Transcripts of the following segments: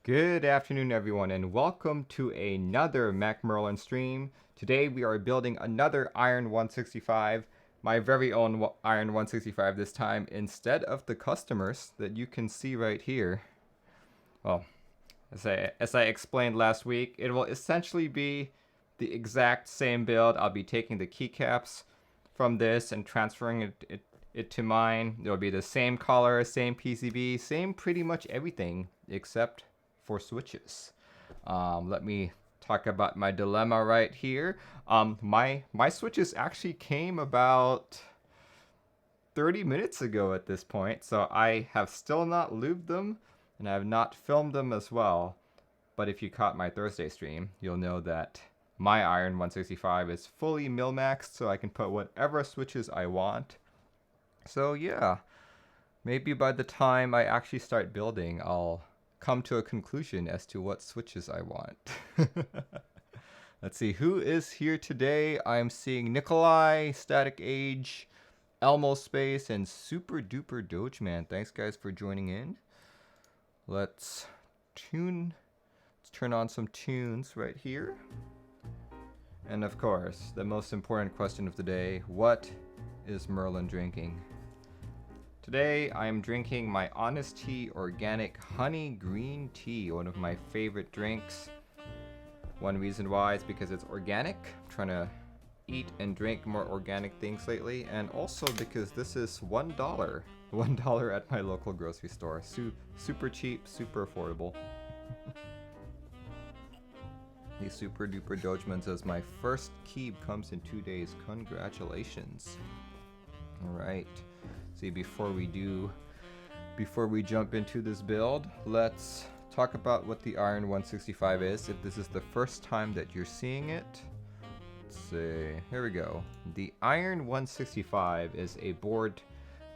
Good afternoon, everyone, and welcome to another Mac Merlin stream. Today we are building another Iron 165, my very own Iron 165 this time, instead of the customers that you can see right here. Well, as I explained last week, it will essentially be the exact same build. I'll be taking the keycaps from this and transferring it to mine. It'll be the same color, same PCB, same pretty much everything except for switches. Let me talk about my dilemma right here. My switches actually came about 30 minutes ago at this point, so I have still not lubed them, and I have not filmed them as well. But if you caught my Thursday stream, you'll know that my Iron 165 is fully mil-maxed, so I can put whatever switches I want. So yeah, maybe by the time I actually start building, I'll come to a conclusion as to what switches I want. Let's see, who is here today? I'm seeing Nikolai, Static Age, Elmo Space, and Super Duper Dogeman. Thanks guys for joining in. Let's turn on some tunes right here. And of course, the most important question of the day, what is Merlin drinking? Today, I am drinking my Honest Tea Organic Honey Green Tea, one of my favorite drinks. One reason why is because it's organic. I'm trying to eat and drink more organic things lately, and also because this is $1. $1 at my local grocery store. Super cheap, super affordable. The Super Duper Dogeman says, my first Keeb comes in 2 days. Congratulations. Alright. See, before we jump into this build, let's talk about what the Iron 165 is. If this is the first time that you're seeing it, let's see, here we go. The Iron 165 is a board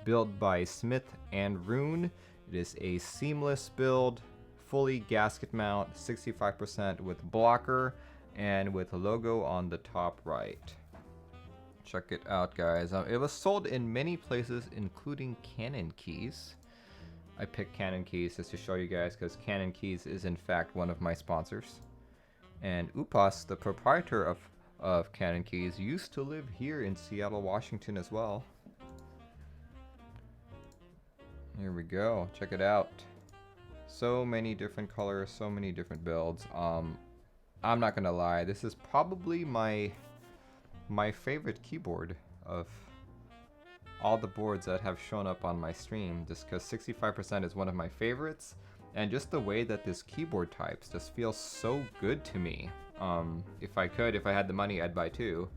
built by Smith and Rune. It is a seamless build, fully gasket mount, 65% with blocker, and with a logo on the top right. Check it out, guys. It was sold in many places, including Canon Keys. I picked Canon Keys just to show you guys because Canon Keys is in fact one of my sponsors. And Upas, the proprietor of Canon Keys, used to live here in Seattle, Washington as well. Here we go. Check it out. So many different colors, so many different builds. I'm not gonna lie, this is probably my favorite keyboard of all the boards that have shown up on my stream, just because 65% is one of my favorites, and just the way that this keyboard types just feels so good to me. If I had the money, I'd buy two.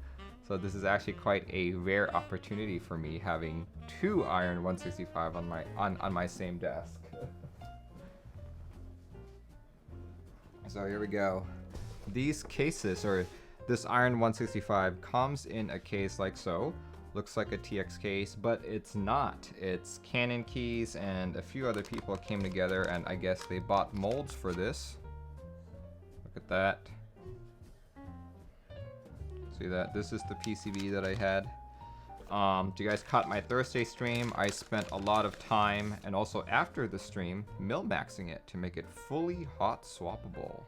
So this is actually quite a rare opportunity for me, having two Iron 165 on my same desk. So here we go. These cases, or this Iron 165, comes in a case like so. Looks like a TX case, but it's not. It's Canon Keys and a few other people came together, and I guess they bought molds for this. Look at that. See that? This is the PCB that I had. You guys caught my Thursday stream. I spent a lot of time, and also after the stream, mil-maxing it to make it fully hot swappable.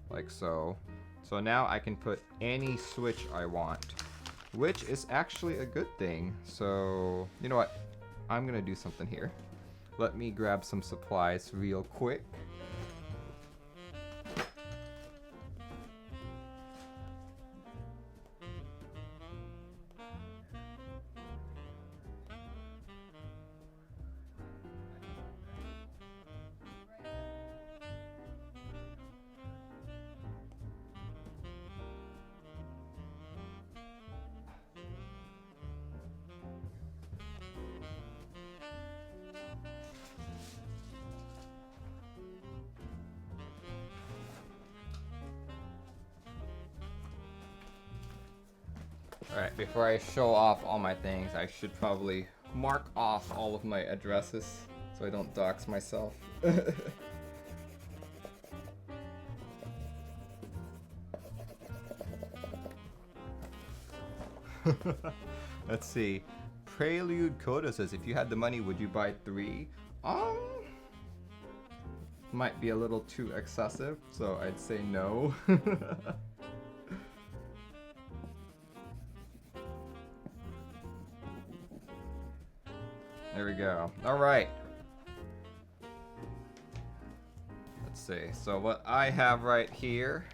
Like so. So now I can put any switch I want, which is actually a good thing. So, you know what? I'm gonna do something here. Let me grab some supplies real quick. Alright, before I show off all my things, I should probably mark off all of my addresses so I don't dox myself. Let's see. Prelude Coda says, if you had the money, would you buy 3? might be a little too excessive, so I'd say no. There we go. Alright. Let's see. So what I have right here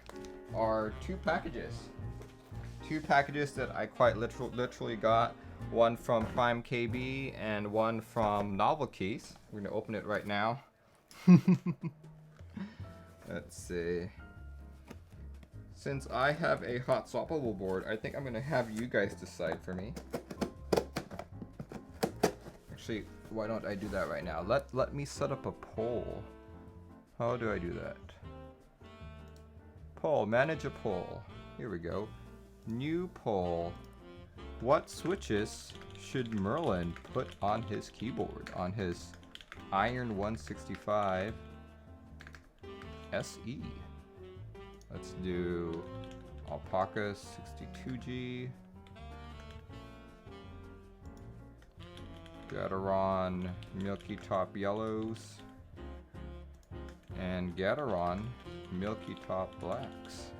are two packages. Two packages that I quite literally got. One from Prime KB and one from Novelkeys. We're gonna open it right now. Let's see. Since I have a hot swappable board, I think I'm gonna have you guys decide for me. Actually, why don't I do that right now? Let me set up a poll. How do I do that? Poll, manage a poll. Here we go. New poll. What switches should Merlin put on his keyboard, on his Iron 165 SE? Let's do Alpaca 62G, Gateron Milky Top Yellows, and Gateron Milky Top Blacks.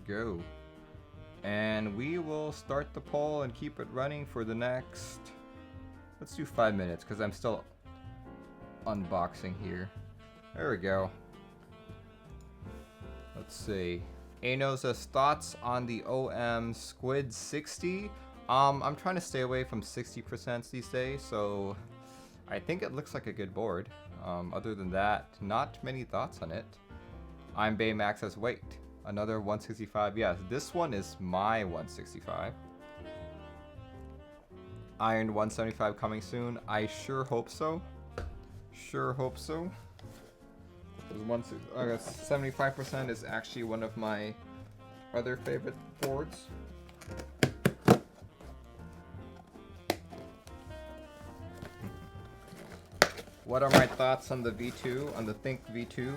Go. And we will start the poll and keep it running for the next, let's do 5 minutes because I'm still unboxing here. There we go. Let's see. Ano says thoughts on the OM Squid 60. I'm trying to stay away from 60% these days, so I think it looks like a good board. Other than that, not many thoughts on it. I'm Baymax says wait. Another 165. Yes, this one is my 165. Iron 175 coming soon. I sure hope so. Sure hope so. 75% is actually one of my other favorite boards. What are my thoughts on the V2, on the Think V2?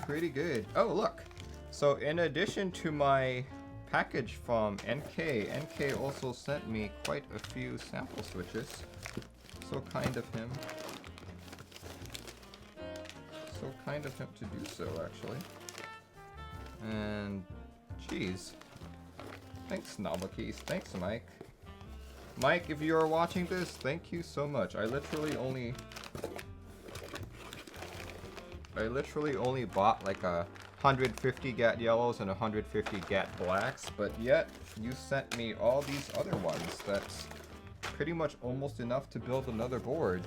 Pretty good. Oh, look. So in addition to my package from NK also sent me quite a few sample switches. So kind of him. So kind of him to do so, actually. And, geez. Thanks, Novelkeys. Thanks, Mike. Mike, if you are watching this, thank you so much. I literally only bought like 150 GAT yellows and 150 GAT blacks, but yet you sent me all these other ones. That's pretty much almost enough to build another board.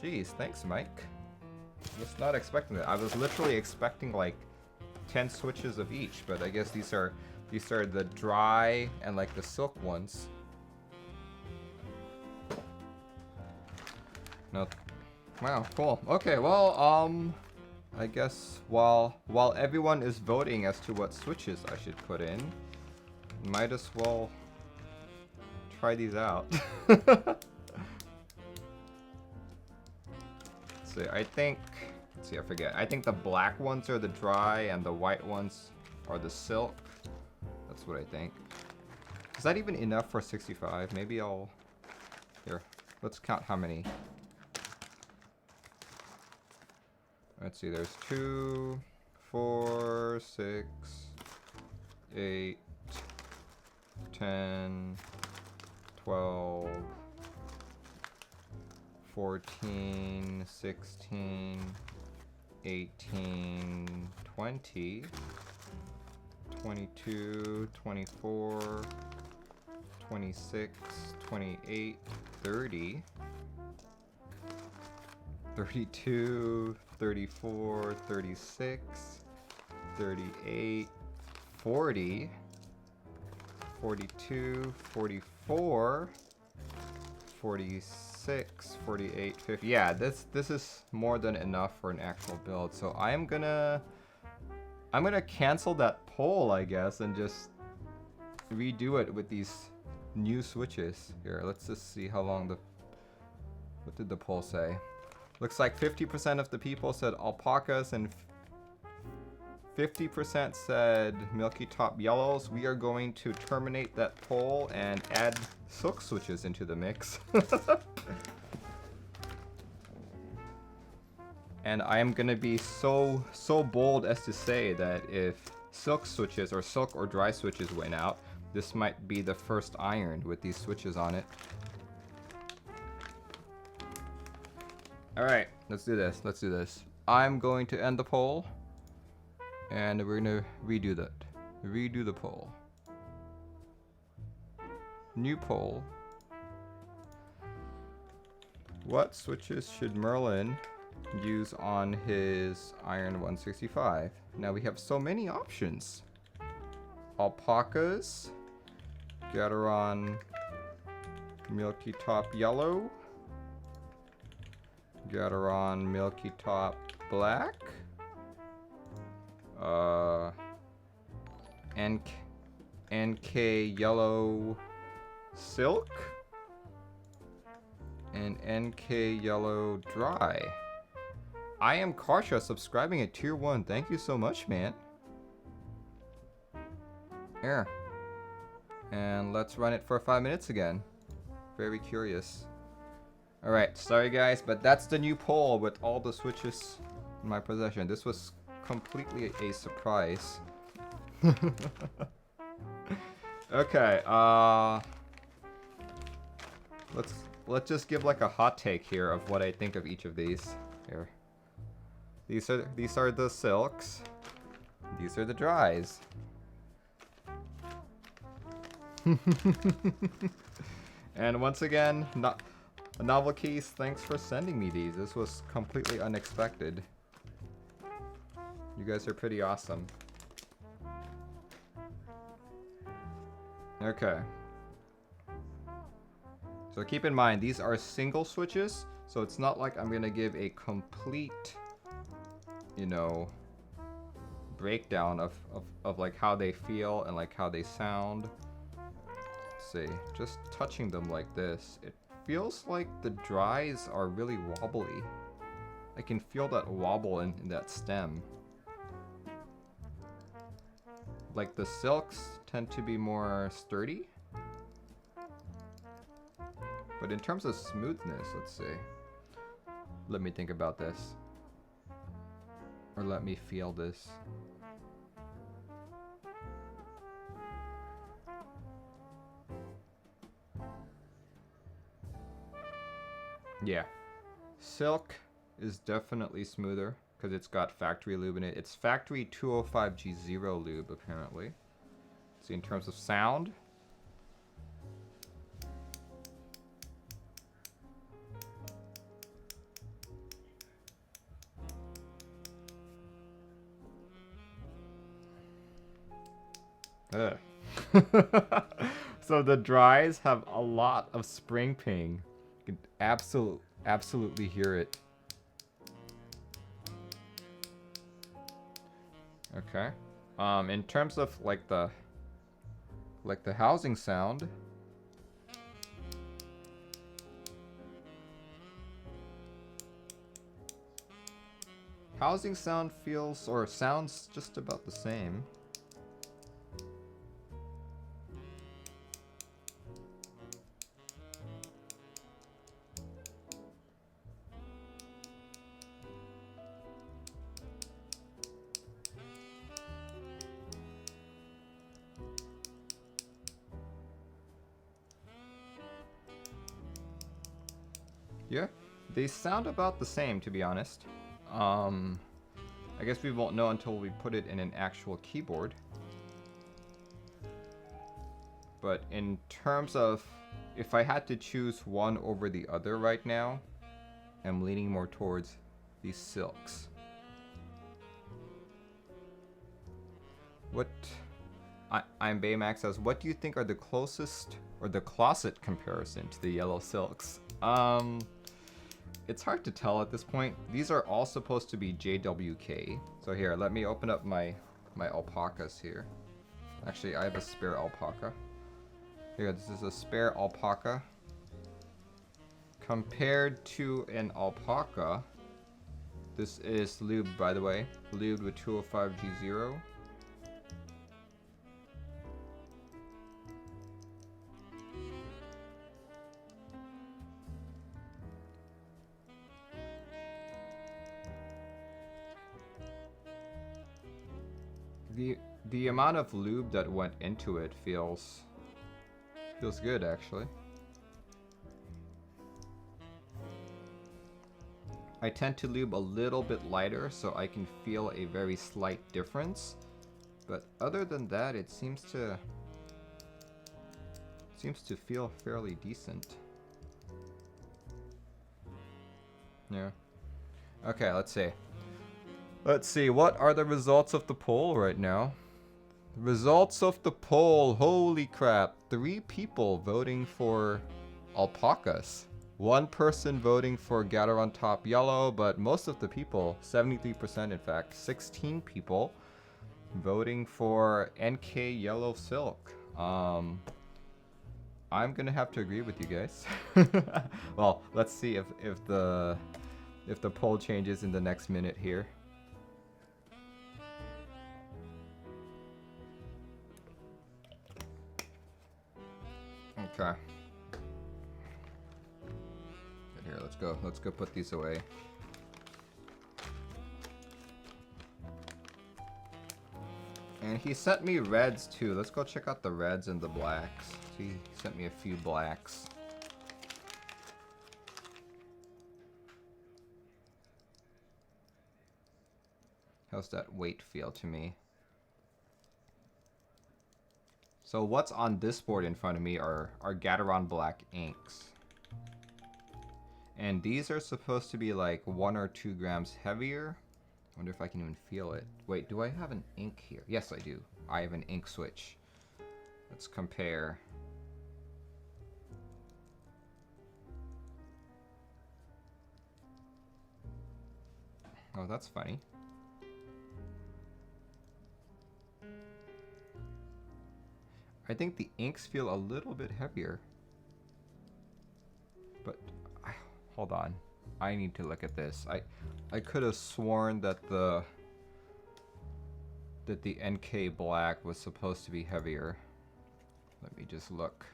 Jeez, thanks, Mike. I was not expecting that. I was literally expecting like 10 switches of each, but I guess these are the dry and like the silk ones. No. Wow, cool. Okay, well, I guess while everyone is voting as to what switches I should put in, might as well try these out. See, I think, let's see, I forget. I think the black ones are the dry and the white ones are the silk. That's what I think. Is that even enough for 65? Maybe I'll, here, let's count how many. Let's see, there's 2, 4, 6, 8, 10, 12, 14, 16, 18, 20, 22, 24, 26, 28, 30, 32, 34, 36, 38, 40, 42, 44, 46, 48, 50. Yeah, this is more than enough for an actual build. So I'm gonna cancel that poll, I guess, and just redo it with these new switches. Here, let's just see how long what did the poll say? Looks like 50% of the people said alpacas and 50% said milky top yellows. We are going to terminate that poll and add silk switches into the mix. And I am gonna be so bold as to say that if silk switches or silk or dry switches went out, this might be the first iron with these switches on it. Alright, let's do this. Let's do this. I'm going to end the poll. And we're gonna redo that. Redo the poll. New poll. What switches should Merlin use on his Iron 165? Now we have so many options. Alpacas. Gateron Milky Top Yellow. Gateron Milky Top Black. NK Yellow Silk. And NK Yellow Dry. I am Karsha subscribing at tier 1. Thank you so much, man. Here. And let's run it for 5 minutes again. Very curious. Alright, sorry guys, but that's the new poll with all the switches in my possession. This was completely a surprise. Okay, let's just give like a hot take here of what I think of each of these. Here. These are the silks. These are the dries. And once again, Novelkeys, thanks for sending me these. This was completely unexpected. You guys are pretty awesome. Okay. So keep in mind, these are single switches, so it's not like I'm gonna give a complete, you know, breakdown of like how they feel and like how they sound. Let's see, just touching them like this, it feels like the dries are really wobbly. I can feel that wobble in that stem. Like the silks tend to be more sturdy. But in terms of smoothness, let's see. Let me think about this. Or let me feel this. Yeah. Silk is definitely smoother because it's got factory lube in it. It's factory 205G0 lube apparently. See, in terms of sound. So the dries have a lot of spring ping. You can absolutely hear it. Okay. In terms of like the housing sound. Housing sound feels or sounds just about the same. Yeah, they sound about the same, to be honest. I guess we won't know until we put it in an actual keyboard. But in terms of if I had to choose one over the other right now, I'm leaning more towards these silks. I'm Baymax says, what do you think are the closest or the closet comparison to the yellow silks? It's hard to tell at this point. These are all supposed to be JWK. So here, let me open up my alpacas here. Actually, I have a spare alpaca. Here, this is a spare alpaca. Compared to an alpaca, This is lubed, by the way. Lubed with 205G0. The amount of lube that went into it feels good, actually. I tend to lube a little bit lighter so I can feel a very slight difference, but other than that, it seems to feel fairly decent. Yeah. Okay, let's see. Let's see, what are the results of the poll right now? Results of the poll, holy crap. 3 people voting for alpacas. 1 person voting for Gateron Top Yellow, but most of the people, 73% in fact, 16 people voting for NK Yellow Silk. I'm gonna have to agree with you guys. Well, let's see if the poll changes in the next minute here. Okay. Here, let's go. Let's go put these away. And he sent me reds too. Let's go check out the reds and the blacks. See, he sent me a few blacks. How's that weight feel to me? So what's on this board in front of me are Gateron black inks. And these are supposed to be like 1 or 2 grams heavier. I wonder if I can even feel it. Wait, do I have an ink here? Yes, I do. I have an ink switch. Let's compare. Oh, that's funny. I think the inks feel a little bit heavier. But hold on. I need to look at this. I could have sworn that the NK black was supposed to be heavier. Let me just look.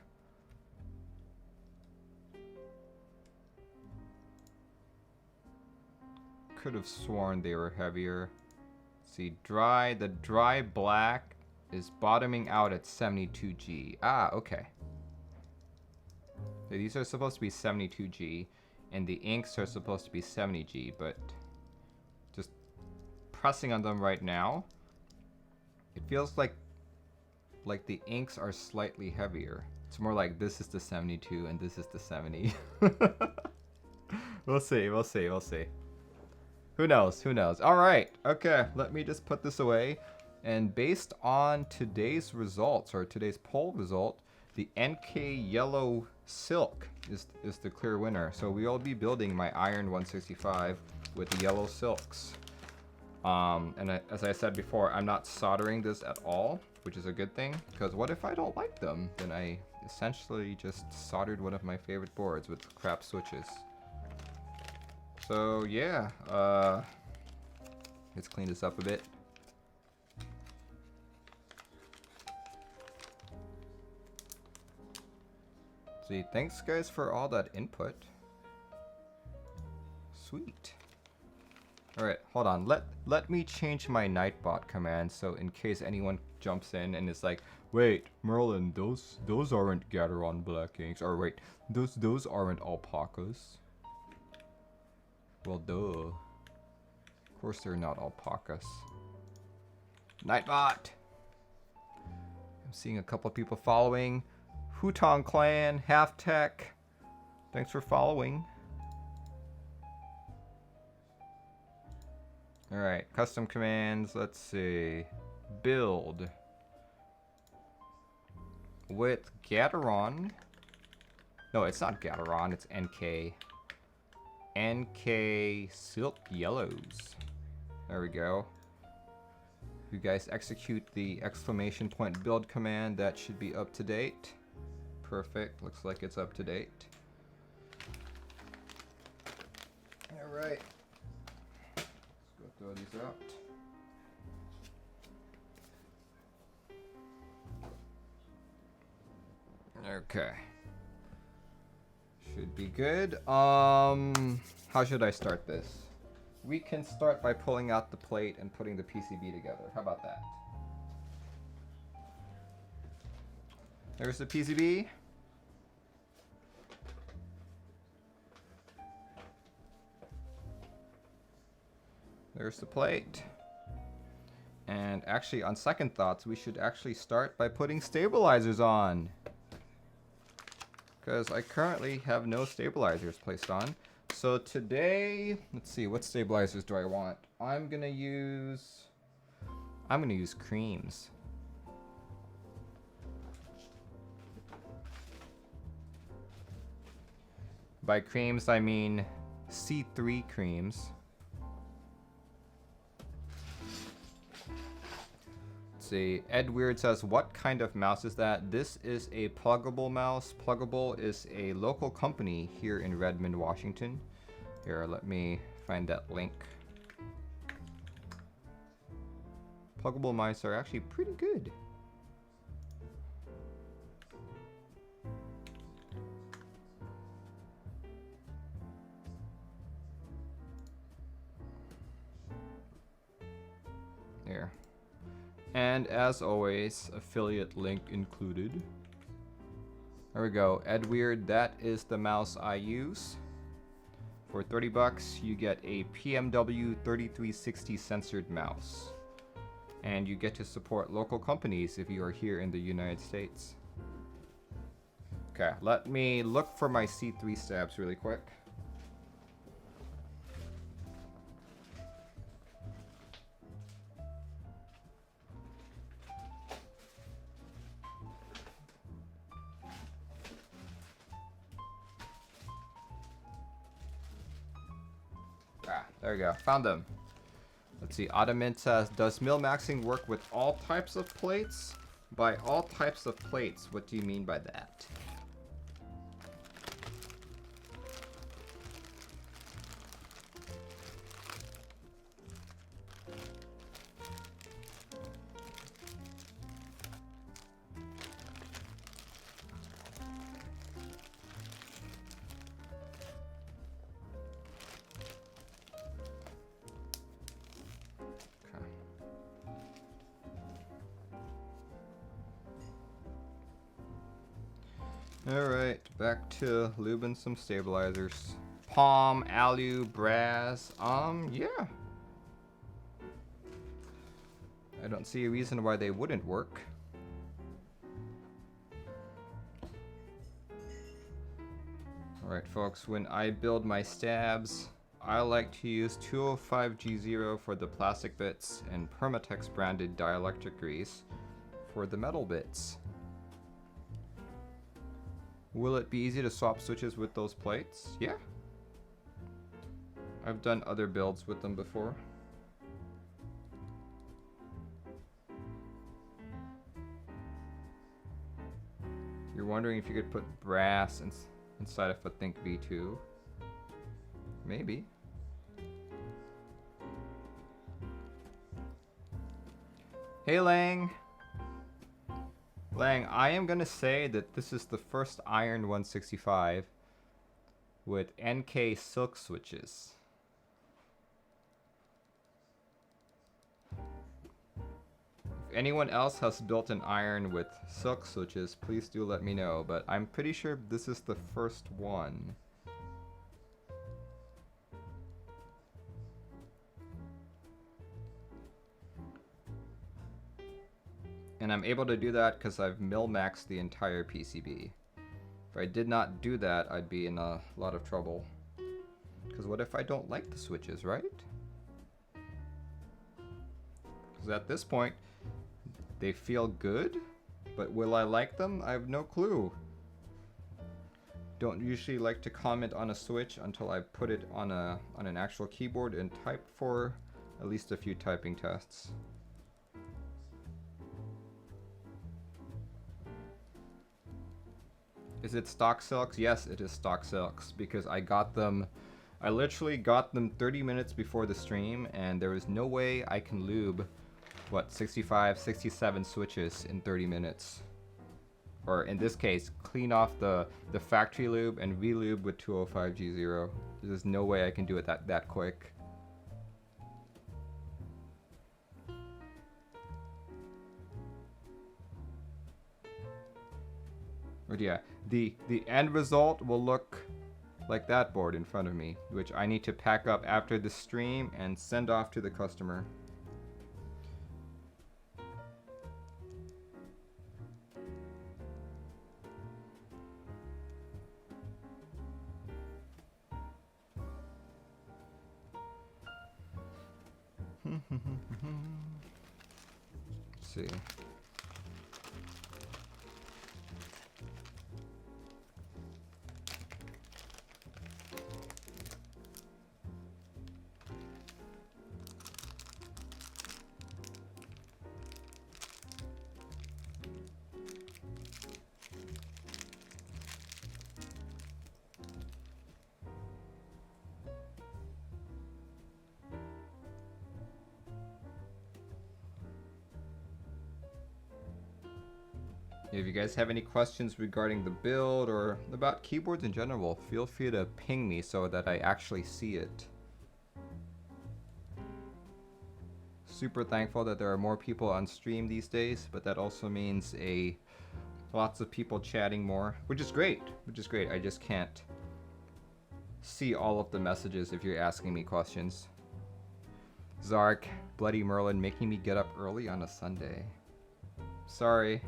Could have sworn they were heavier. See, the dry black is bottoming out at 72G. Ah, okay. So these are supposed to be 72G, and the inks are supposed to be 70G, but just pressing on them right now, it feels like the inks are slightly heavier. It's more like this is the 72 and this is the 70. We'll see, we'll see, we'll see. Who knows, who knows. All right, okay, let me just put this away. And based on today's results, or today's poll result, the NK Yellow Silk is the clear winner. So we will be building my Iron 165 with the yellow silks. As I said before, I'm not soldering this at all, which is a good thing, because what if I don't like them? Then I essentially just soldered one of my favorite boards with crap switches. So yeah, let's clean this up a bit. See, thanks guys for all that input. Sweet. Alright, hold on. Let me change my Nightbot command so in case anyone jumps in and is like, wait, Merlin, those aren't Gateron black inks. Or wait, those aren't alpacas. Well, duh. Of course they're not alpacas. Nightbot! I'm seeing a couple people following. Hutong Clan, Half Tech. Thanks for following. Alright, custom commands, let's see. Build. With Gateron. No, it's not Gateron, it's NK. NK Silk Yellows. There we go. If you guys execute the exclamation point build command, that should be up to date. Perfect, looks like it's up to date. Alright. Go throw these out. Okay. Should be good. How should I start this? We can start by pulling out the plate and putting the PCB together. How about that? There's the PCB. There's the plate. And actually, on second thoughts, we should actually start by putting stabilizers on. Because I currently have no stabilizers placed on. So today, let's see, what stabilizers do I want? I'm gonna use creams. By creams, I mean C3 creams. See, Ed Weird says, what kind of mouse is that? This is a pluggable mouse. Pluggable is a local company here in Redmond, Washington. Here, let me find that link. Pluggable mice are actually pretty good. There. And as always, affiliate link included. There we go. Ed Weird, that is the mouse I use. For 30 bucks, you get a PMW 3360 censored mouse. And you get to support local companies if you are here in the United States. Okay, let me look for my C3 stabs really quick. There we go, found them. Let's see, Ottomint says, does mil-maxing work with all types of plates? By all types of plates, what do you mean by that? Alright, back to lubing some stabilizers. Palm, alu, brass, yeah. I don't see a reason why they wouldn't work. Alright folks, when I build my stabs, I like to use 205G0 for the plastic bits and Permatex branded dielectric grease for the metal bits. Will it be easy to swap switches with those plates? Yeah. I've done other builds with them before. You're wondering if you could put brass inside of a Think V2? Maybe. Hey Lang! Lang, I am gonna say that this is the first Iron 165 with NK silk switches. If anyone else has built an iron with silk switches, please do let me know, but I'm pretty sure this is the first one. And I'm able to do that because I've mil-maxed the entire PCB. If I did not do that, I'd be in a lot of trouble. Because what if I don't like the switches, right? Because at this point, they feel good, but will I like them? I have no clue. Don't usually like to comment on a switch until I put it on an actual keyboard and type for at least a few typing tests. Is it stock silks? Yes, it is stock silks because I got them I literally got them 30 minutes before the stream, and there was no way I can lube, what, 65, 67 switches in 30 minutes. Or in this case, clean off the factory lube and re-lube with 205G0. There's no way I can do it that quick. But yeah, the end result will look like that board in front of me, which I need to pack up after the stream and send off to the customer. Let's see. If you guys have any questions regarding the build or about keyboards in general, feel free to ping me so that I actually see it. Super thankful that there are more people on stream these days, but that also means lots of people chatting more, which is great. I just can't see all of the messages if you're asking me questions. Zark, Bloody Merlin making me get up early on a Sunday. Sorry.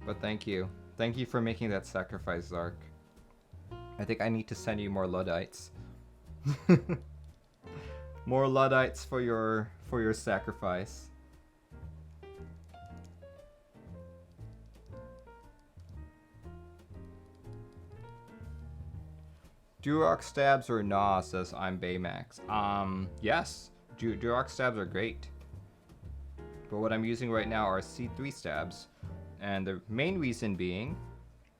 But thank you. Thank you for making that sacrifice, Zark. I think I need to send you more Luddites. More Luddites for your sacrifice. Durox stabs or nah, says I'm Baymax. Yes. Durox stabs are great. But what I'm using right now are C3 stabs. And the main reason being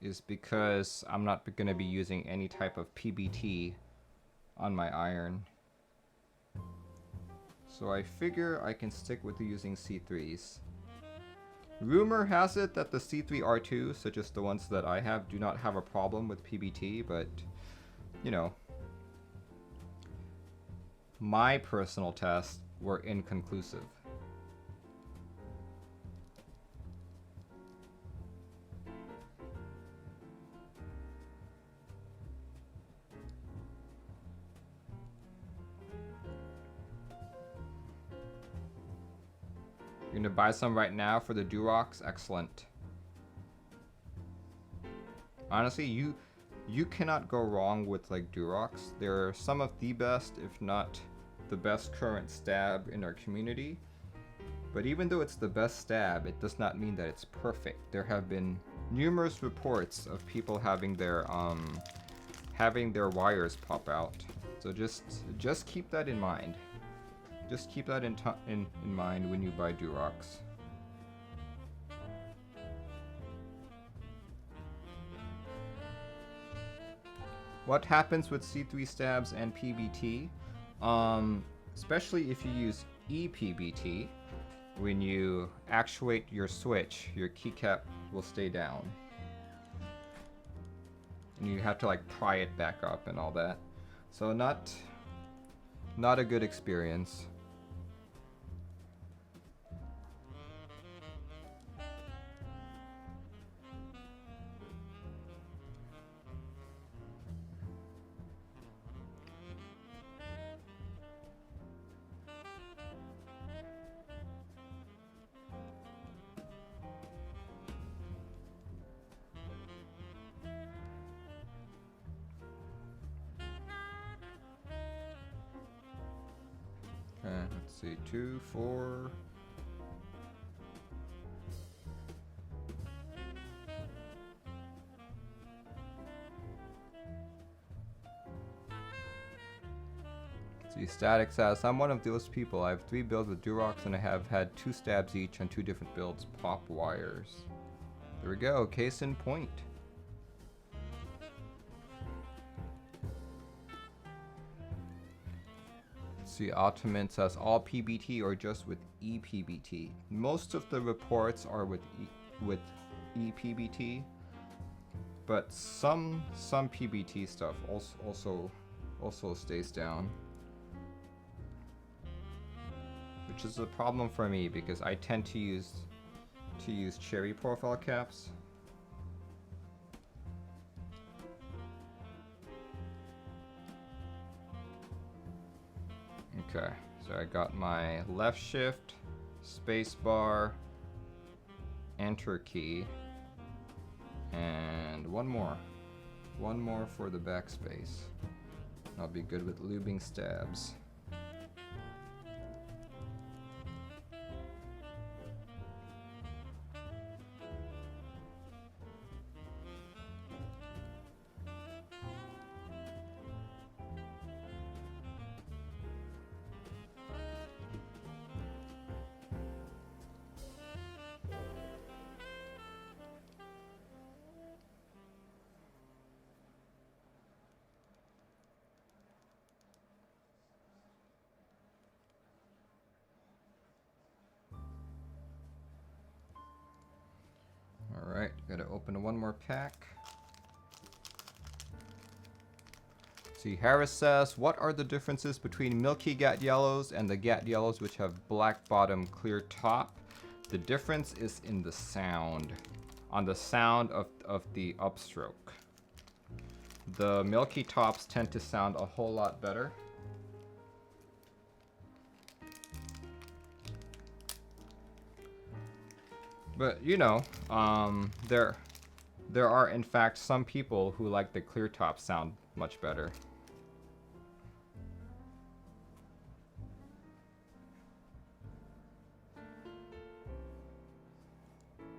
is because I'm not going to be using any type of PBT on my iron. So I figure I can stick with using C3s. Rumor has it that the C3 R2, such as the ones that I have, do not have a problem with PBT, but, you know, my personal tests were inconclusive. You're gonna buy some right now for the Durox? Excellent. Honestly, you cannot go wrong with like Durox. They're some of the best, if not the best current stab in our community. But even though it's the best stab, it does not mean that it's perfect. There have been numerous reports of people having their wires pop out. So just keep that in mind. Just keep that in mind when you buy Durox. What happens with C3 stabs and PBT? Especially if you use ePBT, when you actuate your switch, your keycap will stay down. And you have to like pry it back up and all that. So not a good experience. Okay, let's see, 2, 4. See, Static says, I'm one of those people. I have 3 builds with Durox and I have had 2 stabs each on 2 different builds. Pop wires. There we go, case in point. See, Ultimate says all PBT or just with ePBT. Most of the reports are with ePBT, but some PBT stuff also stays down, which is a problem for me because I tend to use cherry profile caps. Okay, so I got my left shift, space bar, enter key, and one more for the backspace. I'll be good with lubing stabs. Alright, gotta open one more pack. See, Harris says, what are the differences between milky GAT yellows and the GAT yellows which have black bottom, clear top? The difference is in the sound, on the sound of the upstroke. The milky tops tend to sound a whole lot better. But you know, there are in fact some people who like the clear top sound much better.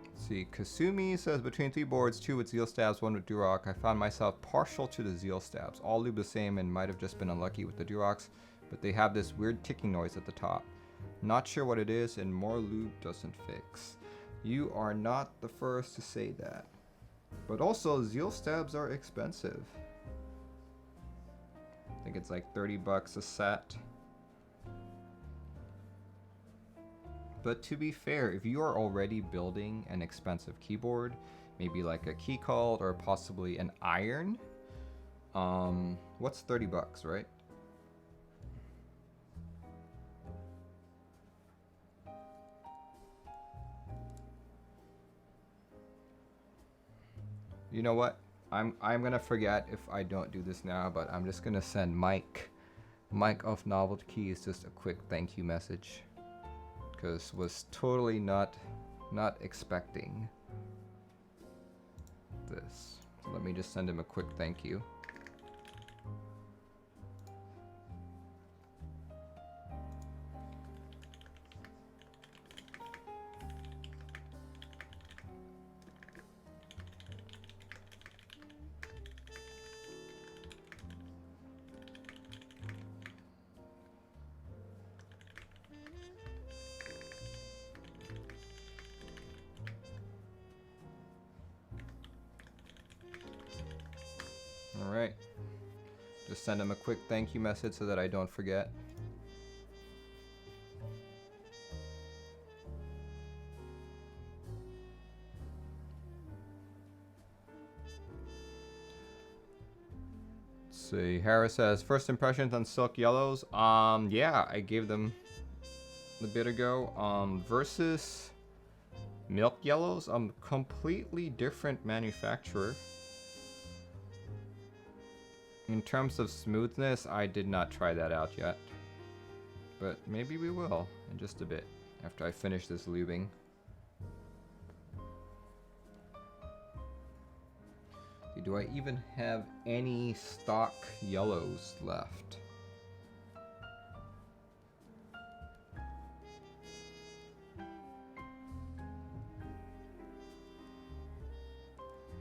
Let's see, Kasumi says between 3 boards, 2 with Zeal stabs, 1 with Durock. I found myself partial to the Zeal stabs. All lube the same and might have just been unlucky with the Durocks, but they have this weird ticking noise at the top. Not sure what it is, and more lube doesn't fix. You are not the first to say that. But also, Zeal stabs are expensive. I think it's like 30 bucks a set. But to be fair, if you are already building an expensive keyboard, maybe like a key cult or possibly an iron, what's 30 bucks, right? You know what? I'm gonna forget if I don't do this now, but I'm just gonna send Mike of Novelkeys just a quick thank you message, because was totally not expecting this. So let me just send him a quick thank you. Alright, just send him a quick thank you message so that I don't forget. Let's see, Harris says, first impressions on silk yellows. Yeah, I gave them a bit ago. Versus milk yellows, completely different manufacturer. In terms of smoothness, I did not try that out yet. But maybe we will in just a bit, after I finish this lubing. Do I even have any stock yellows left?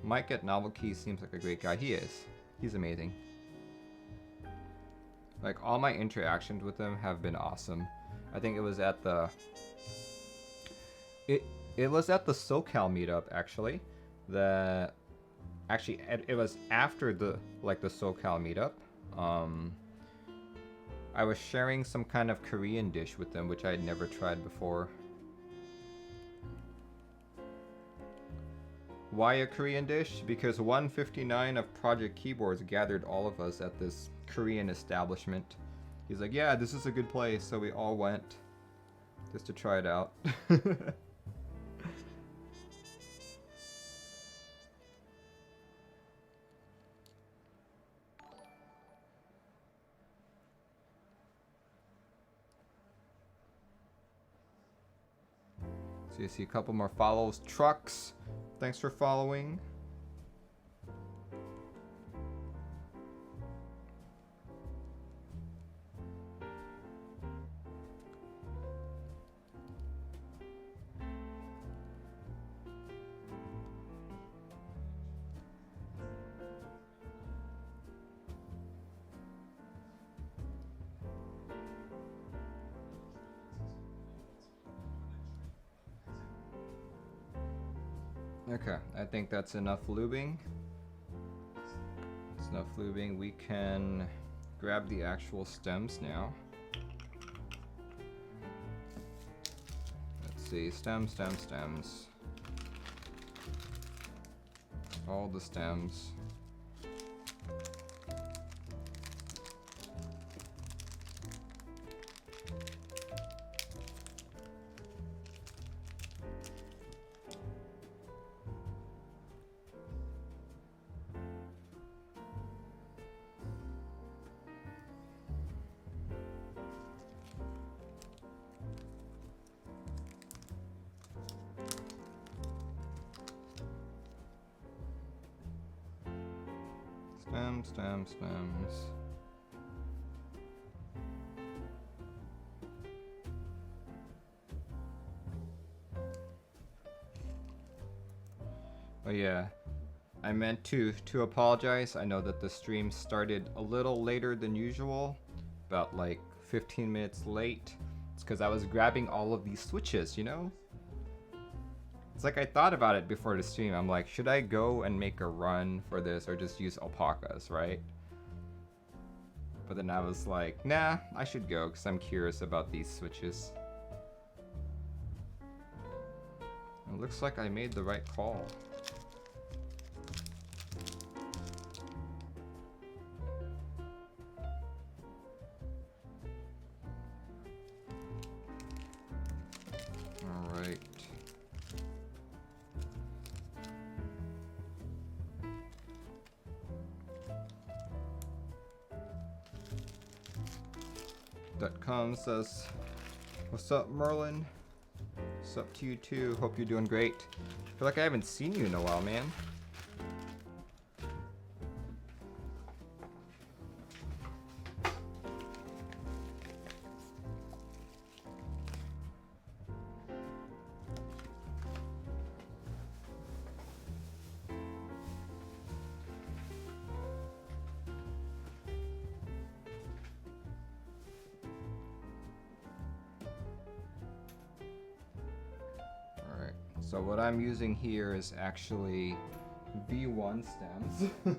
Mike at Novelkeys seems like a great guy. He is. He's amazing. Like, all my interactions with him have been awesome. I think it was at the... It was at the SoCal meetup, actually. Actually, it was after the SoCal meetup. I was sharing some kind of Korean dish with them, which I had never tried before. Why a Korean dish? Because 159 of Project Keyboards gathered all of us at this Korean establishment. He's like, yeah, this is a good place, so we all went just to try it out. So you see a couple more follows. Trucks, thanks for following. Okay, I think that's enough lubing. It's enough lubing. We can grab the actual stems now. Let's see, stems. All the stems. Stems. Oh yeah, I meant to apologize. I know that the stream started a little later than usual, about like 15 minutes late. It's because I was grabbing all of these switches, you know? It's like I thought about it before the stream. I'm like, should I go and make a run for this or just use alpacas, right? But then I was like, nah, I should go because I'm curious about these switches. It looks like I made the right call. All right. .com says, what's up, Merlin? What's up to you too? Hope you're doing great. I feel like I haven't seen you in a while, man. So what I'm using here is actually V1 stems. You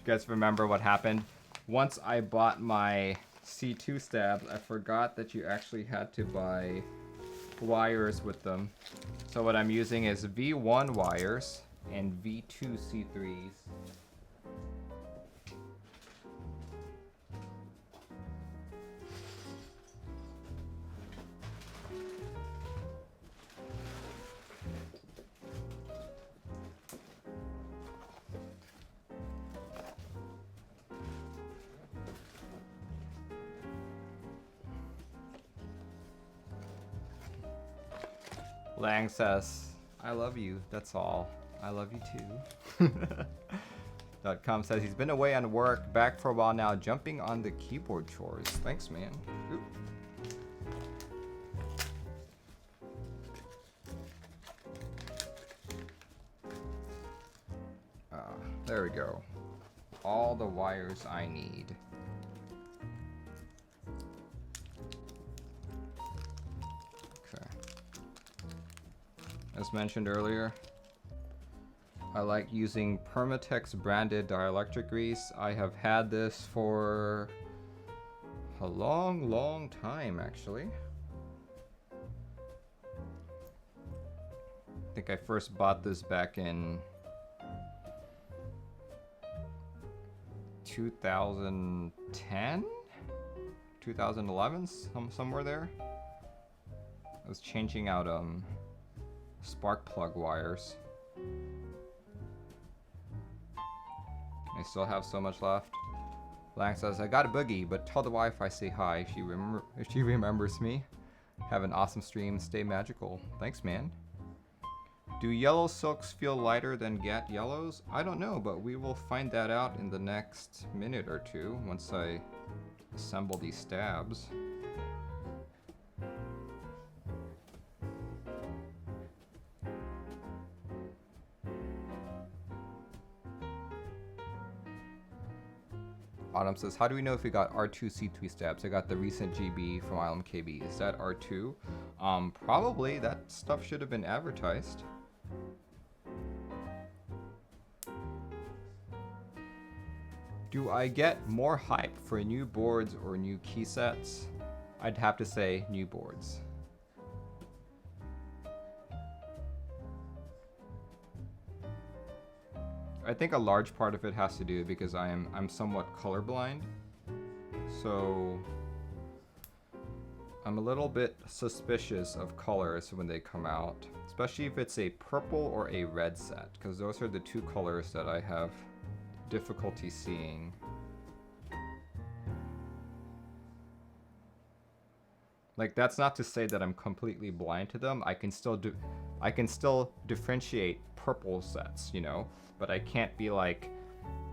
guys remember what happened? Once I bought my C2 stabs, I forgot that you actually had to buy wires with them. So what I'm using is V1 wires and V2 C3s. Lang says, I love you, that's all. I love you too. .com says he's been away on work, back for a while now, jumping on the keyboard chores. Thanks, man. Oop. There we go. All the wires I need. As mentioned earlier, I like using Permatex branded dielectric grease. I have had this for a long, long time, actually. I think I first bought this back in 2010? 2011? Somewhere there. I was changing out spark plug wires. I still have so much left. Lang says, I got a boogie, but tell the wife I say hi if she remembers me. Have an awesome stream. Stay magical. Thanks, man. Do yellow silks feel lighter than Gat yellows? I don't know, but we will find that out in the next minute or two once I assemble these stabs. Autumn says, how do we know if we got R2 C3 stabs? I got the recent GB from ILMKB. Is that R2? Probably. That stuff should have been advertised. Do I get more hype for new boards or new key sets? I'd have to say new boards. I think a large part of it has to do because I'm somewhat colorblind. So I'm a little bit suspicious of colors when they come out, especially if it's a purple or a red set, because those are the two colors that I have difficulty seeing. Like, that's not to say that I'm completely blind to them. I can still differentiate purple sets, you know, but I can't be like,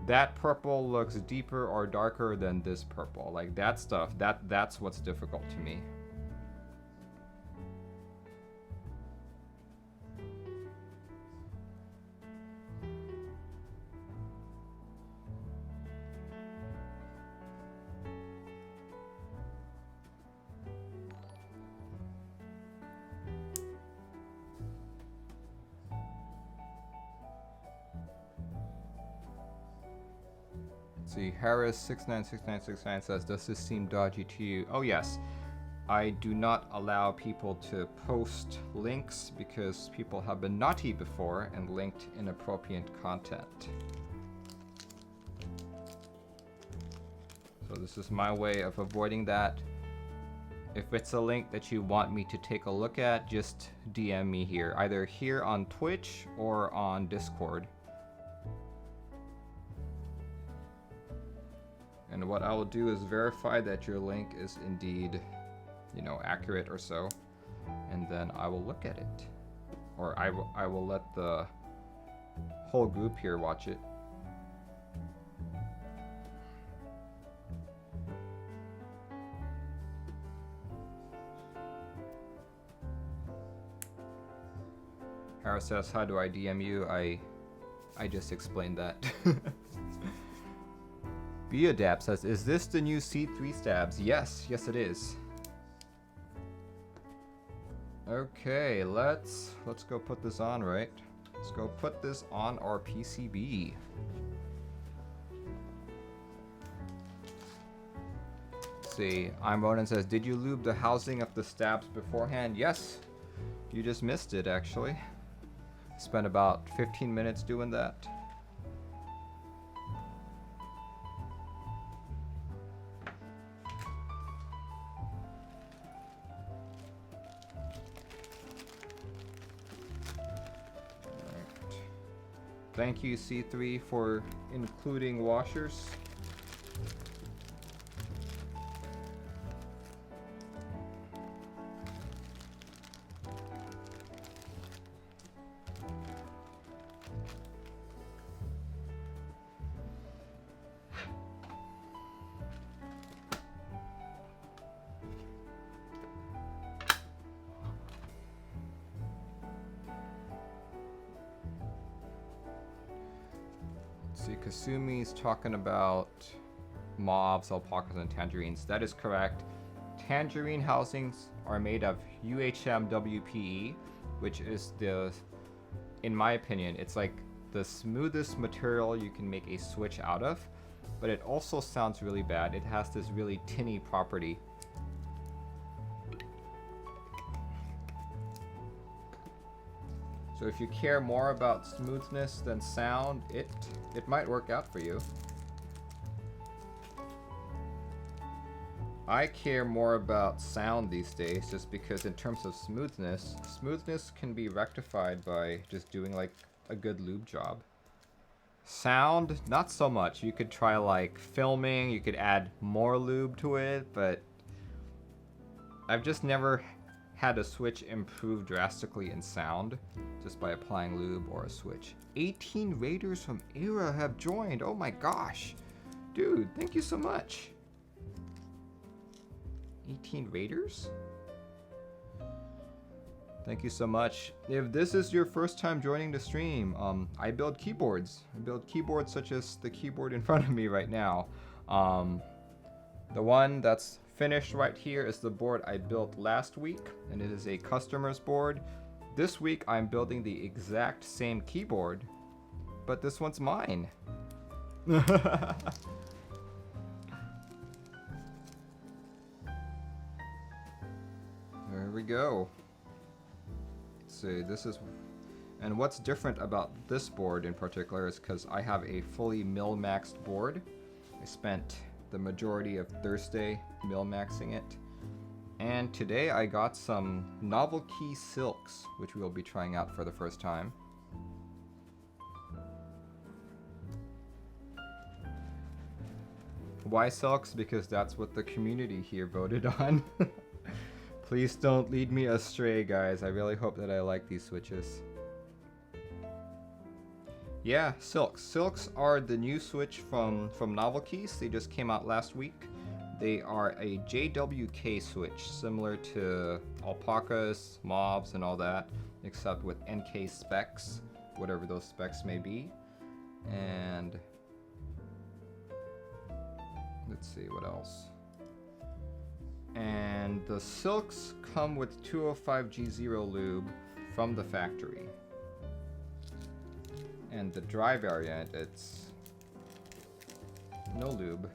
that purple looks deeper or darker than this purple. Like, that stuff, that's what's difficult to me. See, Harris696969 says, does this seem dodgy to you? Oh yes, I do not allow people to post links because people have been naughty before and linked inappropriate content. So this is my way of avoiding that. If it's a link that you want me to take a look at, just DM me here, either here on Twitch or on Discord. And what I will do is verify that your link is indeed, you know, accurate or so, and then I will look at it. Or I will let the whole group here watch it. Harris says, how do I DM you? I just explained that. Beodap says, is this the new C3 stabs? Yes, yes it is. Okay, let's go put this on, right? Let's go put this on our PCB. Let's see, I'm Ronan says, did you lube the housing of the stabs beforehand? Yes, you just missed it actually. Spent about 15 minutes doing that. Thank you, C3, for including washers. See, Kasumi's talking about mauves, alpacas, and tangerines. That is correct. Tangerine housings are made of UHM WPE, which is the, in my opinion, it's like the smoothest material you can make a switch out of. but it also sounds really bad. It has this really tinny property. So if you care more about smoothness than sound, it might work out for you. I care more about sound these days just because in terms of smoothness can be rectified by just doing like a good lube job. Sound, not so much. You could try like filming, you could add more lube to it, but I've just never had a switch improve drastically in sound just by applying lube or a switch. 18 raiders from Era have joined. Oh my gosh. Dude, thank you so much. 18 raiders? Thank you so much. If this is your first time joining the stream, I build keyboards. I build keyboards such as the keyboard in front of me right now. The one that's finished right here is the board I built last week, and it is a customer's board. This week I'm building the exact same keyboard, but this one's mine. There we go. So this is, and what's different about this board in particular is because I have a fully mil-maxed board. I spent the majority of Thursday mil-maxing it, and today I got some Novelkeys silks, which we will be trying out for the first time. Why silks? Because that's what the community here voted on. Please don't lead me astray, guys. I really hope that I like these switches. Yeah, silks. Silks are the new switch from Novelkeys. They just came out last week. They are a JWK switch, similar to alpacas, mobs, and all that, except with NK specs, whatever those specs may be. And let's see what else. And the silks come with 205G0 lube from the factory. And the dry variant, it's no lube.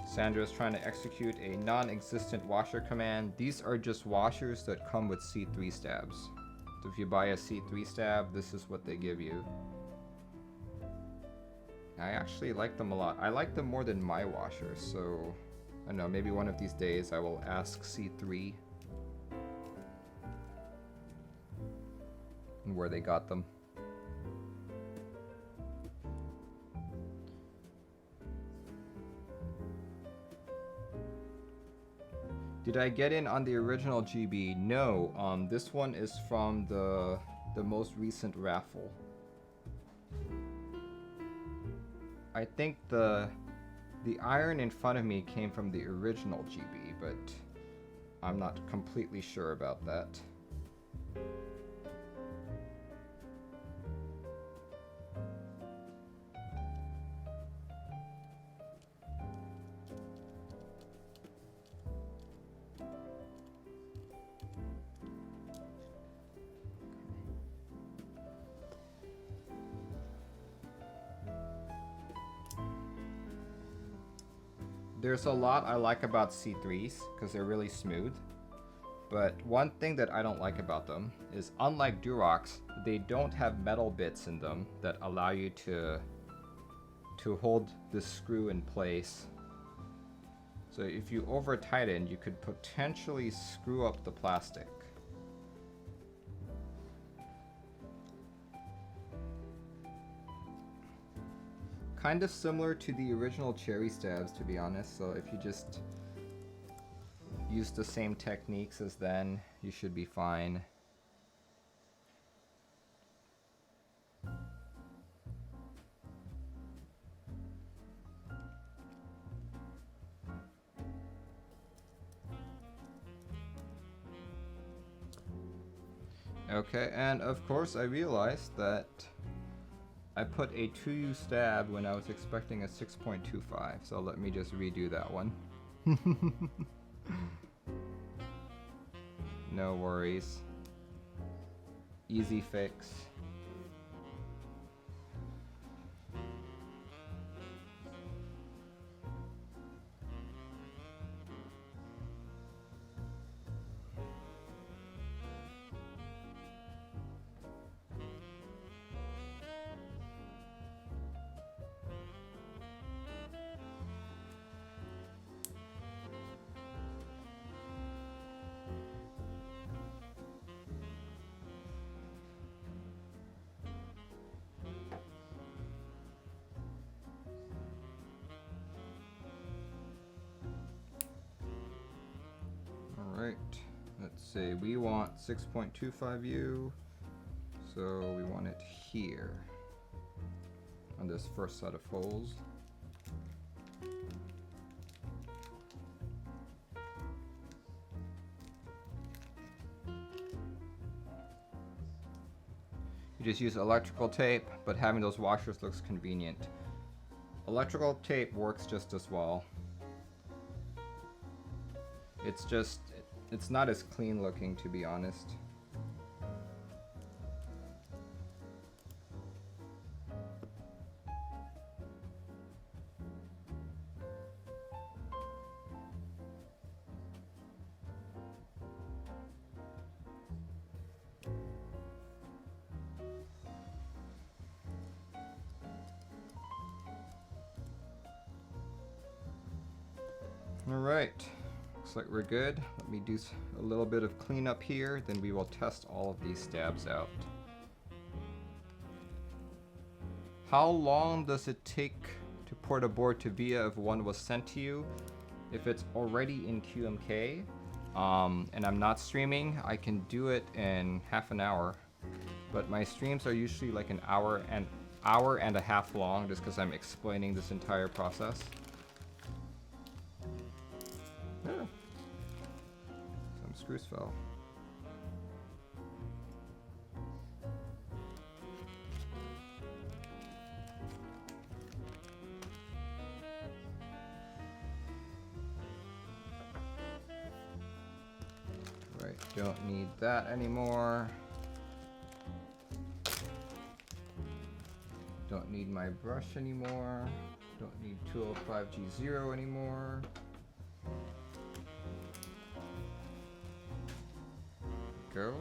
Sandra's trying to execute a non-existent washer command. These are just washers that come with C3 stabs. So if you buy a C3 stab, this is what they give you. I actually like them a lot. I like them more than my washers, so I don't know, maybe one of these days I will ask C3 and where they got them. Did I get in on the original GB? No, this one is from the most recent raffle. I think the iron in front of me came from the original GB, but I'm not completely sure about that. There's a lot I like about C3s because they're really smooth, but one thing that I don't like about them is, unlike Durox, they don't have metal bits in them that allow you to hold the screw in place. So if you over tighten, you could potentially screw up the plastic. Kind of similar to the original cherry stabs, to be honest, so if you just use the same techniques as then, you should be fine. Okay, and of course I realized that I put a 2U stab when I was expecting a 6.25, so let me just redo that one. No worries. Easy fix. see, we want 6.25U, so we want it here on this first set of holes. You just use electrical tape, but having those washers looks convenient. Electrical tape works just as well. It's not as clean looking, to be honest. All right. Looks like we're good. Let me do a little bit of cleanup here, then we will test all of these stabs out. How long does it take to port a board to VIA if one was sent to you? If it's already in QMK and I'm not streaming, I can do it in half an hour. But my streams are usually like an hour and a half long, just because I'm explaining this entire process. Yeah. Some screws fell. Right, don't need that anymore. Don't need my brush anymore. Don't need 205G0 anymore. Go.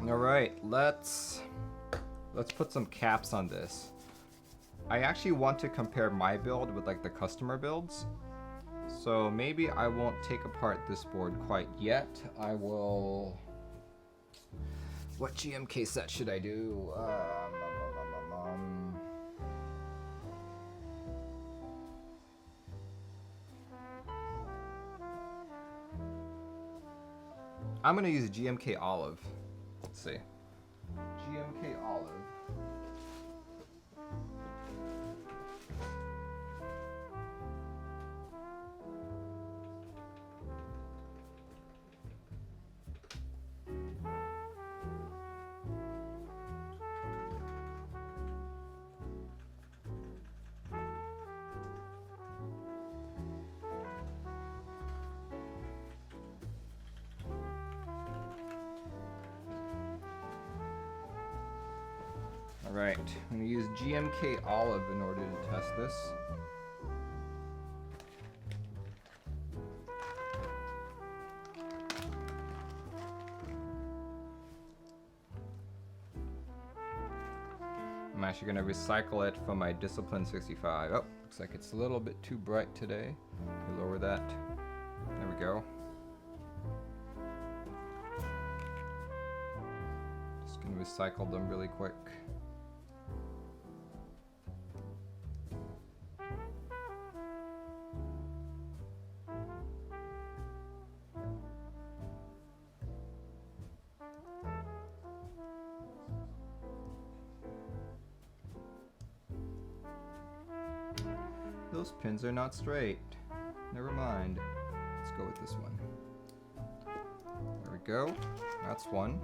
All right, let's put some caps on this. I actually want to compare my build with like the customer builds. So maybe I won't take apart this board quite yet. I will. What GMK set should I do? I'm gonna use GMK Olive. Let's see. GMK Olive. Alright, I'm going to use GMK Olive in order to test this. I'm actually going to recycle it from my Discipline 65. Oh, looks like it's a little bit too bright today. We lower that. There we go. Just going to recycle them really quick. Those pins are not straight. Never mind. Let's go with this one. There we go. That's one.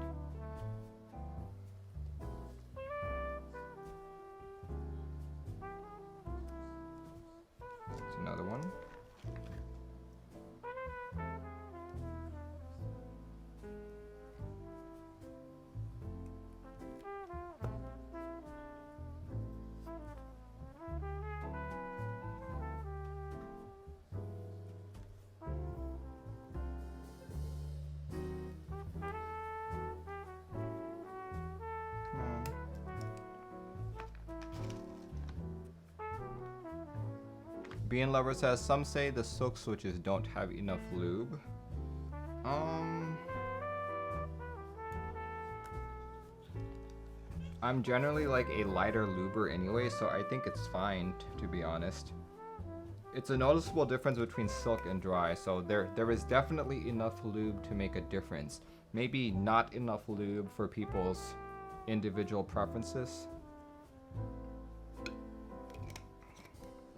That's another one. Bean Lover says, some say the silk switches don't have enough lube. I'm generally like a lighter luber anyway, so I think it's fine, to be honest. It's a noticeable difference between silk and dry, so there is definitely enough lube to make a difference. Maybe not enough lube for people's individual preferences.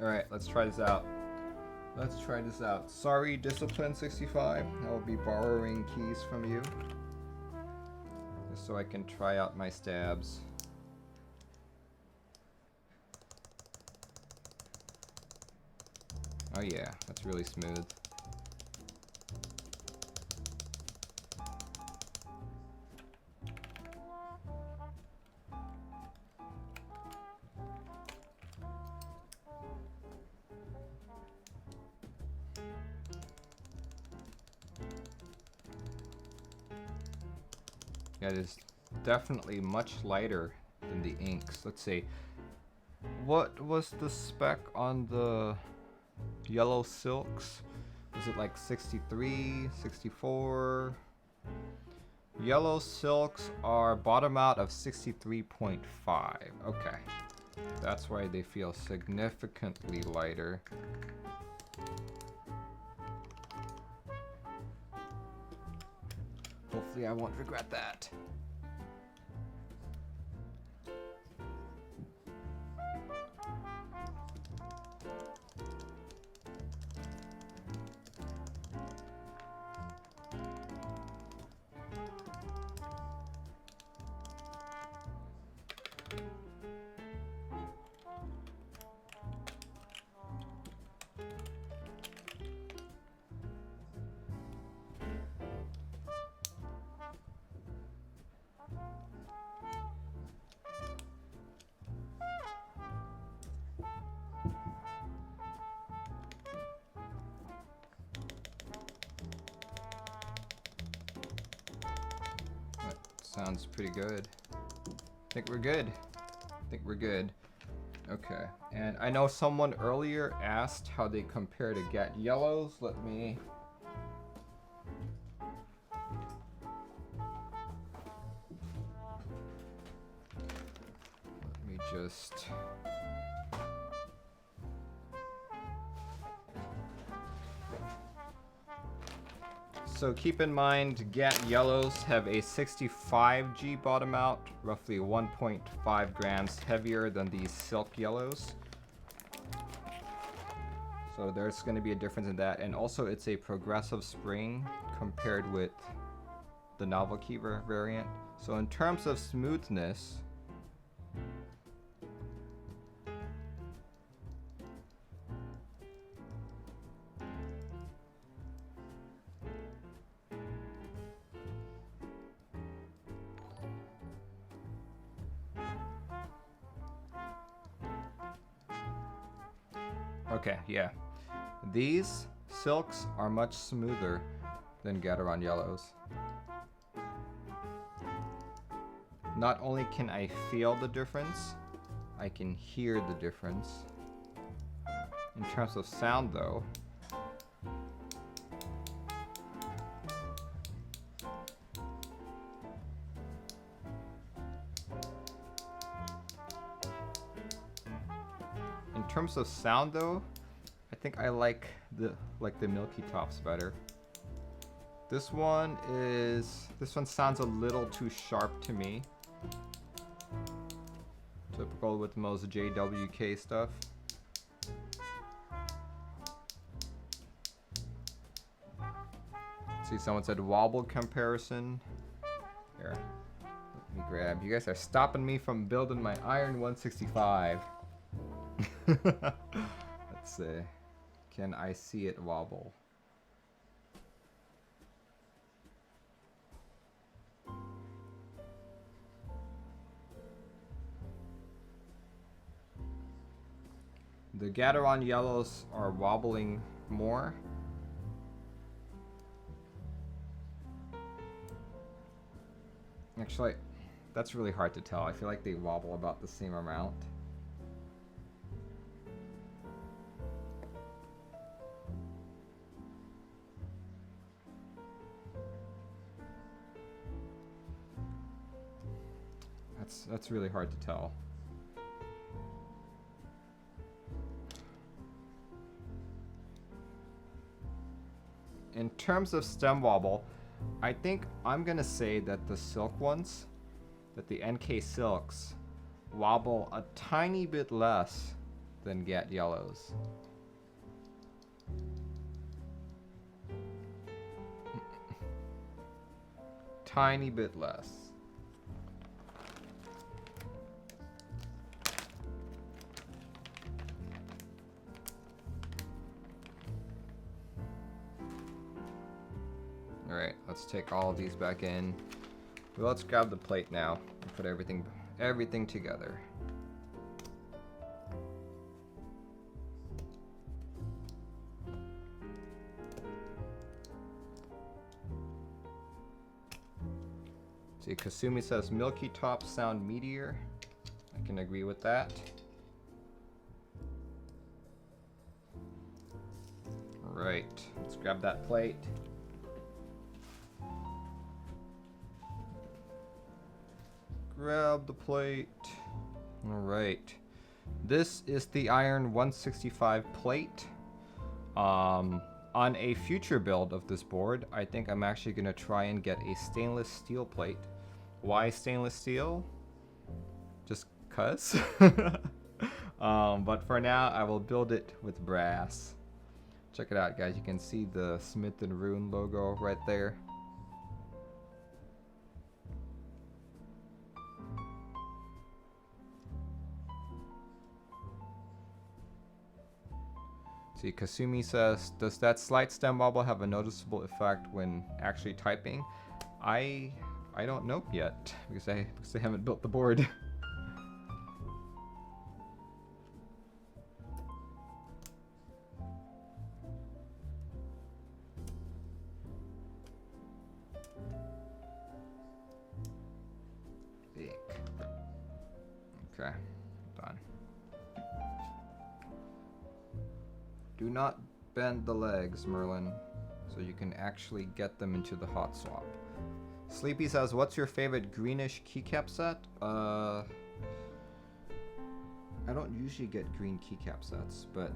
Alright, let's try this out. Let's try this out. Sorry, Discipline 65. I will be borrowing keys from you, just so I can try out my stabs. Oh yeah, that's really smooth. Yeah, it is definitely much lighter than the inks. Let's see. What was the spec on the yellow silks? Was it like 63, 64? Yellow silks are bottom out of 63.5. Okay. That's why they feel significantly lighter. Hopefully I won't regret that. Sounds pretty good. I think we're good. I think we're good. Okay. And I know someone earlier asked how they compare to Gat Yellows. Let me just so keep in mind, Gat Yellows have a 65G bottom out, roughly 1.5 grams heavier than these Silk Yellows. So there's going to be a difference in that, and also it's a progressive spring compared with the Novelkey variant. So in terms of smoothness, okay, yeah. These silks are much smoother than Gateron Yellows. Not only can I feel the difference, I can hear the difference. In terms of sound though, I think I like the Milky Tops better. This one sounds a little too sharp to me. Typical with most JWK stuff. See, someone said wobble comparison. Here, let me grab. You guys are stopping me from building my Iron 165. Let's see. Can I see it wobble? The Gateron Yellows are wobbling more. Actually, that's really hard to tell. I feel like they wobble about the same amount. that's really hard to tell. In terms of stem wobble, I think I'm gonna say that the silk ones, that the NK silks, wobble a tiny bit less than GAT yellows. Tiny bit less. All right, let's take all of these back in. Well, let's grab the plate now and put everything together. See, Kasumi says milky tops sound meatier. I can agree with that. All right, let's grab that plate. Grab the plate. All right, this is the Iron 165 plate. On a future build of this board, I think I'm actually gonna try and get a stainless steel plate. Why stainless steel? Just cuz. But for now, I will build it with brass. Check it out, guys. You can see the Smith & Rune logo right there. See, Kasumi says, does that slight stem wobble have a noticeable effect when actually typing? I don't know yet because I haven't built the board. Okay, done. Do not bend the legs, Merlin, so you can actually get them into the hot swap. Sleepy says, what's your favorite greenish keycap set? I don't usually get green keycap sets, but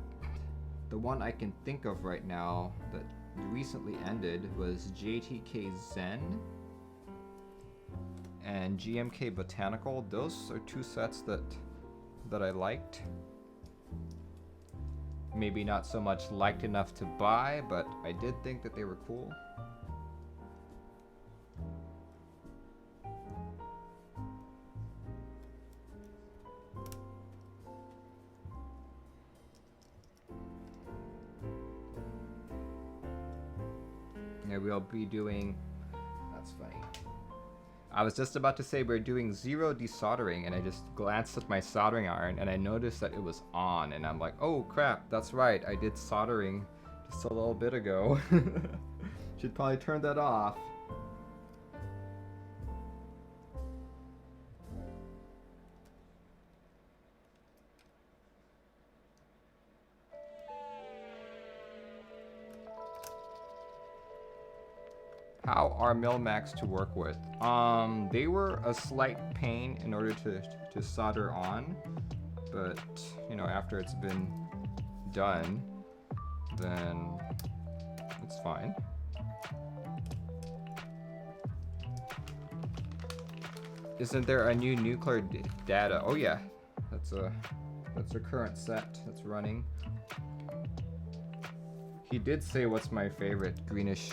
the one I can think of right now that recently ended was JTK Zen and GMK Botanical. Those are two sets that I liked. Maybe not so much liked enough to buy, but I did think that they were cool. Yeah, we'll be doing, that's funny. I was just about to say we're doing 0 desoldering, and I just glanced at my soldering iron and I noticed that it was on, and I'm like, oh crap, that's right, I did soldering just a little bit ago. Should probably turn that off. How are Milmax to work with? They were a slight pain in order to solder on, but you know, after it's been done, then it's fine. Isn't there a new nuclear data? Oh yeah, that's a current set that's running. He did say what's my favorite greenish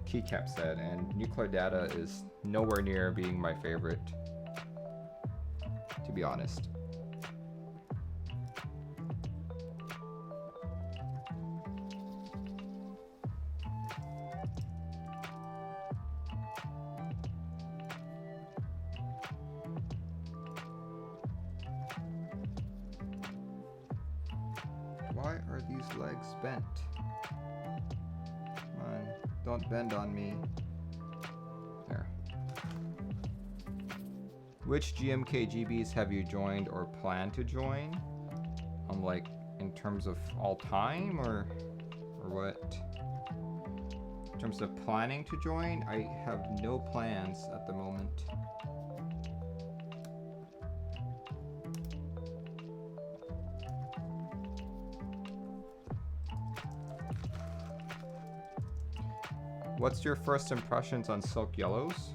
keycap set, and nuclear data is nowhere near being my favorite, to be honest. Why are these legs bent? Come on, don't bend on me. There. Which GMK GBs have you joined or plan to join? Like in terms of all time or what? In terms of planning to join, I have no plans at the moment. what's your first impressions on silk yellows?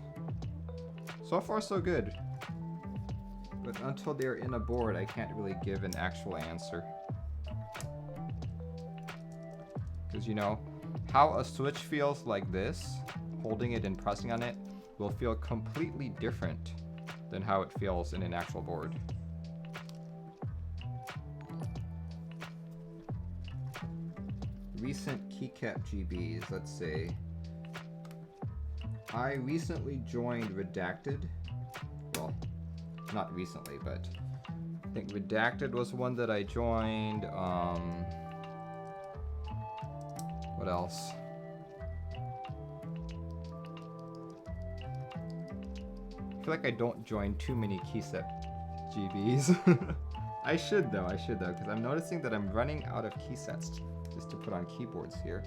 So far so good. But until they're in a board, I can't really give an actual answer. Because you know, how a switch feels like this, holding it and pressing on it, will feel completely different than how it feels in an actual board. Recent Keycap GBs, let's say. I recently joined Redacted. Well, not recently, but I think Redacted was one that I joined. What else? I feel like I don't join too many Keycap GBs. I should though, because I'm noticing that I'm running out of key sets just to put on keyboards here.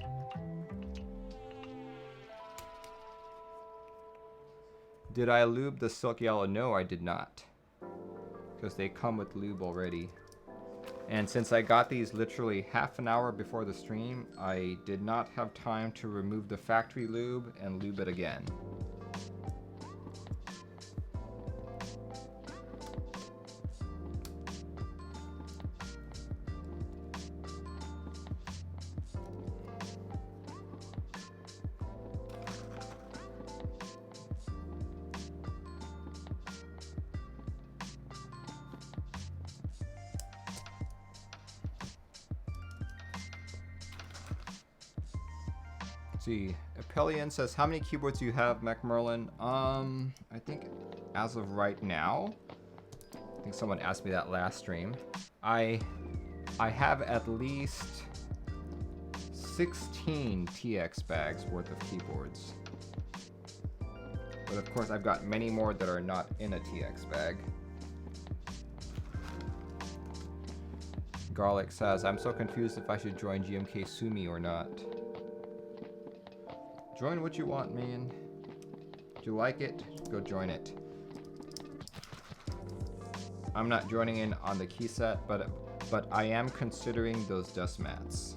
Did I lube the silk yellow? No, I did not. Because they come with lube already. And since I got these literally half an hour before the stream, I did not have time to remove the factory lube and lube it again. See, Apellion says, how many keyboards do you have, MacMerlin? I think as of right now, I think someone asked me that last stream. I have at least 16 TX bags worth of keyboards. But of course, I've got many more that are not in a TX bag. Garlic says, I'm so confused if I should join GMK Sumi or not. Join what you want, man. Do you like it? Go join it. I'm not joining in on the key set, but I am considering those dust mats.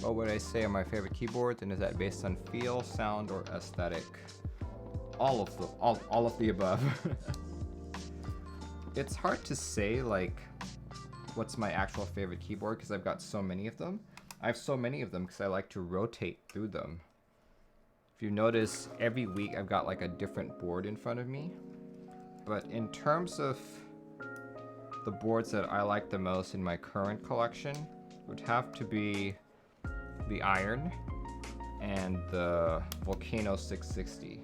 What would I say are my favorite keyboards, and is that based on feel, sound, or aesthetic? All of the above. It's hard to say like what's my actual favorite keyboard because I've got so many of them. I have so many of them because I like to rotate through them. If you notice, every week I've got like a different board in front of me. But in terms of the boards that I like the most in my current collection, would have to be the Iron and the Volcano 660.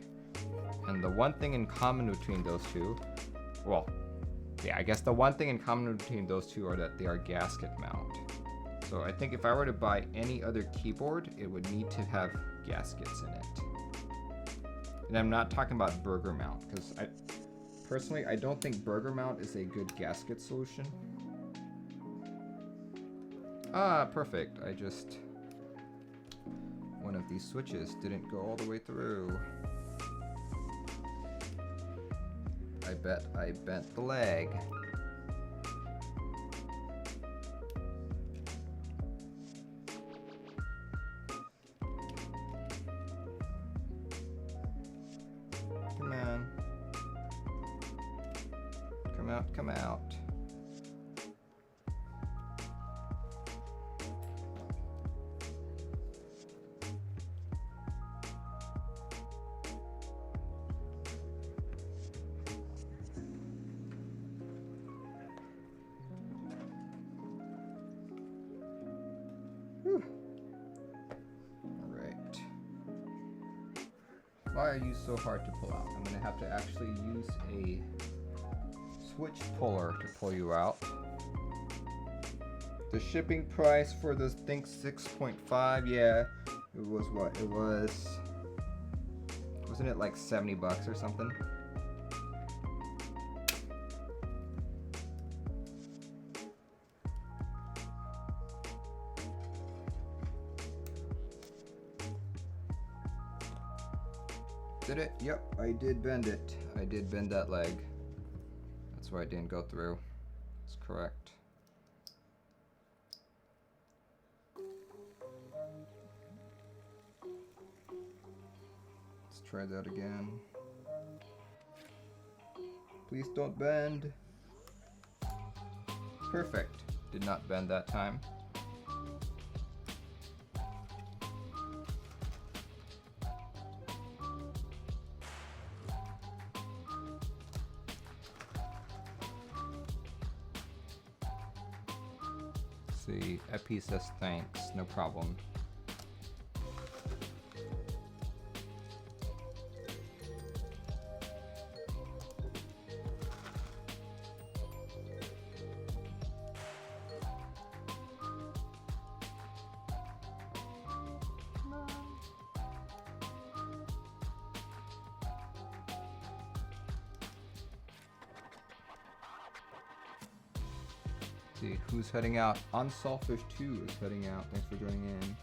And the one thing in common between those two, well, yeah, I guess the one thing in common between those two are that they are gasket mount. So I think if I were to buy any other keyboard, it would need to have gaskets in it. And I'm not talking about burger mount, because personally, I don't think burger mount is a good gasket solution. Ah, perfect. One of these switches didn't go all the way through. I bet I bent the leg. Come on. Come out, come out. Why are you so hard to pull out? I'm gonna have to actually use a switch puller to pull you out. The shipping price for this Think 6.5, yeah, it was what? It was, wasn't it like 70 bucks or something? Did it? Yep, I did bend it. I did bend that leg. That's why it didn't go through. That's correct. Let's try that again. Please don't bend. Perfect. Did not bend that time. See, Epi says thanks, no problem. See who's heading out. Unselfish 2 is heading out. Thanks for joining in.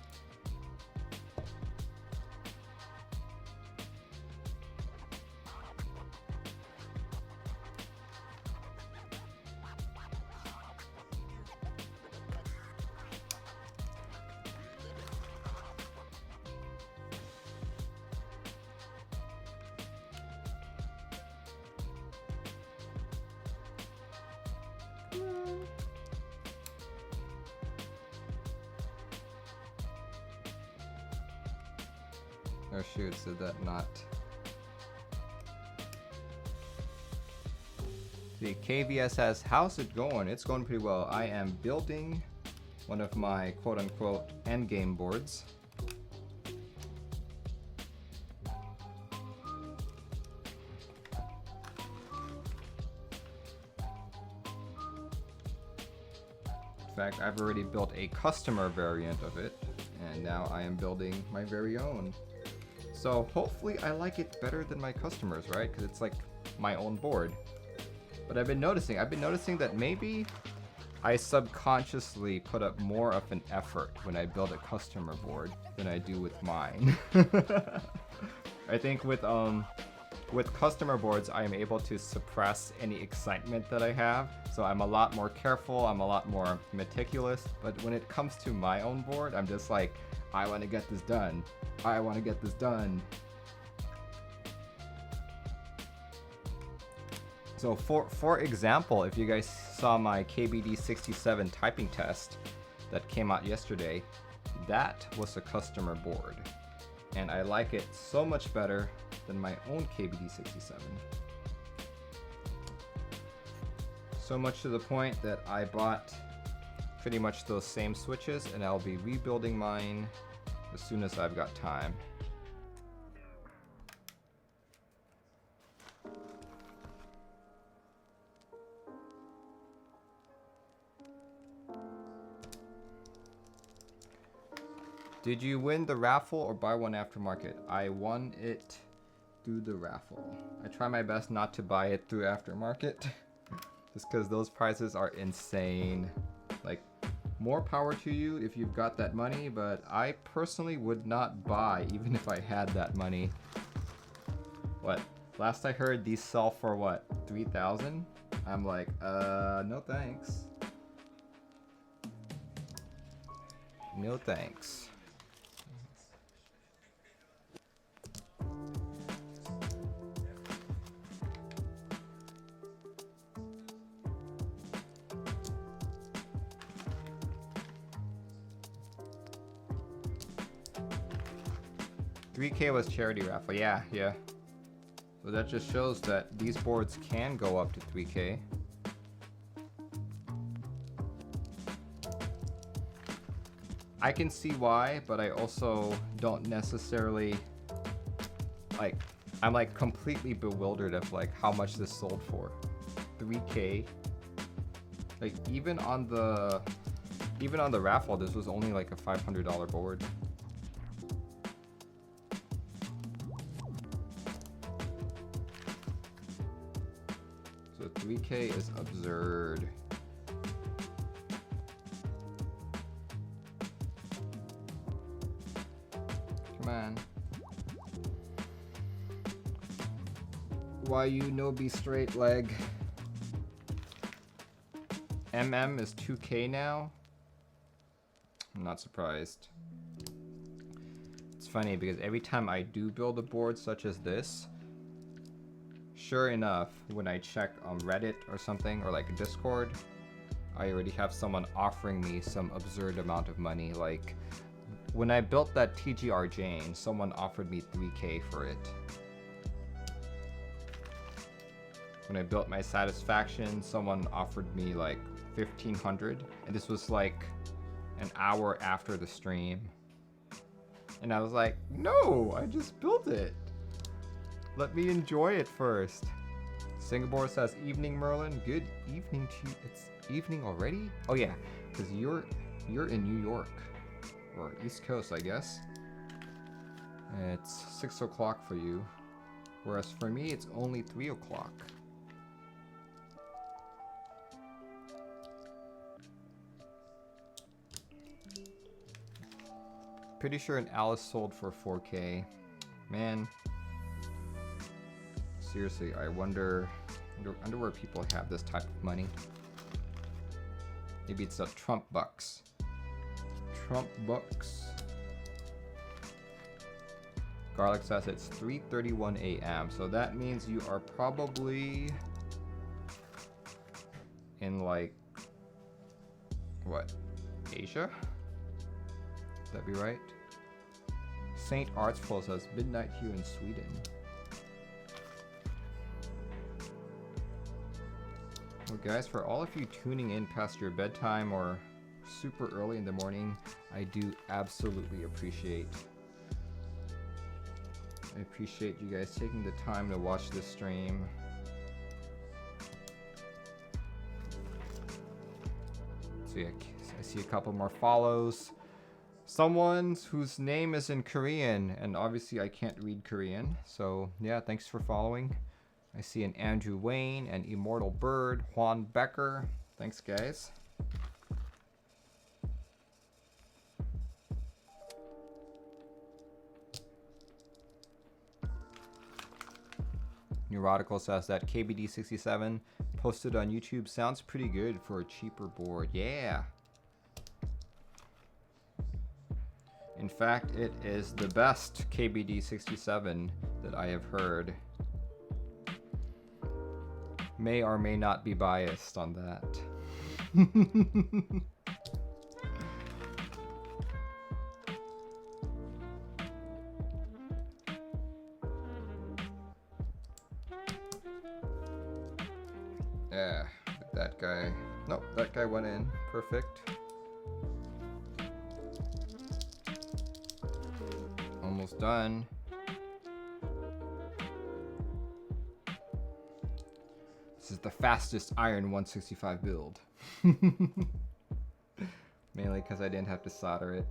Oh shoot, said that not. The KVS says, how's it going? It's going pretty well. I am building one of my quote-unquote endgame boards. In fact, I've already built a customer variant of it, and now I am building my very own. So hopefully I like it better than my customers, right? Because it's like my own board. But I've been noticing that maybe I subconsciously put up more of an effort when I build a customer board than I do with mine. I think with customer boards, I am able to suppress any excitement that I have. So I'm a lot more careful, I'm a lot more meticulous. But when it comes to my own board, I'm just like, I want to get this done. I want to get this done. So for example, if you guys saw my KBD67 typing test that came out yesterday, that was a customer board. And I like it so much better than my own KBD67. So much to the point that I bought pretty much those same switches, and I'll be rebuilding mine as soon as I've got time. Did you win the raffle or buy one aftermarket? I won it through the raffle. I try my best not to buy it through aftermarket just because those prices are insane. Like, more power to you if you've got that money, but I personally would not buy even if I had that money. What? Last I heard, these sell for what? 3,000? I'm like, no thanks. No thanks. $3K was charity raffle, yeah. So that just shows that these boards can go up to 3K. I can see why, but I also don't necessarily, like, I'm like completely bewildered of like how much this sold for. 3K. Like even on the raffle, this was only like a $500 board. So 3K is absurd. Come on. Why you no be straight leg? MM is 2K now? I'm not surprised. It's funny because every time I do build a board such as this, sure enough, when I check on Reddit or something, or like a Discord, I already have someone offering me some absurd amount of money. Like, when I built that TGR Jane, someone offered me 3K for it. When I built my Satisfaction, someone offered me like 1,500, and this was like an hour after the stream. And I was like, no, I just built it. Let me enjoy it first. Singapore says, evening Merlin. Good evening to you. It's evening already? Oh yeah, because you're in New York. Or East Coast, I guess. It's 6 o'clock for you. Whereas for me, it's only 3 o'clock. Pretty sure an Alice sold for 4K. Man. Seriously, I wonder where people have this type of money. Maybe it's the Trump bucks. Trump bucks. Garlic says it's 3:31 a.m. So that means you are probably in like, what, Asia? Would that be right? Saint Artsful says midnight here in Sweden. Well guys, for all of you tuning in past your bedtime or super early in the morning, I do absolutely appreciate you guys taking the time to watch this stream. So yeah, I see a couple more follows. Someone whose name is in Korean, and obviously I can't read Korean, so yeah, thanks for following. I see an Andrew Wayne, an Immortal Bird, Juan Becker. Thanks guys. Neurotical says that KBD67 posted on YouTube sounds pretty good for a cheaper board. Yeah. In fact, it is the best KBD67 that I have heard. May or may not be biased on that. Yeah, that guy. Nope, that guy went in. Perfect. Almost done. This is the fastest Iron 165 build. Mainly because I didn't have to solder it.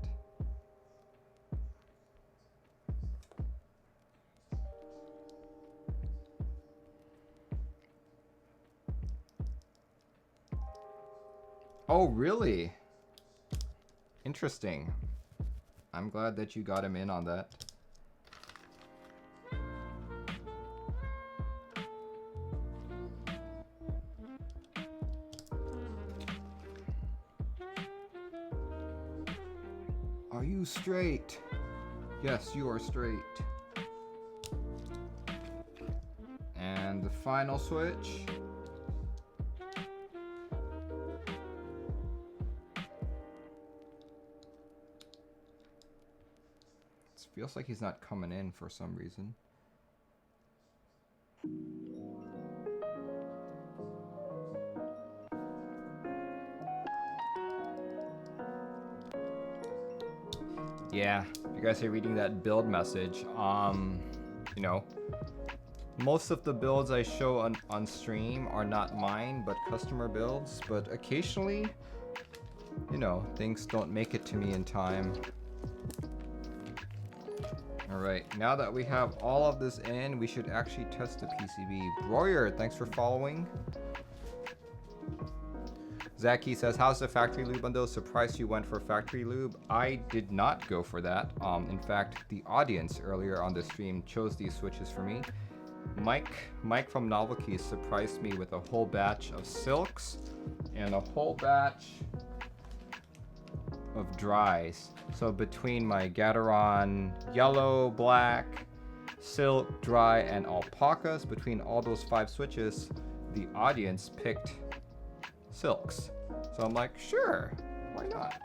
Oh, really? Interesting. I'm glad that you got him in on that. Are you straight? Yes, you are straight. And the final switch. Feels like he's not coming in for some reason. Yeah, if you guys are reading that build message, you know, most of the builds I show on stream are not mine, but customer builds. But occasionally, you know, things don't make it to me in time. Alright, now that we have all of this in, we should actually test the PCB. Broyer, thanks for following. Zaki says, how's the factory lube on those? Surprised you went for factory lube. I did not go for that. In fact, the audience earlier on the stream chose these switches for me. Mike from Novelkeys surprised me with a whole batch of silks and a whole batch of dries. So between my Gateron yellow, black, silk, dry, and alpacas, between all those 5 switches, the audience picked silks. So I'm like, sure, why not?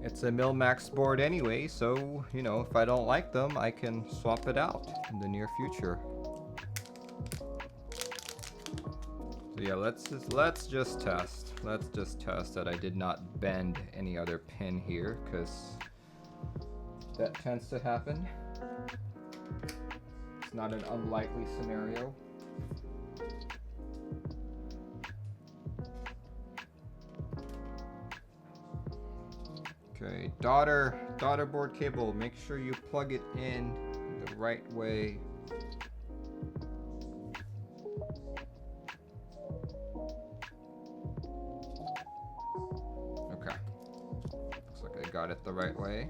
It's a Milmax board anyway, so, you know, if I don't like them, I can swap it out in the near future. So yeah, let's just test. Let's just test that I did not bend any other pin here, because that tends to happen. It's not an unlikely scenario. Okay, daughter board cable, make sure you plug it in the right way. Okay, looks like I got it the right way.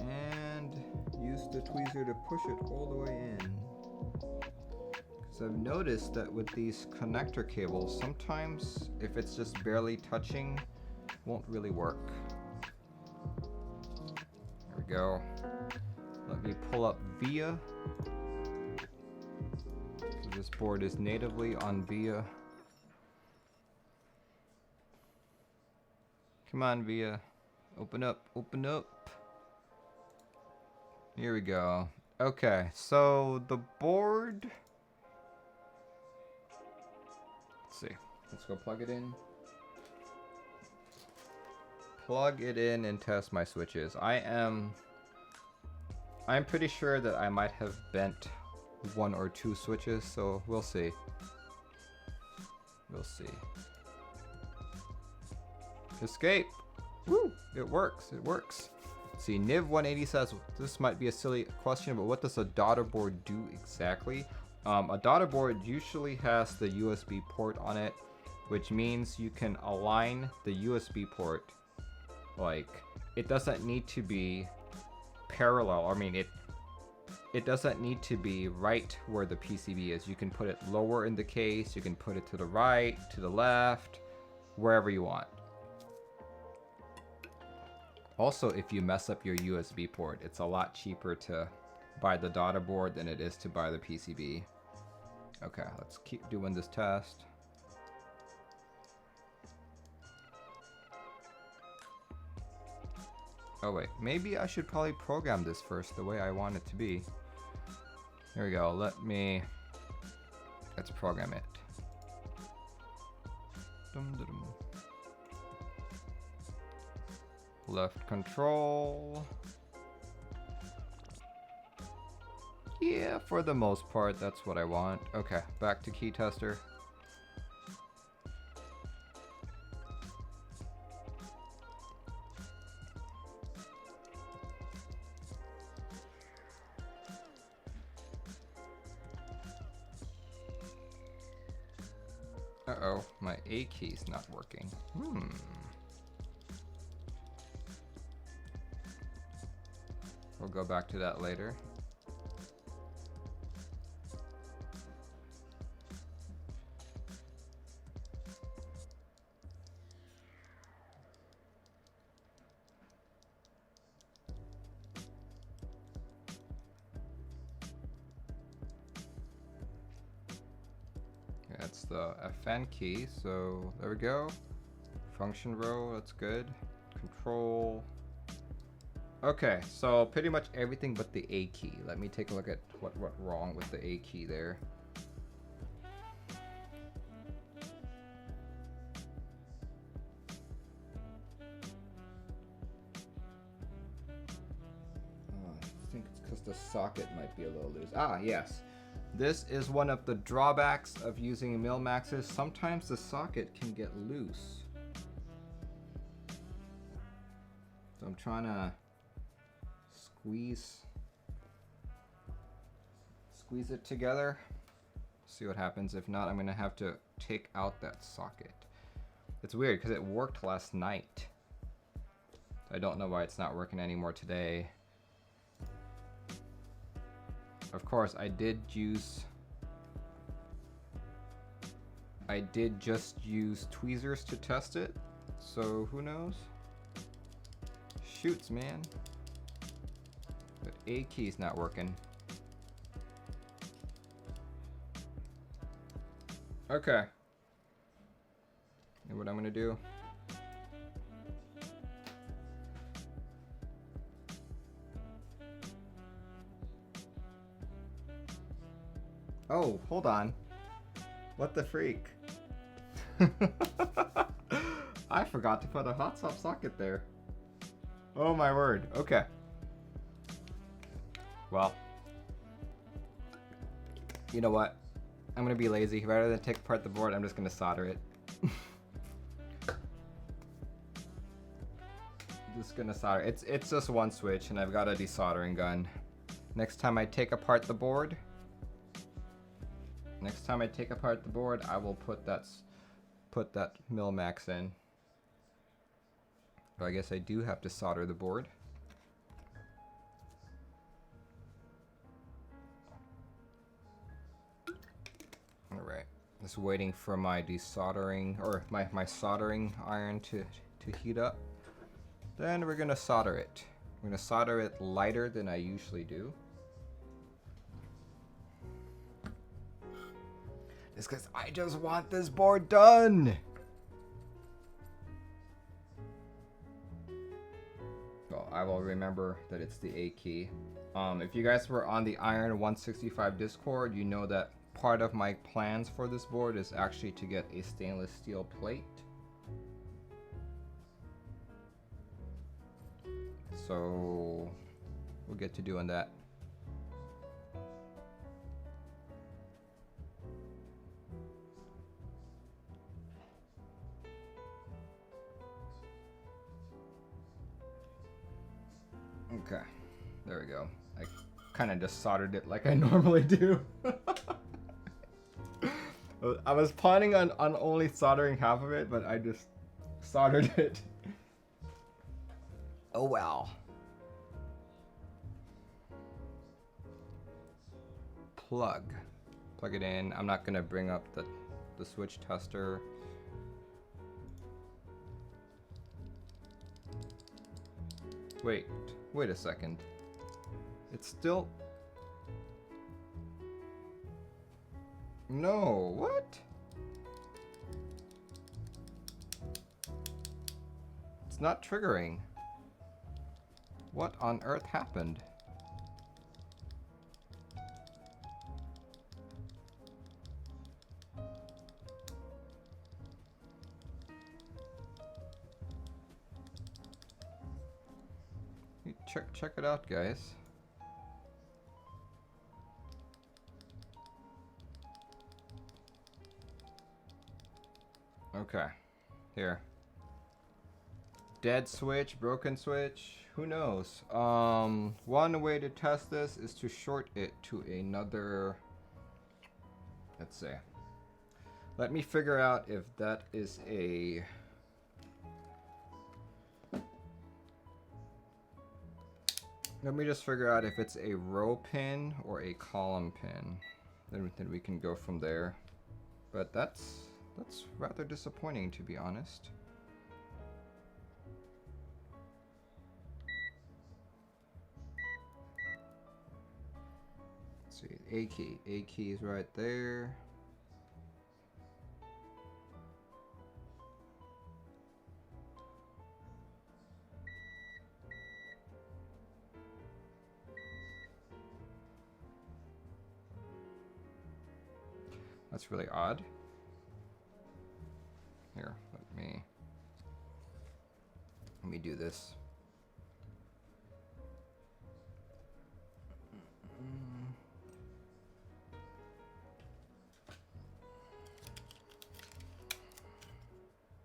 And use the tweezer to push it all the way in. I've noticed that with these connector cables, sometimes if it's just barely touching, it won't really work. There we go. Let me pull up VIA. So this board is natively on VIA. Come on, VIA. Open up, open up. Here we go. Okay, so the board... see. Let's go plug it in. Plug it in and test my switches. I'm pretty sure that I might have bent 1 or 2 switches, so we'll see. We'll see. Escape! Woo! It works, it works. Let's see, Niv180 says, this might be a silly question, but what does a daughter board do exactly? A daughter board usually has the USB port on it, which means you can align the USB port. Like, it doesn't need to be parallel. I mean, it doesn't need to be right where the PCB is. You can put it lower in the case, you can put it to the right, to the left, wherever you want. Also, if you mess up your USB port, it's a lot cheaper to buy the daughter board than it is to buy the PCB. Okay, let's keep doing this test. Oh wait, maybe I should probably program this first the way I want it to be. Here we go, let's program it. Left control. Yeah, for the most part, that's what I want. Okay, back to key tester. Uh-oh, my A key's not working. We'll go back to that later. That's the FN key, so there we go. Function row, that's good. Control. Okay, so pretty much everything but the A key. Let me take a look at what went wrong with the A key there. I think it's because the socket might be a little loose. Ah, yes. This is one of the drawbacks of using Milmaxes. Sometimes the socket can get loose. So I'm trying to squeeze it together. See what happens. If not, I'm gonna have to take out that socket. It's weird because it worked last night. I don't know why it's not working anymore today. Of course, I did just use tweezers to test it, so who knows? Shoots, man. But A key's not working. Okay. And what I'm gonna do? Oh, hold on. What the freak? I forgot to put a hot stop socket there. Oh my word. Okay. Well, you know what? I'm gonna be lazy. Rather than take apart the board, I'm just gonna solder it. Just gonna solder. It's just one switch, and I've got a desoldering gun. Next time I take apart the board, I will put that mil max in. But I guess I do have to solder the board. All right, just waiting for my desoldering or my soldering iron to heat up. Then we're gonna solder it. I'm gonna solder it lighter than I usually do. It's because I just want this board done. Well, I will remember that it's the A key. If you guys were on the Iron 165 Discord, you know that part of my plans for this board is actually to get a stainless steel plate. So we'll get to doing that. Okay, there we go. I kind of just soldered it like I normally do. I was planning on only soldering half of it, but I just soldered it. Oh well. Plug it in. I'm not gonna bring up the switch tester. Wait a second. It's still... No, what? It's not triggering. What on earth happened? Check it out, guys. Okay, here. Dead switch, broken switch, who knows? One way to test this is to short it to another, let's see. Let me figure out if that is a... Let me just figure out if it's a row pin or a column pin. Then we can go from there. But that's rather disappointing, to be honest. Let's see, A key. A key is right there. That's really odd. Here, let me do this.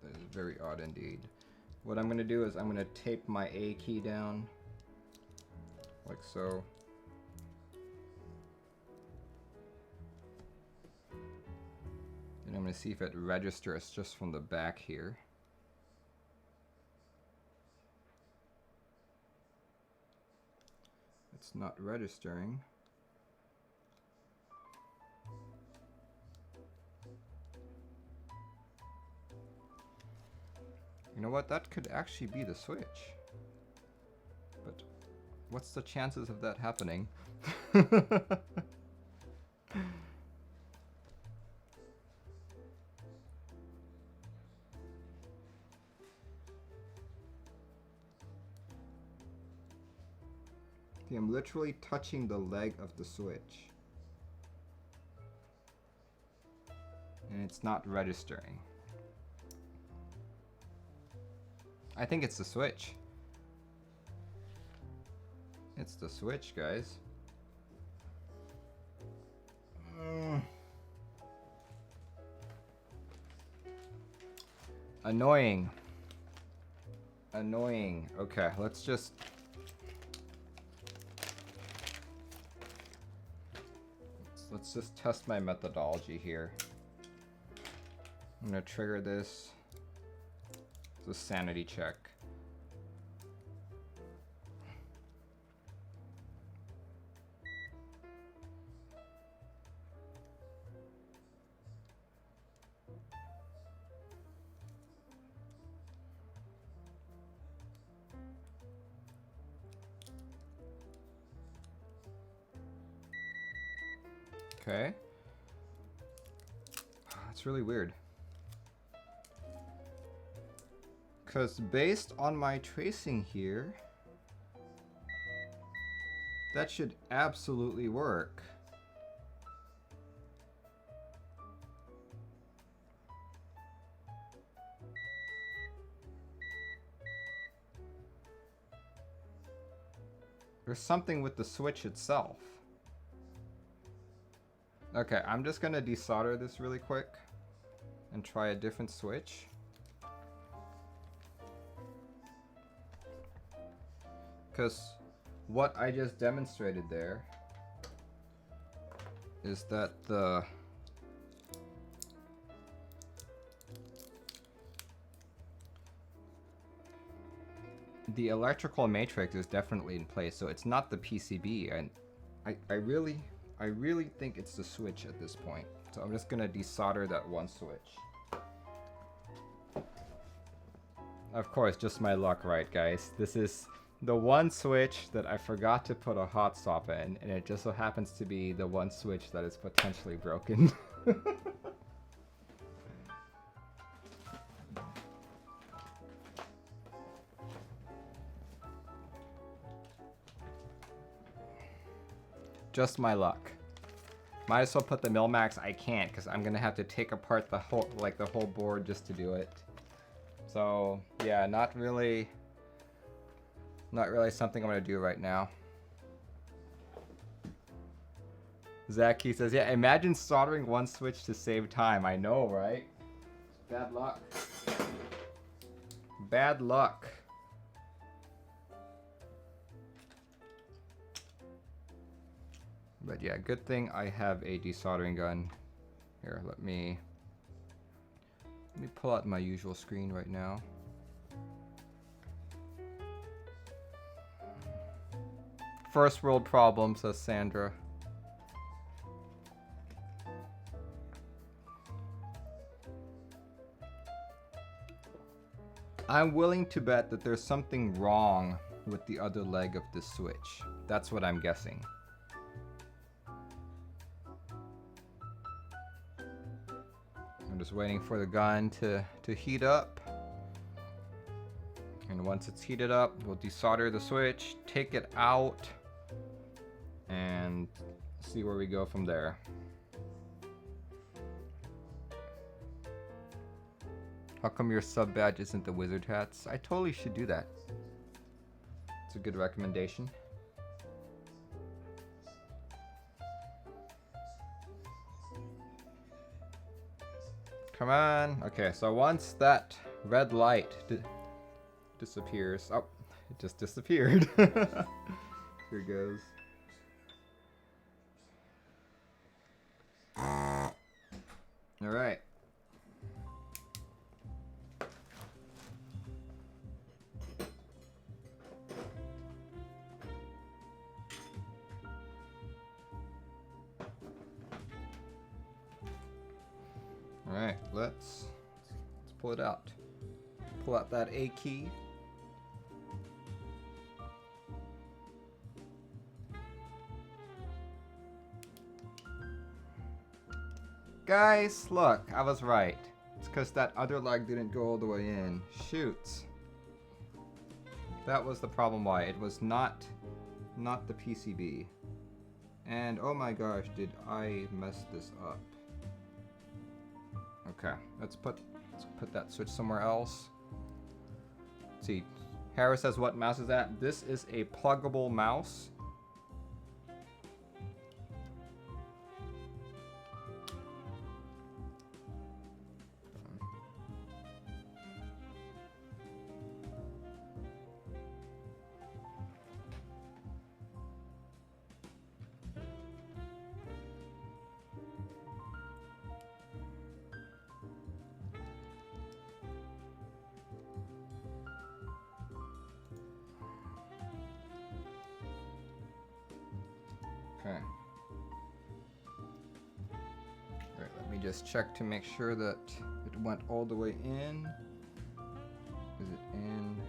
That is very odd indeed. What I'm gonna do is I'm gonna tape my A key down, like so. And I'm going to see if it registers just from the back here. It's not registering. You know what? That could actually be the switch. But what's the chances of that happening? Okay, I'm literally touching the leg of the switch. And it's not registering. I think it's the switch. It's the switch, guys. Annoying. Annoying. Okay, let's just... Let's just test my methodology here. I'm gonna trigger this. It's a sanity check. Okay. That's really weird. Because based on my tracing here, that should absolutely work. There's something with the switch itself. Okay, I'm just gonna desolder this really quick and try a different switch. Because what I just demonstrated there is that the electrical matrix is definitely in place, so it's not the PCB, and I really think it's the switch at this point. So I'm just gonna desolder that one switch. Of course, just my luck, right, guys? This is the one switch that I forgot to put a hot swap in, and it just so happens to be the one switch that is potentially broken. Just my luck. Might as well put the Mil-Max. I can't, because I'm gonna have to take apart the whole board just to do it. So yeah, not really something I'm gonna do right now. Zach, he says, yeah, imagine soldering one switch to save time. I know, right? Bad luck. Bad luck. But yeah, good thing I have a desoldering gun. Here, let me pull out my usual screen right now. First world problem, says Sandra. I'm willing to bet that there's something wrong with the other leg of this switch. That's what I'm guessing. I'm just waiting for the gun to heat up. And once it's heated up, we'll desolder the switch, take it out, and see where we go from there. How come your sub badge isn't the wizard hats? I totally should do that. It's a good recommendation. Come on. Okay, so once that red light disappears. Oh, it just disappeared. Here goes. All right. Alright, let's pull it out. Pull out that A key. Guys, look, I was right. It's because that other leg didn't go all the way in. Shoots. That was the problem why. It was not the PCB. And oh my gosh, did I mess this up. Okay, let's put that switch somewhere else. Let's see. Harris says, what mouse is that? This is a pluggable mouse. Okay. Alright, let me just check to make sure that it went all the way in. Is it in?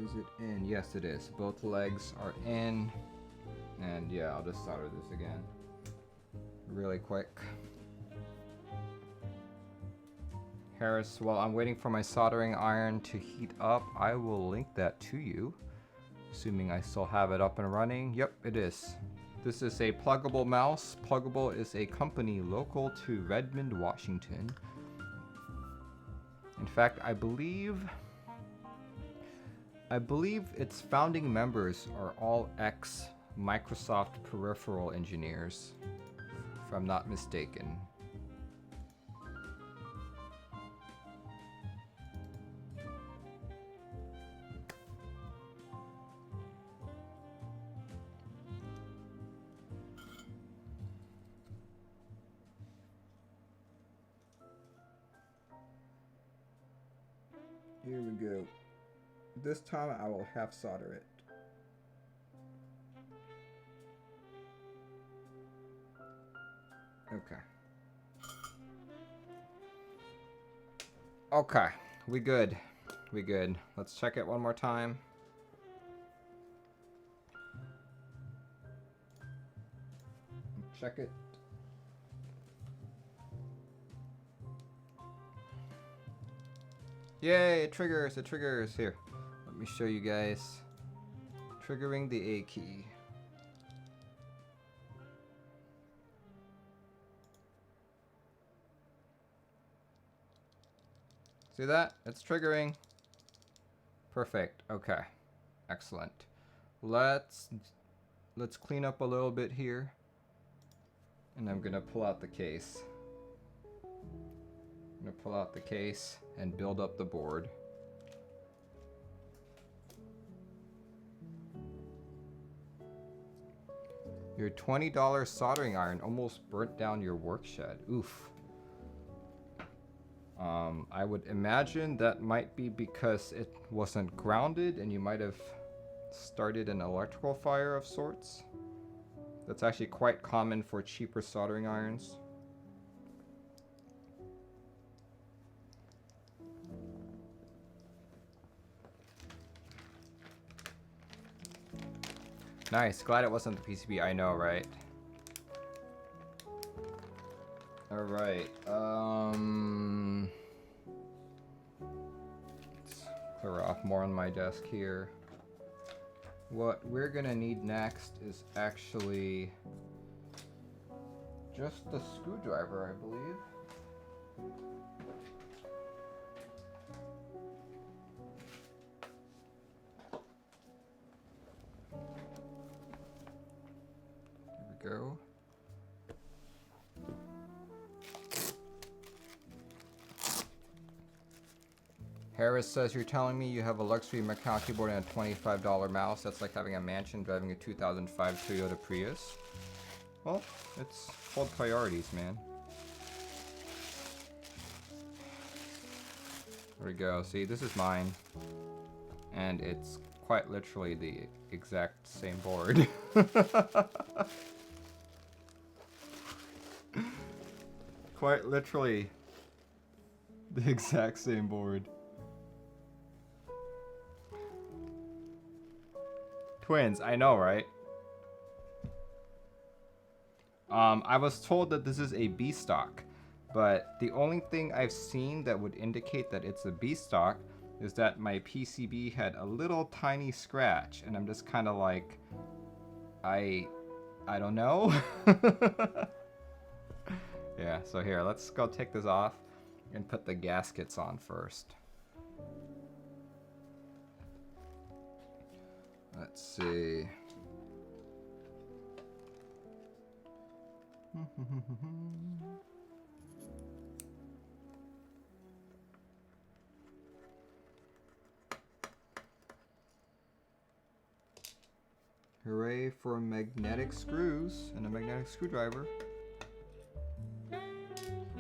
Is it in? Yes, it is. Both legs are in. And yeah, I'll just solder this again. Really quick. Harris, while I'm waiting for my soldering iron to heat up, I will link that to you. Assuming I still have it up and running. Yep, it is. This is a pluggable mouse. Pluggable is a company local to Redmond, Washington. In fact, I believe its founding members are all ex-Microsoft peripheral engineers, if I'm not mistaken. Here we go. This time I will half solder it. Okay. Okay, we good. We good. Let's check it one more time. Check it. Yay, it triggers, it triggers. Here, let me show you guys. Triggering the A key. See that? It's triggering. Perfect, okay. Excellent. Let's clean up a little bit here. And I'm gonna pull out the case. I'm gonna pull out the case and build up the board. Your $20 soldering iron almost burnt down your work shed. Oof. I would imagine that might be because it wasn't grounded and you might have started an electrical fire of sorts. That's actually quite common for cheaper soldering irons. Nice, glad it wasn't the PCB, I know, right? Alright, let's clear off more on my desk here. What we're gonna need next is actually just the screwdriver, I believe. Here we go. Harris says, you're telling me you have a luxury Macau keyboard and a $25 mouse? That's like having a mansion driving a 2005 Toyota Prius. Well, it's called priorities, man. There we go. See, this is mine. And it's quite literally the exact same board. quite literally the exact same board. Twins, I know, right? I was told that this is a B stock, but the only thing I've seen that would indicate that it's a B stock is that my PCB had a little tiny scratch, and I'm just kind of like, I don't know. Yeah, so here, let's go take this off and put the gaskets on first. Let's see. Hooray for magnetic screws and a magnetic screwdriver.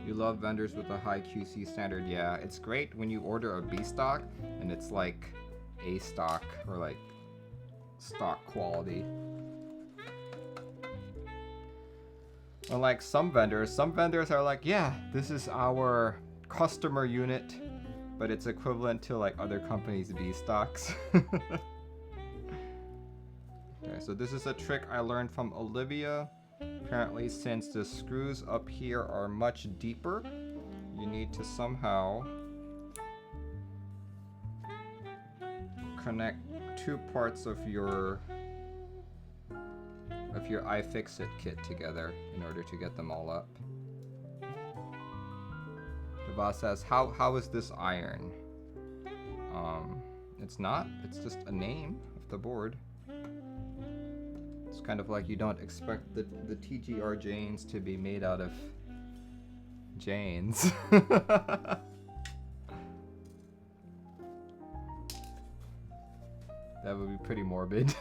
You love vendors with a high QC standard. Yeah, it's great when you order a B stock and it's like A stock or like stock quality. Unlike some vendors are like, yeah, this is our customer unit, but it's equivalent to like other companies' B stocks. Okay, so this is a trick I learned from Olivia. Apparently, since the screws up here are much deeper, you need to somehow connect two parts of your iFixit kit together in order to get them all up. Devas says, how is this iron? It's not. It's just a name of the board. It's kind of like you don't expect the TGR Janes to be made out of Janes. That would be pretty morbid.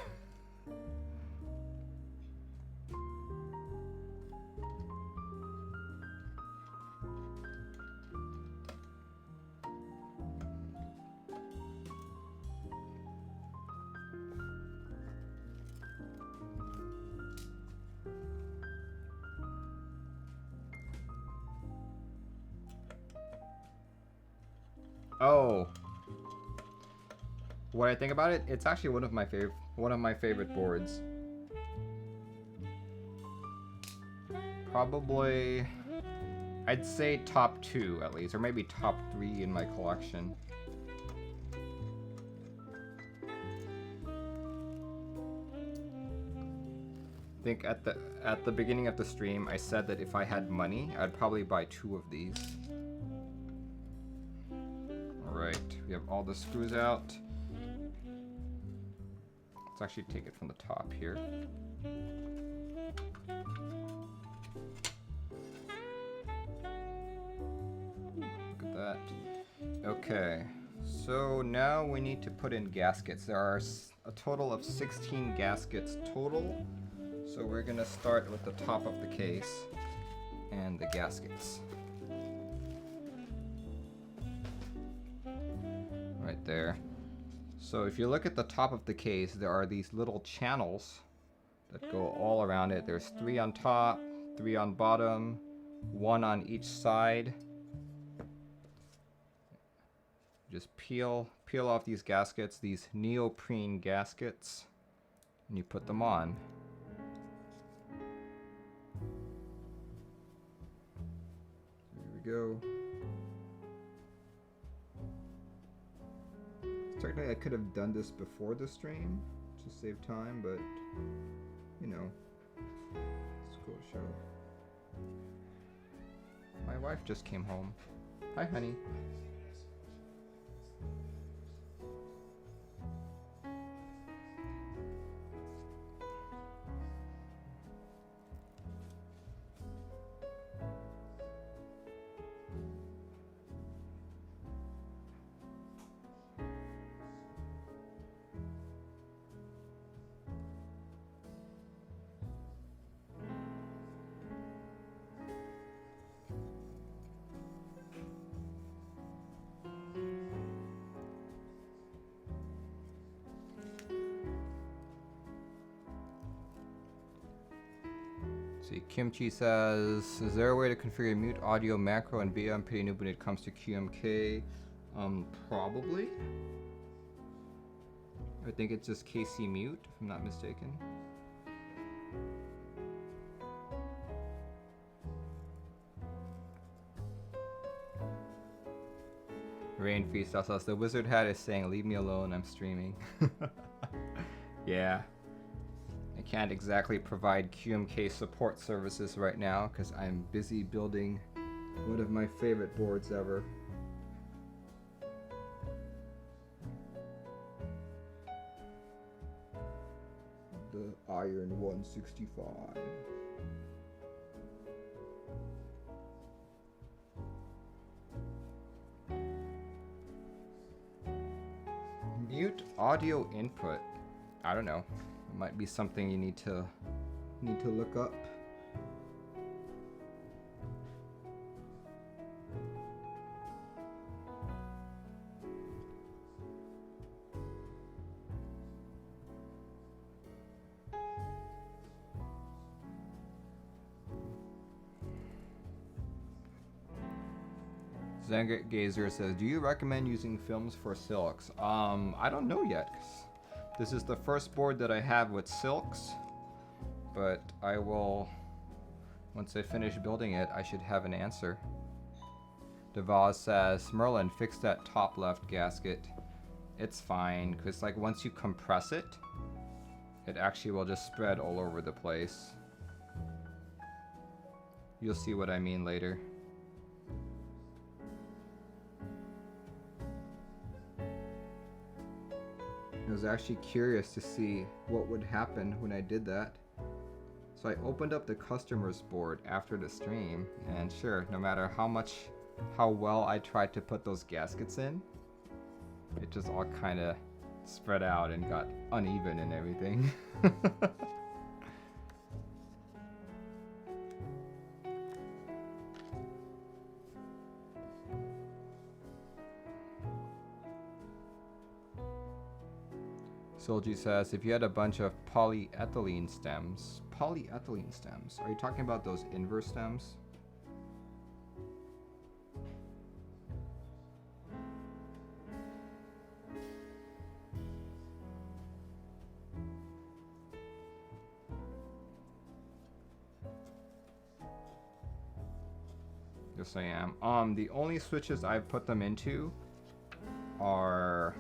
Oh, what I think about it, it's actually one of my favorite boards. Probably, I'd say top 2 at least, or maybe top 3 in my collection. I think at the beginning of the stream, I said that if I had money, I'd probably buy 2 of these. Alright, we have all the screws out. Let's actually take it from the top here. Look at that. Okay, so now we need to put in gaskets. There are a total of 16 gaskets total. So we're gonna start with the top of the case and the gaskets. Right there. So if you look at the top of the case, there are these little channels that go all around it. There's 3 on top, 3 on bottom, 1 on each side. Just peel off these gaskets, these neoprene gaskets, and you put them on. Here we go. Technically, I could have done this before the stream to save time, but you know, it's a cool show. My wife just came home. Hi, honey. See, Kimchi says, is there a way to configure mute audio macro and video? I'm pretty new when it comes to QMK. Probably. I think it's just KC mute, if I'm not mistaken. Rain Feast also says, the wizard hat is saying, leave me alone, I'm streaming. Yeah. I can't exactly provide QMK support services right now because I'm busy building one of my favorite boards ever. The Iron 165. Mute audio input. I don't know. It might be something you need to look up. Zangit Gazer says, do you recommend using films for silks? I don't know yet, 'cause this is the first board that I have with silks, but I will, once I finish building it, I should have an answer. Devaz says, Merlin, fix that top left gasket. It's fine, because like once you compress it, it actually will just spread all over the place. You'll see what I mean later. I was actually curious to see what would happen when I did that. So I opened up the customer's board after the stream, and sure, no matter how well I tried to put those gaskets in, it just all kind of spread out and got uneven and everything. Solji says, if you had a bunch of polyethylene stems, are you talking about those inverse stems? Yes, I am. The only switches I've put them into are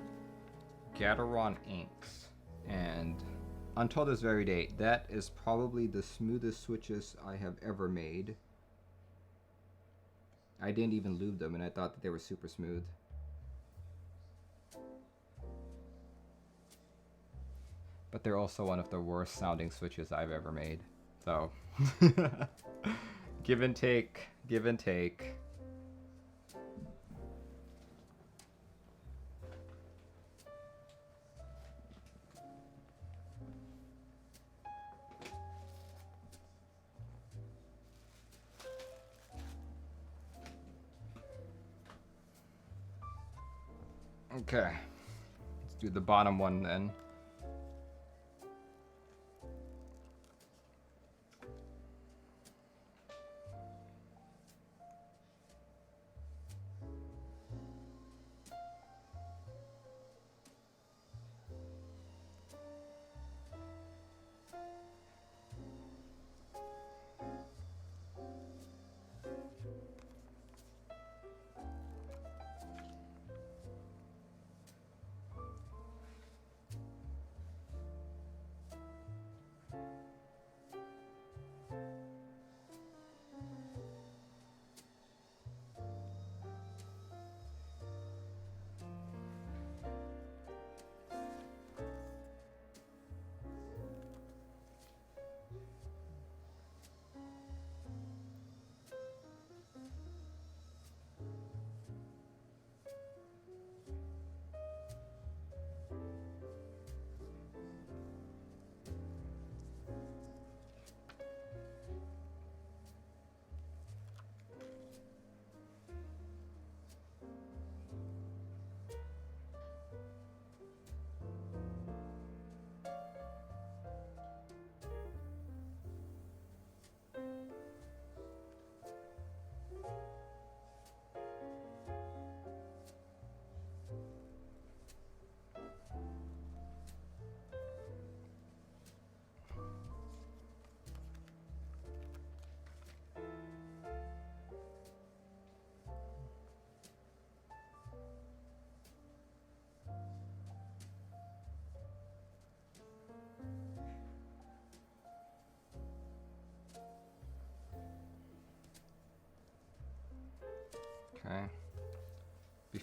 Gateron inks, and until this very date, that is probably the smoothest switches I have ever made. I didn't even lube them, and I thought that they were super smooth. But they're also one of the worst sounding switches I've ever made. So, give and take, give and take. Okay, let's do the bottom one then.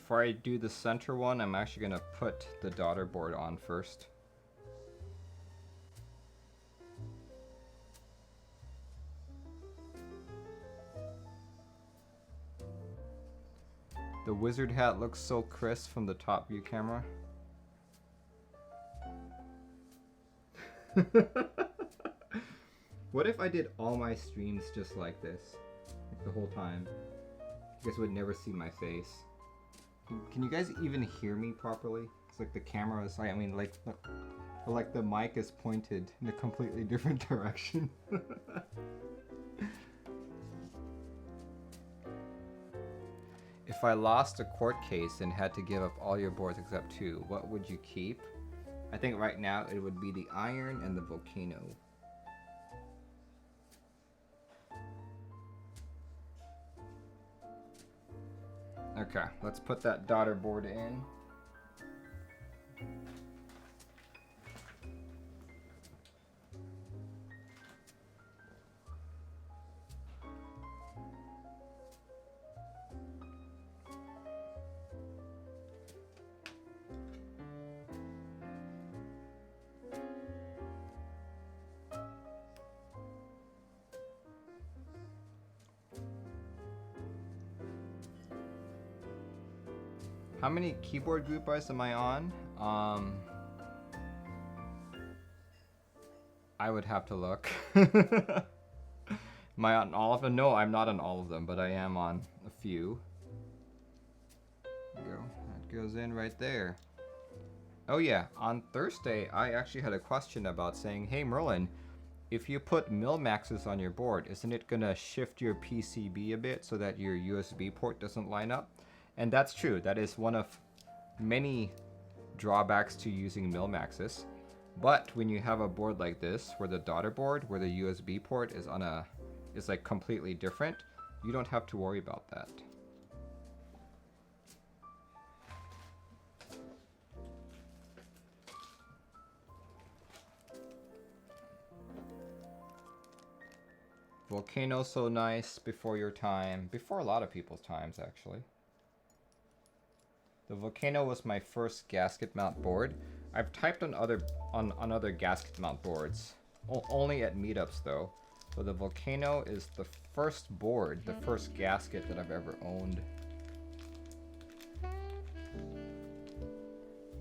before I do the center one, I'm actually gonna put the daughter board on first. The wizard hat looks so crisp from the top view camera. What if I did all my streams just like this? Like the whole time. You guys would never see my face. Can you guys even hear me properly? It's like the camera is, I mean, like the mic is pointed in a completely different direction. If I lost a court case and had to give up all your boards except 2, what would you keep? I think right now it would be the iron and the volcano. Okay, let's put that daughter board in. How many keyboard group buys am I on? I would have to look. Am I on all of them? No, I'm not on all of them, but I am on a few. There you go. That goes in right there. Oh yeah, on Thursday, I actually had a question about saying, hey Merlin, if you put mil-maxes on your board, isn't it gonna shift your PCB a bit so that your USB port doesn't line up? And that's true. That is one of many drawbacks to using mil-maxes. But when you have a board like this, where the daughter board, where the USB port is is like completely different, you don't have to worry about that. Volcano so nice before your time, before a lot of people's times actually. The Volcano was my first gasket mount board. I've typed on other gasket mount boards, only at meetups though. But the Volcano is the first board, the first gasket that I've ever owned.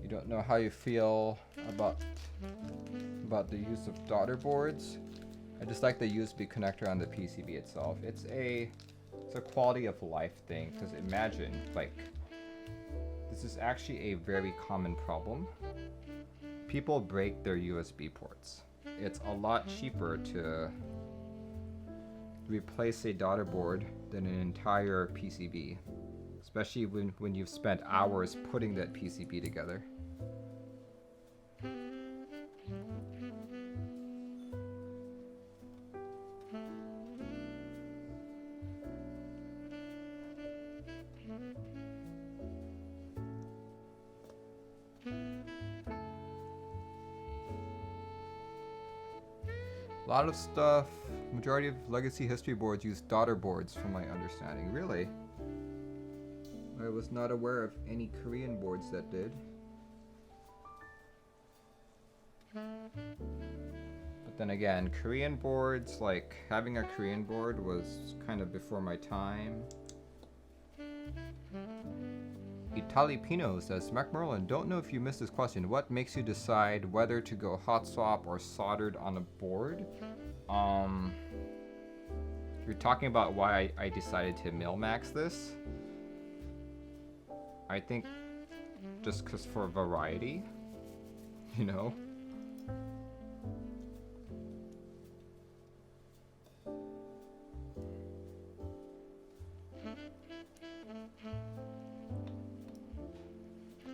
You don't know how you feel about the use of daughter boards? I just like the USB connector on the PCB itself. It's a quality of life thing, because imagine, like, this is actually a very common problem. People break their USB ports. It's a lot cheaper to replace a daughter board than an entire PCB, especially when you've spent hours putting that PCB together. A lot of stuff, majority of legacy history boards use daughter boards from my understanding. Really? I was not aware of any Korean boards that did. But then again, Korean boards, like having a Korean board was kind of before my time. Italipino says, Mac Merlin, don't know if you missed this question. What makes you decide whether to go hot swap or soldered on a board? You're talking about why I decided to mil-max this? I think just because for variety, you know?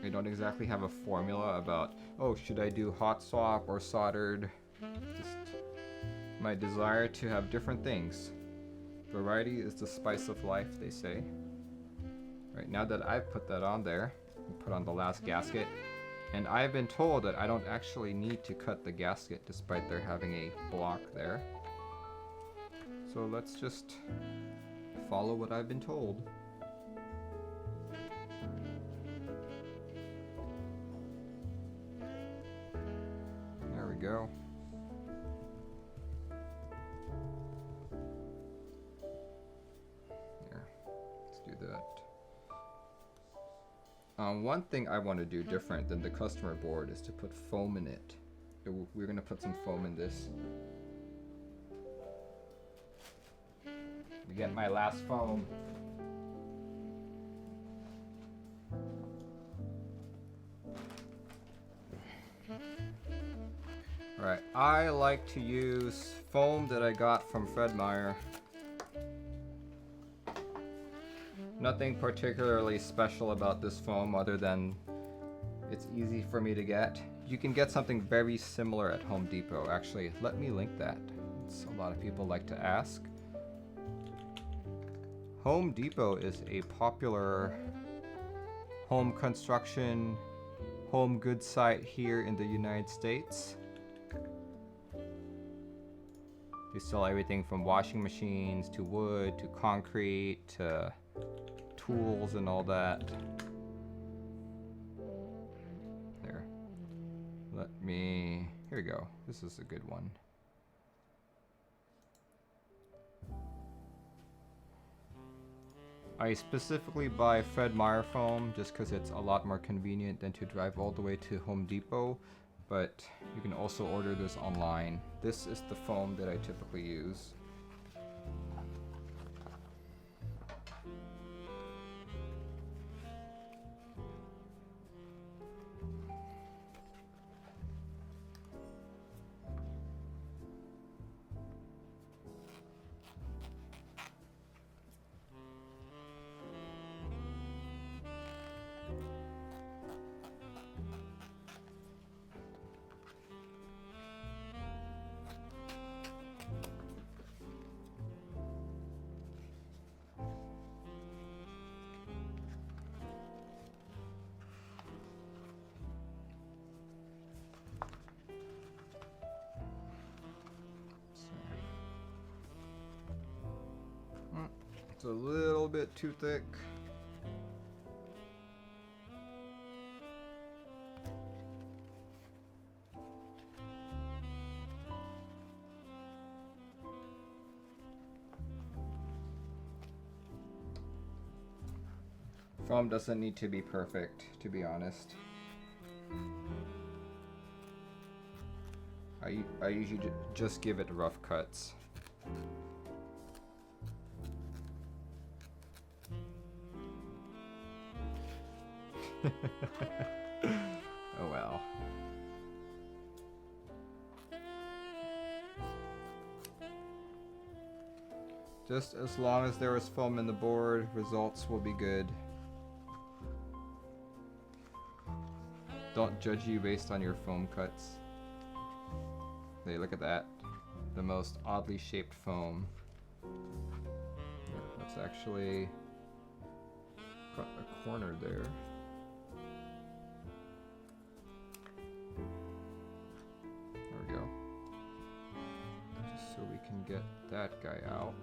I don't exactly have a formula about, oh, should I do hot swap or soldered? Just my desire to have different things. Variety is the spice of life, they say. Right, now that I've put that on there, put on the last gasket, and I've been told that I don't actually need to cut the gasket despite there having a block there. So let's just follow what I've been told. go. Here, let's do that. One thing I want to do different than the customer board is to put foam in it. We're going to put some foam in this. We get my last foam. Alright, I like to use foam that I got from Fred Meyer. Nothing particularly special about this foam other than it's easy for me to get. You can get something very similar at Home Depot. Actually, let me link that. It's a lot of people like to ask. Home Depot is a popular home construction, home goods site here in the United States. They sell everything from washing machines to wood to concrete to tools and all that. There. Here we go. This is a good one. I specifically buy Fred Meyer foam just because it's a lot more convenient than to drive all the way to Home Depot, but you can also order this online. This is the foam that I typically use. It's a little bit too thick. Foam doesn't need to be perfect, to be honest. I usually just give it rough cuts. Oh well. Just as long as there is foam in the board, results will be good. Don't judge you based on your foam cuts. Hey, look at that. The most oddly shaped foam. Let's actually cut a corner there. There we go. Just so we can get that guy out.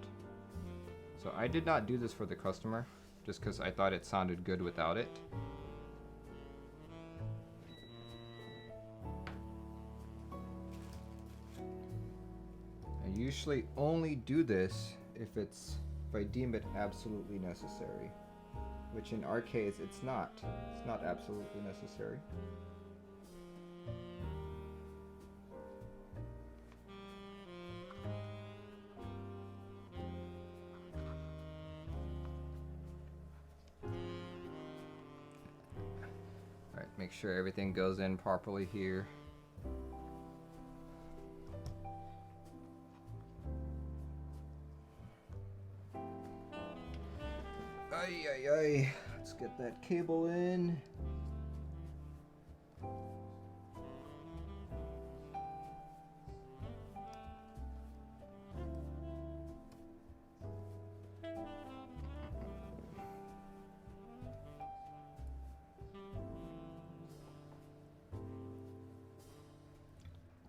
So I did not do this for the customer, just because I thought it sounded good without it. I usually only do this if I deem it absolutely necessary, which in our case it's not. It's not absolutely necessary. Alright, make sure everything goes in properly here. Let's get that cable in.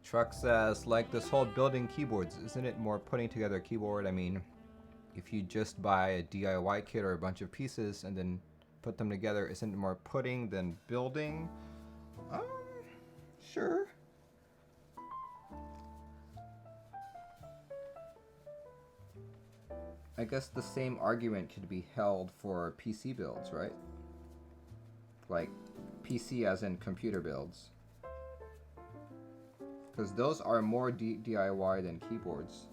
Truck says, like this whole building keyboards, isn't it more putting together a keyboard? I mean, if you just buy a DIY kit or a bunch of pieces and then put them together, isn't it more putting than building? Sure. I guess the same argument could be held for PC builds, right? Like PC as in computer builds. Because those are more DIY than keyboards.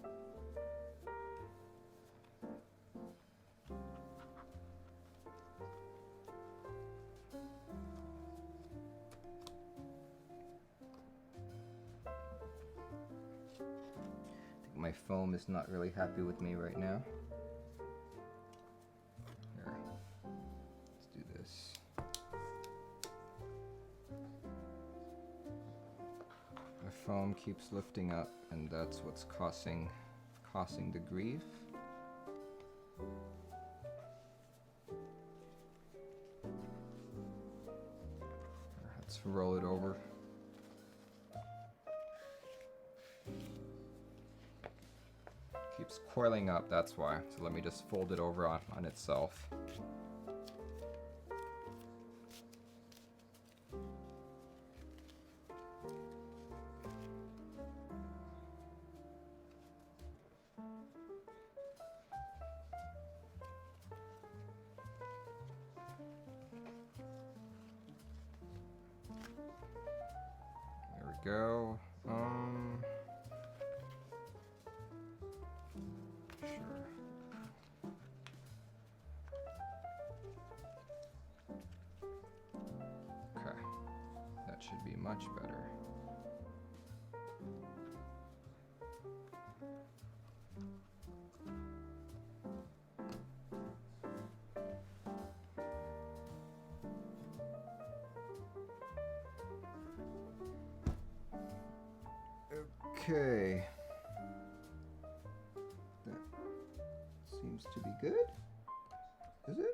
I think my foam is not really happy with me right now. Here, let's do this. My foam keeps lifting up, and that's what's causing the grief. Let's roll it over. Keeps coiling up, that's why. So let me just fold it over on itself. There we go. Sure. Okay, that should be much better. Okay. That seems to be good. Is it?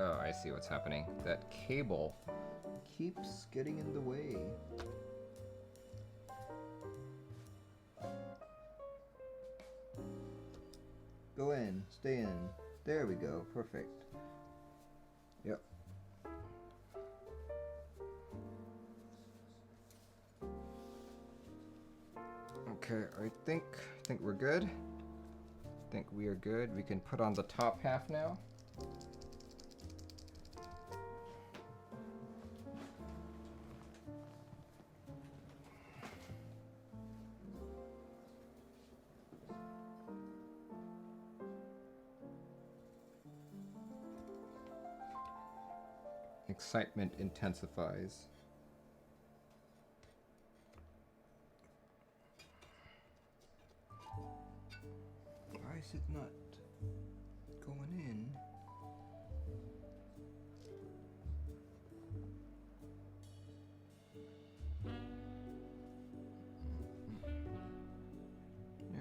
Oh, I see what's happening. That cable keeps getting in the way. Go in, stay in. There we go, perfect. Yep. Okay, I think we're good. I think we are good. We can put on the top half now. Excitement intensifies. Why is it not going in?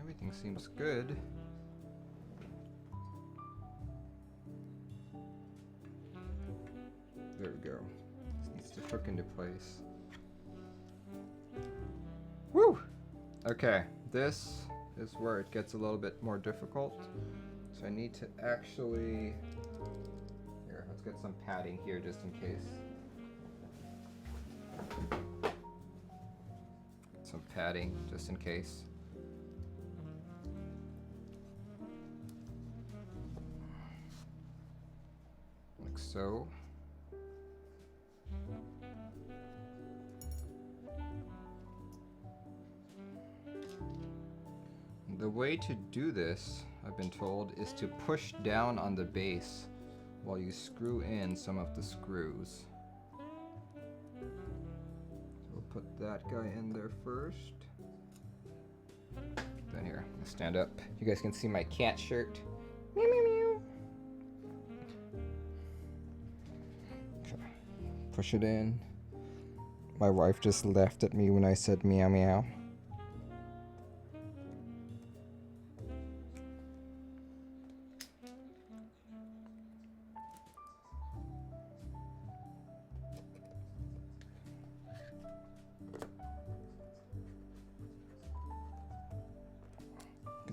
Everything seems good. There we go. This needs to hook into place. Woo! Okay, this is where it gets a little bit more difficult. So I need to actually... Here, let's get some padding here just in case. Some padding just in case. Like so. The way to do this, I've been told, is to push down on the base while you screw in some of the screws. So we'll put that guy in there first. Then here, I'm gonna stand up. You guys can see my cat shirt. Meow, meow, meow. Okay. Push it in. My wife just laughed at me when I said meow meow.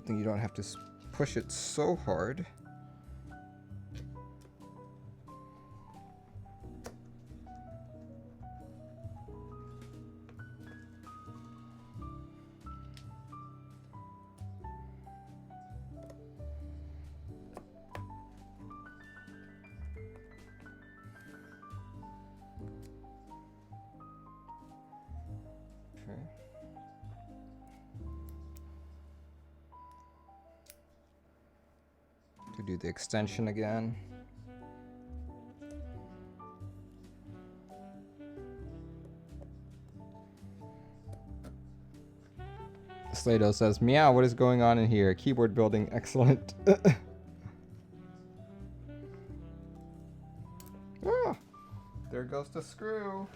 thing you don't have to push it so hard. To do the extension again. Slato says, meow, what is going on in here? Keyboard building, excellent. Ah, there goes the screw.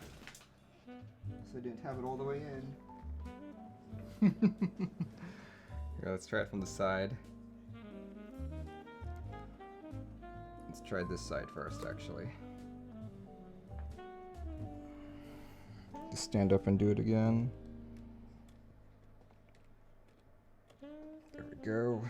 So I didn't have it all the way in. Here, let's try it from the side. Let's try this side first, actually. Just stand up and do it again. There we go.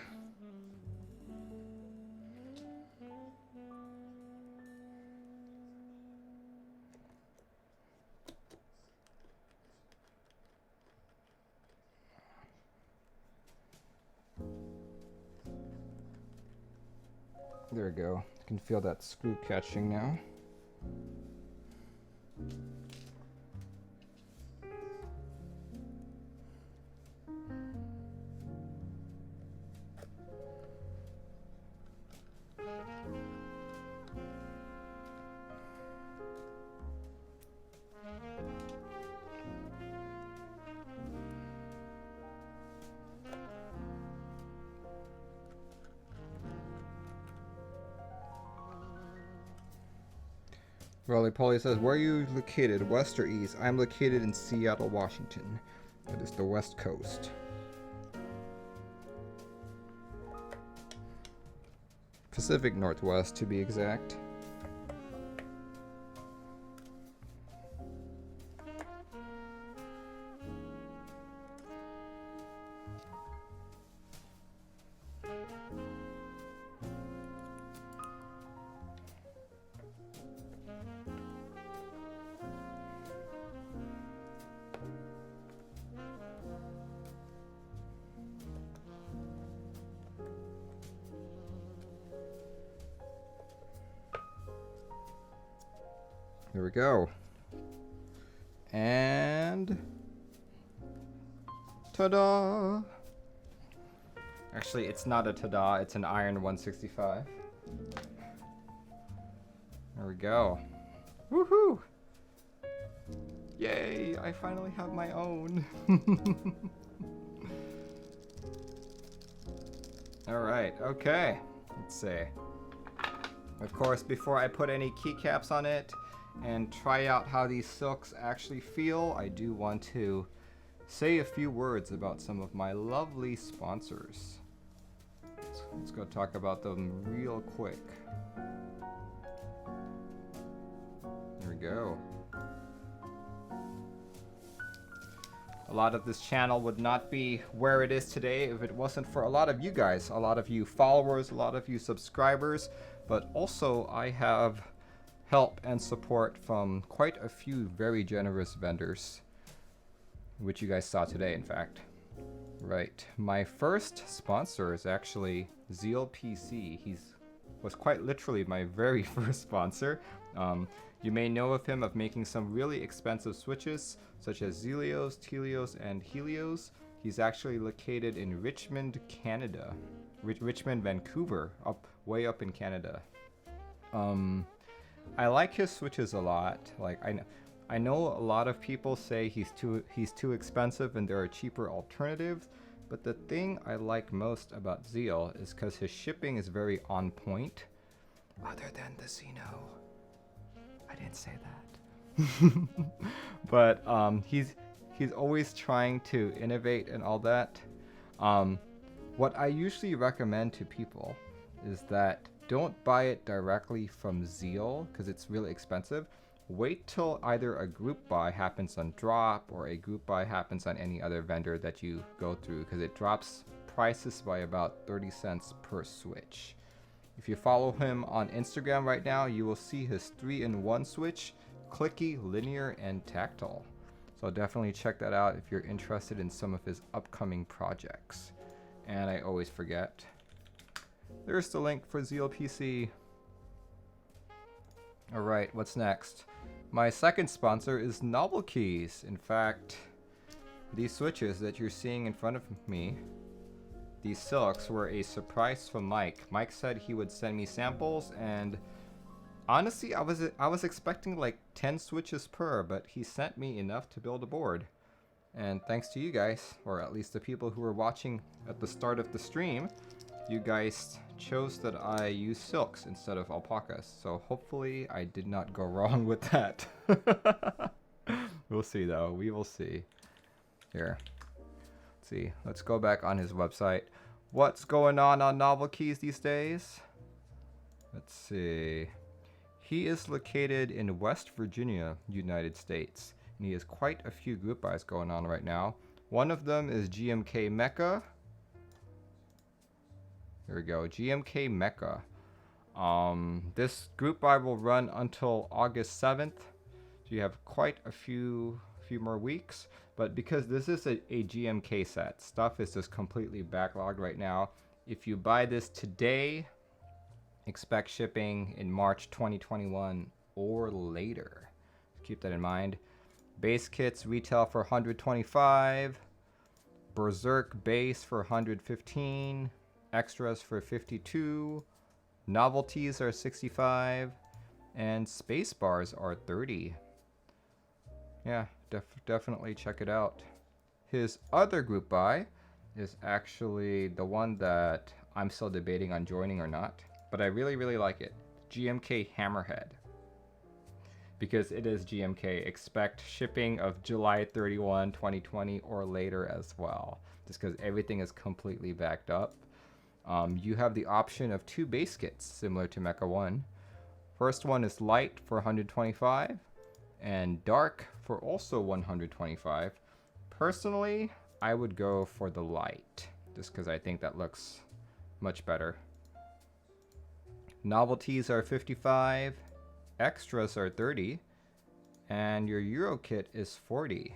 There we go. You can feel that screw catching now. Rolly Polly says, where are you located, west or east? I'm located in Seattle, Washington. That is the west coast. Pacific Northwest, to be exact. There we go. And ta-da! Actually, it's not a ta-da, it's an iron 165. There we go. Woohoo! Yay, I finally have my own. Alright, okay. Let's see. Of course, before I put any keycaps on it and try out how these silks actually feel, I do want to say a few words about some of my lovely sponsors. Let's go talk about them real quick. There we go. A lot of this channel would not be where it is today if it wasn't for a lot of you guys, a lot of you followers, a lot of you subscribers, but also I have help and support from quite a few very generous vendors, which you guys saw today, in fact. Right, my first sponsor is actually Zeal PC. Was quite literally my very first sponsor. You may know of him of making some really expensive switches, such as Zelios, Telios, and Helios. He's actually located in Richmond, Canada. Richmond, Vancouver, way up in Canada. I like his switches a lot. Like I know a lot of people say he's too expensive and there are cheaper alternatives, but the thing I like most about Zeal is because his shipping is very on point. Other than the Xeno. I didn't say that. But he's always trying to innovate and all that. What I usually recommend to people is that don't buy it directly from Zeal because it's really expensive. Wait till either a group buy happens on Drop or a group buy happens on any other vendor that you go through, because it drops prices by about 30 cents per switch. If you follow him on Instagram right now, you will see his 3-in-1 switch, clicky, linear, and tactile. So definitely check that out if you're interested in some of his upcoming projects. And I always forget, there's the link for ZealPC. Alright, what's next? My second sponsor is Novelkeys. In fact, these switches that you're seeing in front of me, these silks, were a surprise from Mike. Mike said he would send me samples, and honestly, I was expecting like 10 switches per, but he sent me enough to build a board. And thanks to you guys, or at least the people who were watching at the start of the stream, you guys chose that I use silks instead of alpacas. So hopefully I did not go wrong with that. We'll see though, we will see. Here, let's see, let's go back on his website. What's going on Novelkeys these days? Let's see. He is located in West Virginia, United States. And he has quite a few group buys going on right now. One of them is GMK Mecca. There we go, GMK Mecca. This group buy will run until August 7th. So you have quite a few more weeks. But because this is a GMK set, stuff is just completely backlogged right now. If you buy this today, expect shipping in March 2021 or later. Keep that in mind. Base kits retail for $125, Berserk base for $115, extras for $52, novelties are $65, and space bars are $30. Yeah, definitely check it out. His other group buy is actually the one that I'm still debating on joining or not, but I really like it. GMK Hammerhead. Because it is GMK, expect shipping of July 31, 2020 or later as well. Just because everything is completely backed up. You have the option of 2 base kits, similar to Mecha 1. First one is light for $125, and dark for also $125. Personally, I would go for the light, just because I think that looks much better. Novelties are $55. Extras are $30, and your Euro kit is $40.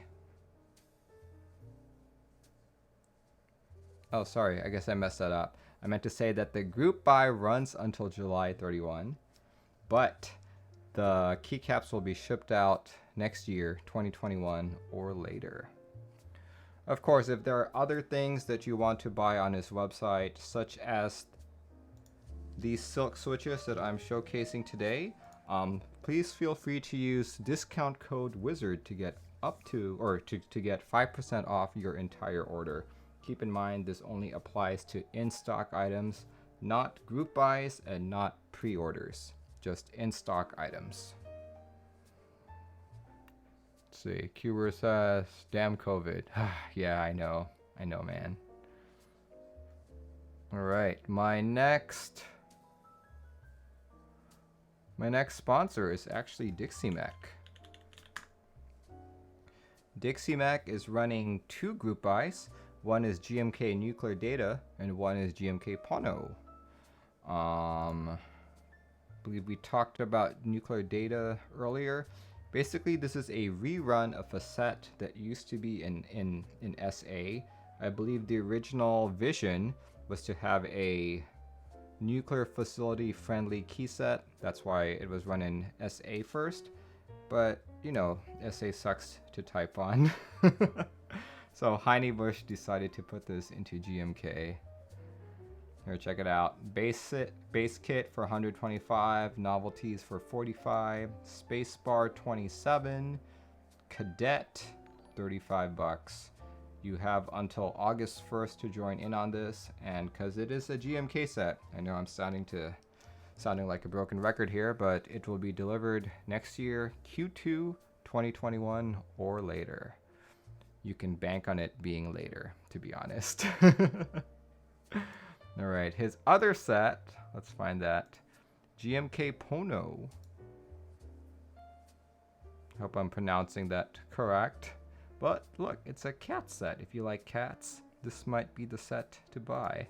Oh, sorry, I guess I messed that up. I meant to say that the group buy runs until July 31, but the keycaps will be shipped out next year, 2021 or later. Of course, if there are other things that you want to buy on his website, such as these silk switches that I'm showcasing today, please feel free to use discount code WIZARD to get to get 5% off your entire order. Keep in mind this only applies to in-stock items, not group buys and not pre-orders, just in-stock items. Let's see, Cuber says, damn COVID. Yeah, I know, man. All right, my next sponsor is actually DixieMech. DixieMech is running 2 group buys. One is GMK Nuclear Data and one is GMK Pono. I believe we talked about Nuclear Data earlier. Basically, this is a rerun of a set that used to be in SA. I believe the original vision was to have a nuclear facility friendly key set. That's why it was run in SA first. But, you know, SA sucks to type on. So Heinebusch decided to put this into GMK. Here, check it out. Base kit for $125, novelties for $45, spacebar $27, cadet $35. You have until August 1st to join in on this, and because it is a GMK set, I know I'm sounding like a broken record here, but it will be delivered next year, Q2 2021 or later. You can bank on it being later, to be honest. All right, his other set, let's find that. GMK Pono. Hope I'm pronouncing that correct. But look, it's a cat set. If you like cats, this might be the set to buy.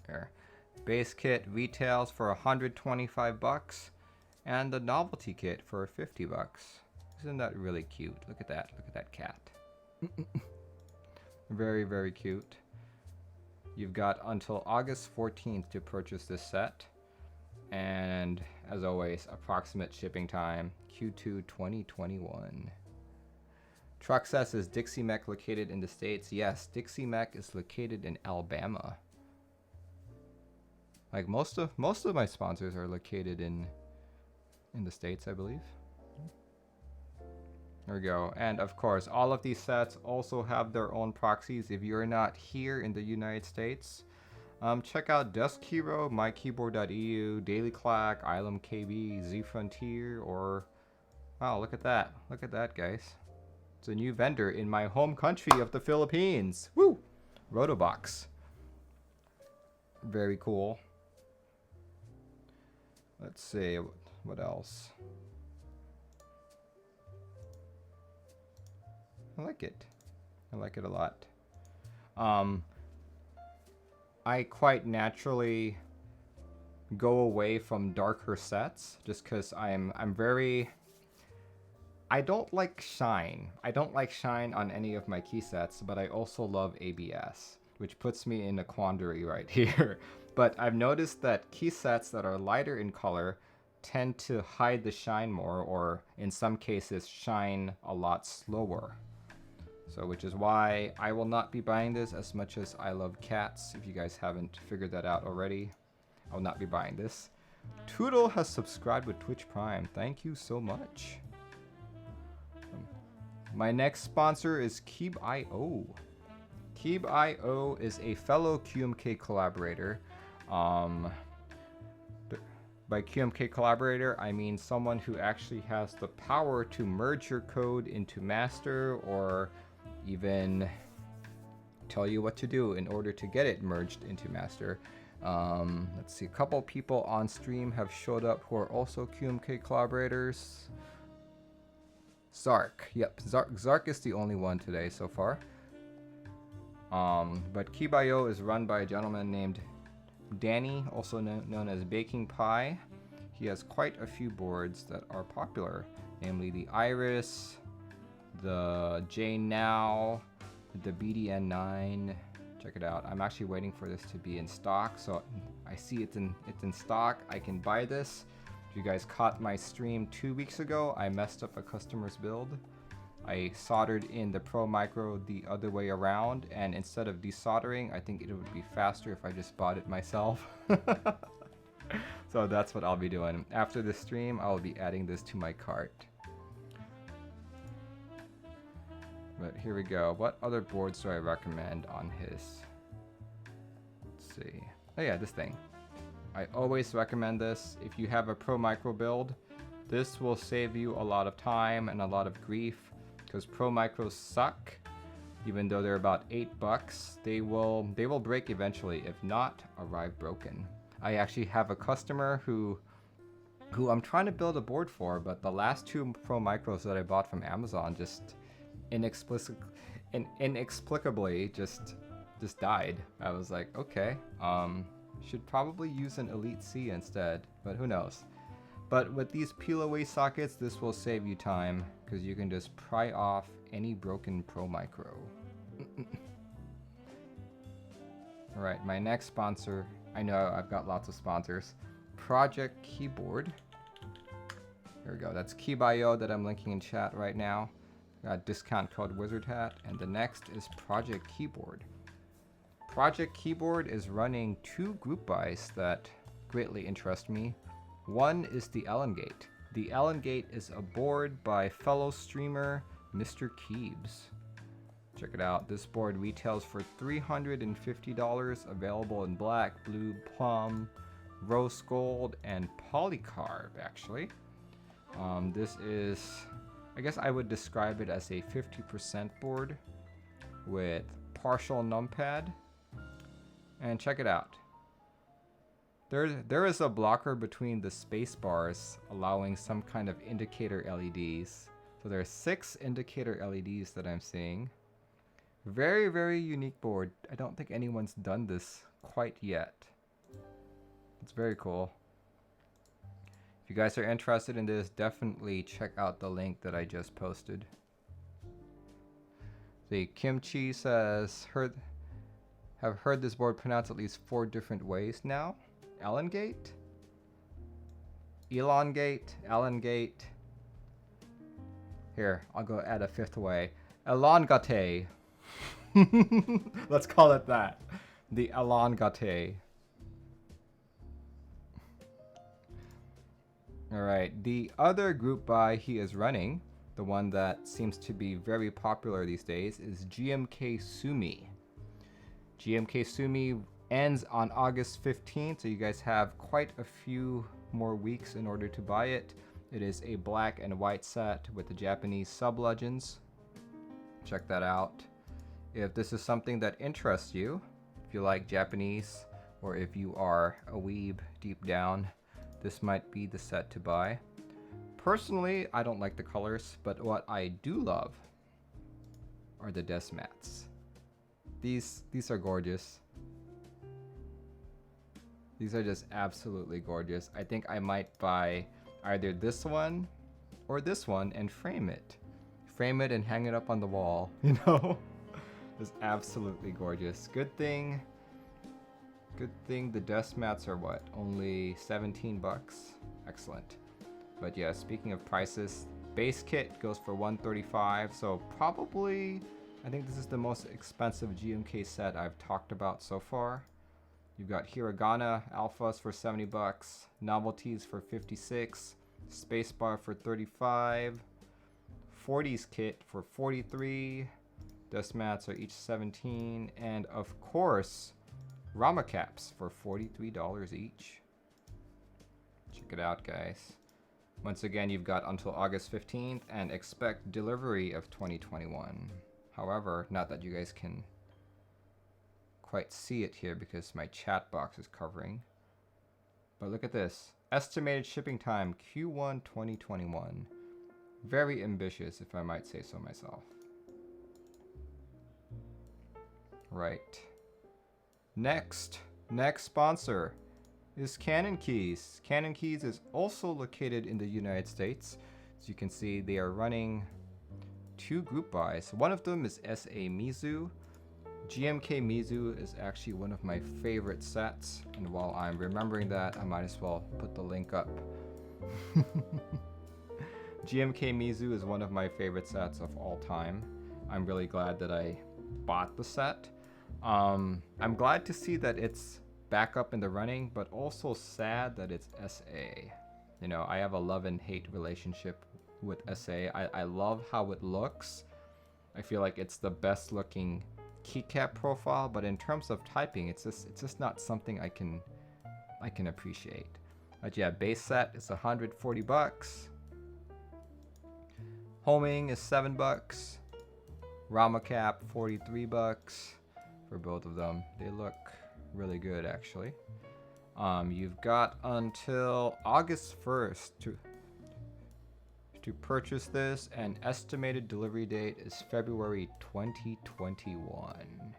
There. Base kit retails for 125 bucks and the novelty kit for 50 bucks. Isn't that really cute? Look at that. Look at that cat. Very, very cute. You've got until August 14th to purchase this set. And as always, approximate shipping time Q2 2021. Truck says, is Dixie Mech located in the States? Yes, Dixie Mech is located in Alabama. Like most of my sponsors are located in the States, I believe. There we go. And of course, all of these sets also have their own proxies. If you're not here in the United States, check out Desk Hero, MyKeyboard.eu, Daily Clack, Ilum KB, Z Frontier, or wow, look at that. Look at that, guys. It's a new vendor in my home country of the Philippines. Woo! Rotobox. Very cool. Let's see, what else? I like it. I like it a lot. I quite naturally go away from darker sets just because I'm very... I don't like shine. I don't like shine on any of my key sets, but I also love ABS, which puts me in a quandary right here. But I've noticed that key sets that are lighter in color tend to hide the shine more, or in some cases shine a lot slower. So which is why I will not be buying this as much as I love cats. If you guys haven't figured that out already, I will not be buying this. Toodle has subscribed with Twitch Prime. Thank you so much. My next sponsor is Keebio. Keebio is a fellow QMK collaborator. By QMK collaborator, I mean someone who actually has the power to merge your code into master, or even tell you what to do in order to get it merged into master. Let's see, a couple people on stream have showed up who are also QMK collaborators. Zark, yep, Zark is the only one today so far. But Keebio is run by a gentleman named Danny, also known as Baking Pie. He has quite a few boards that are popular, namely the Iris, the J Now, the BDN9. Check it out. I'm actually waiting for this to be in stock, so I see it's in stock. I can buy this. If you guys caught my stream 2 weeks ago, I messed up a customer's build. I soldered in the Pro Micro the other way around, and instead of desoldering, I think it would be faster if I just bought it myself. So that's what I'll be doing. After this stream, I'll be adding this to my cart. But here we go. What other boards do I recommend on his? Let's see. Oh yeah, this thing. I always recommend this. If you have a Pro Micro build, this will save you a lot of time and a lot of grief, because Pro Micros suck. Even though they're about $8, they will break eventually, if not arrive broken. I actually have a customer who I'm trying to build a board for, but the last 2 Pro Micros that I bought from Amazon just inexplicably just died. I was like, okay, should probably use an Elite C instead, but who knows. But with these peel away sockets, this will save you time, because you can just pry off any broken Pro Micro. Alright, my next sponsor, I know I've got lots of sponsors. Project Keyboard. Here we go, that's Keebio that I'm linking in chat right now. Got discount code wizardhat, and the next is Project Keyboard. Project Keyboard is running 2 group buys that greatly interest me. One is the Elongate. The Elongate is a board by fellow streamer Mr. Keebs. Check it out. This board retails for $350, available in black, blue, plum, rose gold, and polycarb, actually. This is, I guess I would describe it as a 50% board with partial numpad. And check it out. There is a blocker between the space bars, allowing some kind of indicator LEDs. So there are 6 indicator LEDs that I'm seeing. Very, very unique board. I don't think anyone's done this quite yet. It's very cool. If you guys are interested in this, definitely check out the link that I just posted. The Kimchi says, have heard this board pronounced at least 4 different ways now. Elongate? Elongate? Elongate? Here, I'll go add a 5th way. Elongate. Let's call it that. The elongate. Alright, the other group buy he is running, the one that seems to be very popular these days, is GMK Sumi. GMK Sumi ends on August 15th, so you guys have quite a few more weeks in order to buy it. It is a black and white set with the Japanese sub-legends. Check that out. If this is something that interests you, if you like Japanese, or if you are a weeb deep down, this might be the set to buy. Personally, I don't like the colors, but what I do love are the desk mats. These are gorgeous. These are just absolutely gorgeous. I think I might buy either this one or this one and frame it. Frame it and hang it up on the wall, you know? It's absolutely gorgeous. Good thing the desk mats are what? Only 17 bucks? Excellent. But yeah, speaking of prices, base kit goes for $135, so probably, I think this is the most expensive GMK set I've talked about so far. You've got Hiragana Alphas for 70 bucks, Novelkeys for 56, Spacebar for 35, 40s kit for 43, desk mats are each 17, and of course, Rama caps for $43 each. Check it out, guys. Once again, you've got until August 15th and expect delivery of 2021. However, not that you guys can quite see it here because my chat box is covering. But look at this. Estimated shipping time Q1 2021. Very ambitious, if I might say so myself. Right. Next sponsor is Canon Keys. Canon Keys is also located in the United States. As you can see, they are running 2 group buys. One of them is SA Mizu. GMK Mizu is actually one of my favorite sets, and while I'm remembering that, I might as well put the link up. GMK Mizu is one of my favorite sets of all time. I'm really glad that I bought the set. I'm glad to see that it's back up in the running, but also sad that it's SA. You know, I have a love and hate relationship with SA. I love how it looks. I feel like it's the best looking keycap profile, but in terms of typing, it's just not something I can appreciate. But yeah, base set is 140 bucks. Homing is 7 bucks. Rama cap 43 bucks for both of them. They look really good actually. You've got until August 1st to purchase this, and estimated delivery date is February 2021.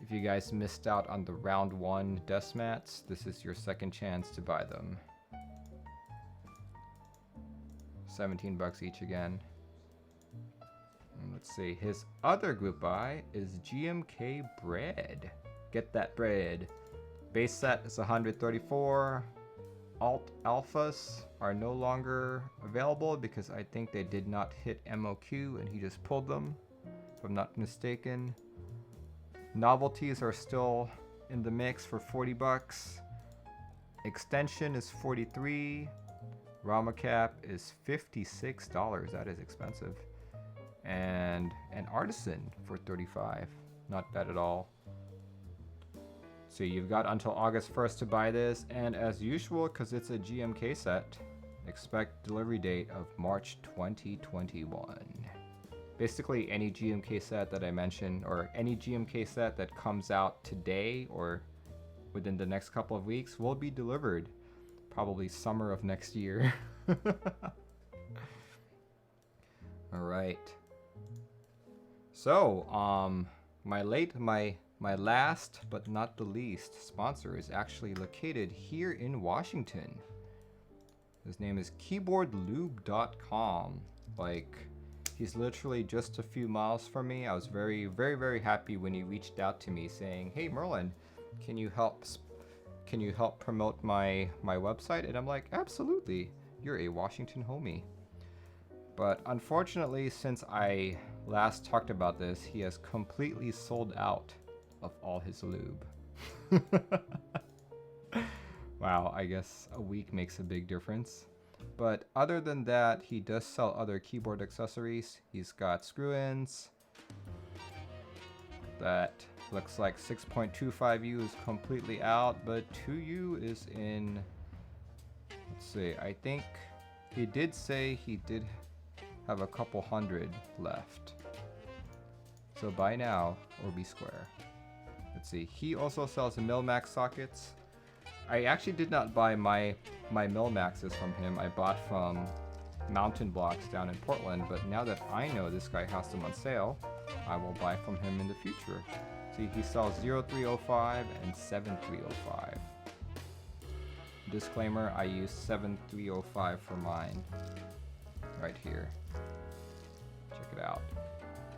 If you guys missed out on the round 1 desk mats, this is your second chance to buy them. 17 bucks each again. And let's see, his other group buy is GMK Bread. Get that bread. Base set is 134. Alt Alphas are no longer available because I think they did not hit MOQ and he just pulled them, if I'm not mistaken. Novelties are still in the mix for 40 bucks. Extension is 43. Rama cap is $56. That is expensive. And an Artisan for 35. Not bad at all. So you've got until August 1st to buy this, and as usual, because it's a GMK set, expect delivery date of March 2021. Basically any GMK set that I mentioned, or any GMK set that comes out today or within the next couple of weeks, will be delivered probably summer of next year. All right. So, my last but not the least sponsor is actually located here in Washington. His name is keyboardlube.com. Like, he's literally just a few miles from me. I was very, very, very happy when he reached out to me saying, "Hey Merlin, can you help promote my website?" And I'm like, "Absolutely. You're a Washington homie." But unfortunately, since I last talked about this, he has completely sold out of all his lube. Wow, I guess a week makes a big difference. But other than that, he does sell other keyboard accessories. He's got screw-ins. That looks like 6.25U is completely out, but 2U is in, let's see, I think he did say he did have a couple hundred left. So buy now or be square. Let's see, he also sells Mil-Max sockets. I actually did not buy my Mil-Maxes from him. I bought from Mountain Blocks down in Portland, but now that I know this guy has them on sale, I will buy from him in the future. See, he sells 0305 and 7305. Disclaimer, I use 7305 for mine. Right here. Check it out.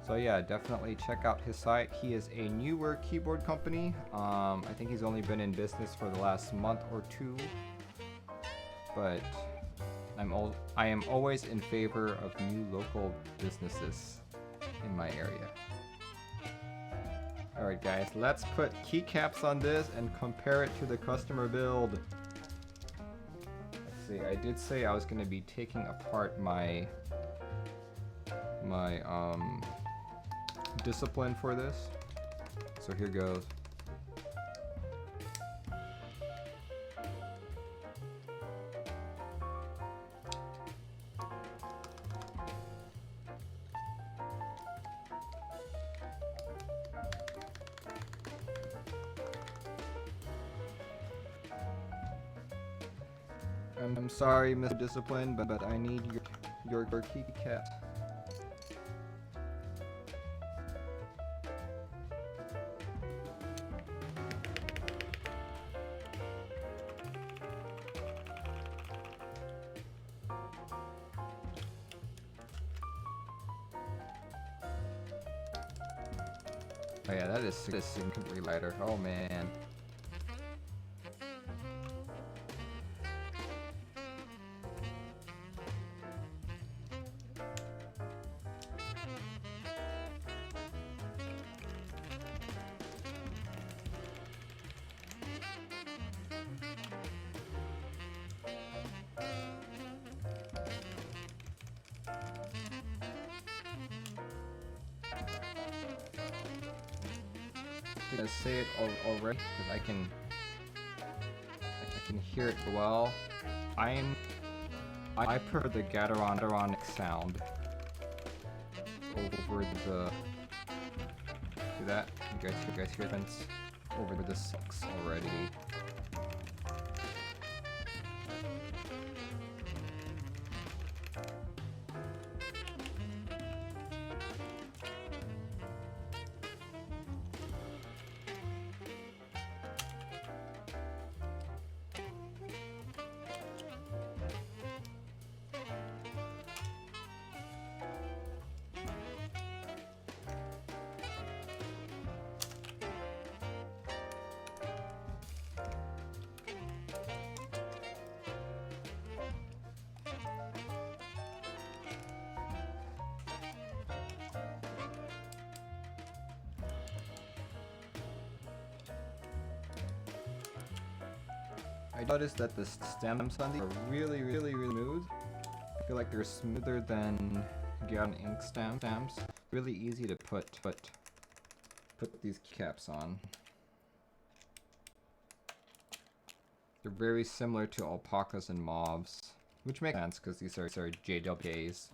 So yeah, definitely check out his site. He is a newer keyboard company. I think he's only been in business for the last month or two. But I am always in favor of new local businesses in my area. Alright guys, let's put keycaps on this and compare it to the customer build. Let's see, I did say I was going to be taking apart my discipline for this. So here goes. I'm sorry, Mr. Discipline, but I need your keycap. Oh yeah, that is significantly lighter. Oh man. I'm gonna say it already because I can hear it well. I prefer the Gatoronic sound over the. See that? You guys hear that? Over the 6 already. I noticed that the stems on these are really smooth. I feel like they're smoother than Gaon ink stamps. Really easy to put these caps on. They're very similar to alpacas and mauves, which makes sense because these are JWAs.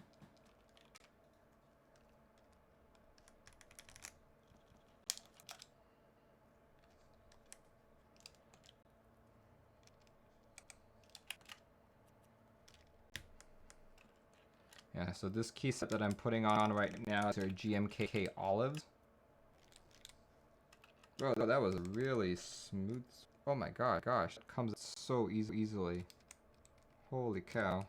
Yeah, so this key set that I'm putting on right now is our GMK olives. Bro, that was really smooth. Oh my gosh, it comes so easily. Holy cow.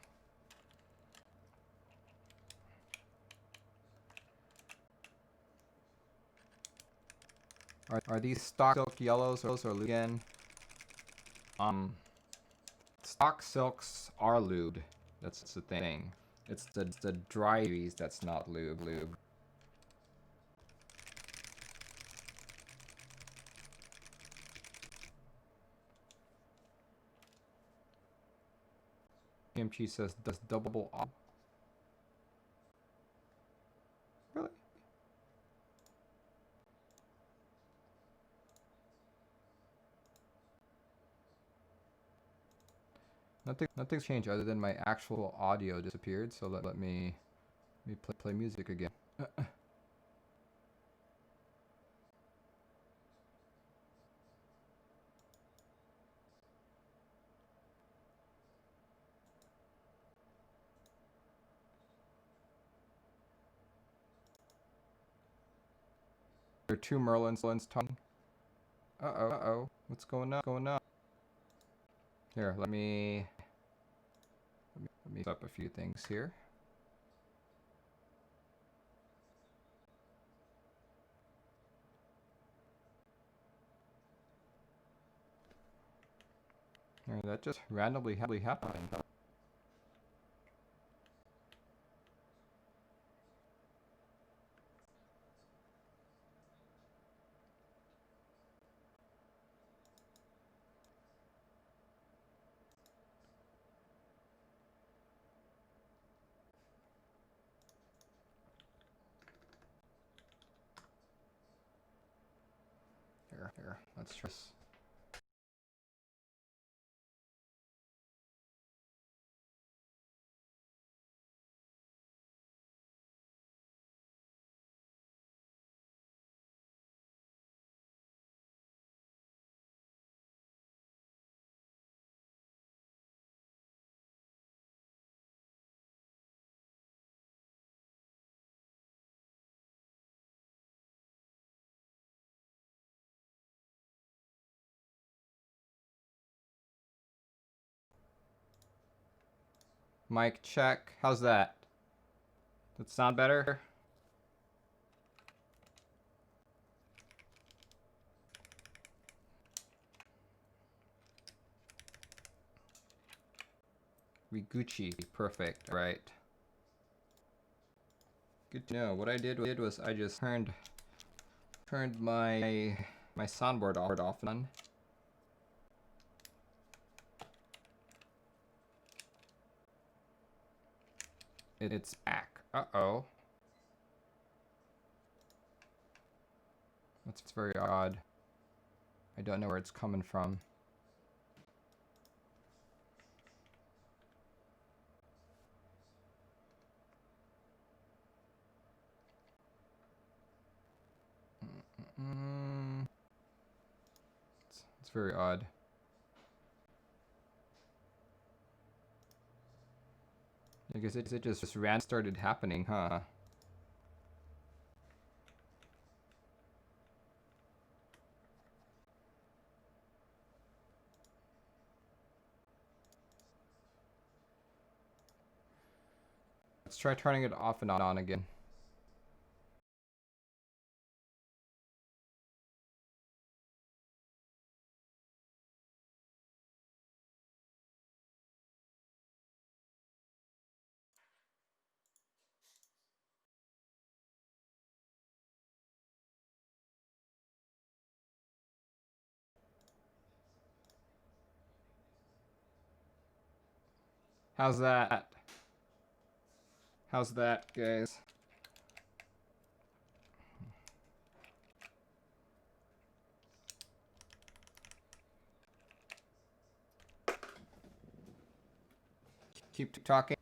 Are these stock silk yellows or again? Stock silks are lubed. That's the thing. It's the dry series that's not lube. KMG says does double op. Really? Nothing's changed other than my actual audio disappeared. So let me play music again. There are two Merlins talking. Uh-oh. What's going on? Here, let me set up a few things here. That just randomly happened. Here, let's try this. Mic check. How's that? Does it sound better? Gucci. Perfect. Right. Good to know. What I did was I just turned my soundboard off and on. It's back. Uh-oh. That's very odd. I don't know where it's coming from. It's very odd. I guess it just started happening, huh? Let's try turning it off and on again. How's that? How's that, guys? Keep talking.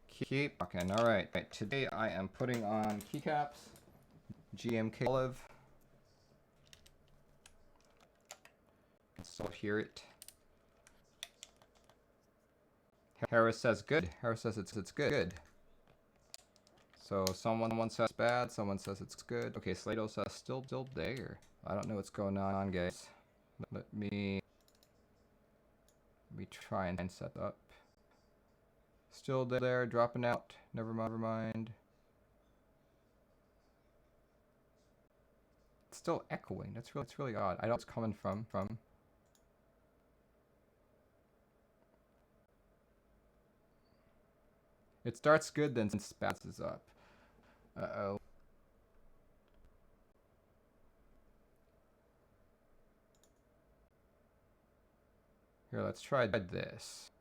Keep talking. All right. Today I am putting on keycaps, GMK olive. You can still hear it. Harris says good. Harris says it's good. So someone says it's bad, someone says it's good. Okay, Slato says still there. I don't know what's going on, guys. Let me try and set up. Still there, dropping out. Never mind. It's still echoing. That's really odd. I don't know where it's coming from. It starts good, then spats up. Uh-oh. Here, let's try this.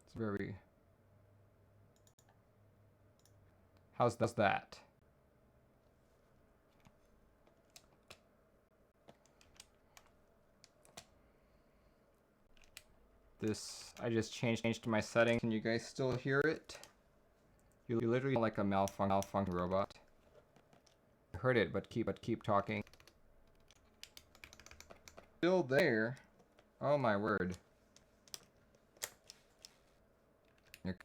It's very... How's that? This, I just changed my settings. Can you guys still hear it? You literally sound like a malfunction robot. I heard it, but keep talking. Still there. Oh my word.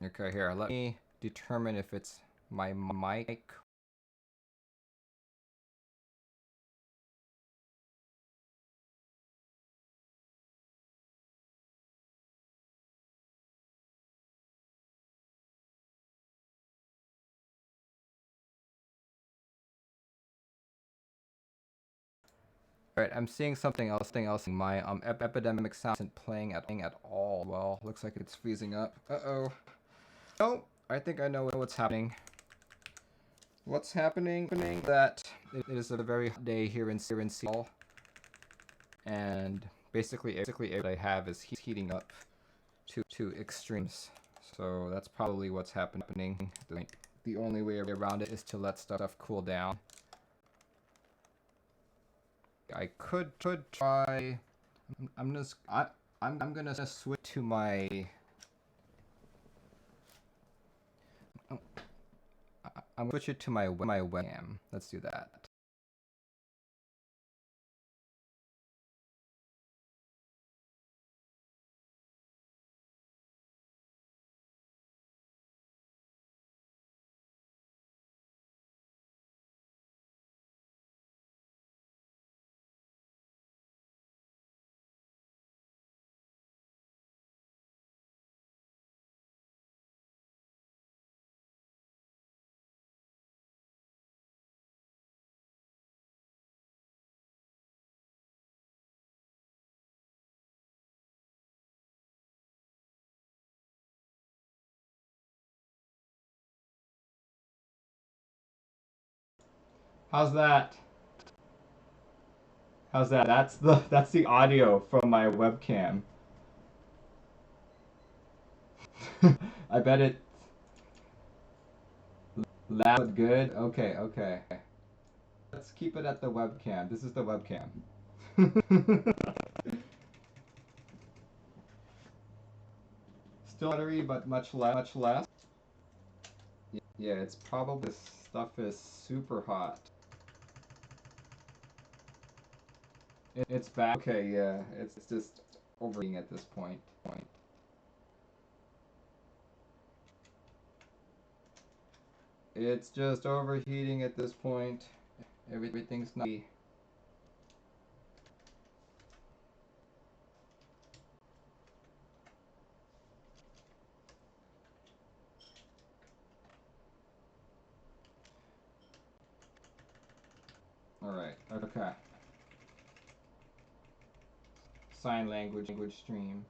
Okay, here, let me determine if it's my mic. Alright, I'm seeing something else. My epidemic sound isn't playing at all. Well, looks like it's freezing up. Uh-oh. Oh, I think I know what's happening. What's happening? That it is a very hot day here in Seattle, and basically everything I have is heating up to extremes. So that's probably what's happening. The only way around it is to let stuff cool down. I could try. I'm gonna switch to my. I'm gonna switch it to my webcam. Let's do that. How's that? How's that? That's the audio from my webcam. I bet it loud good. Okay. Let's keep it at the webcam. This is the webcam. Still battery, but much less. Yeah, it's probably this stuff is super hot. It's back. Okay, yeah, it's just overheating at this point. It's just overheating at this point. Everything's not. Alright, okay. Sign language stream.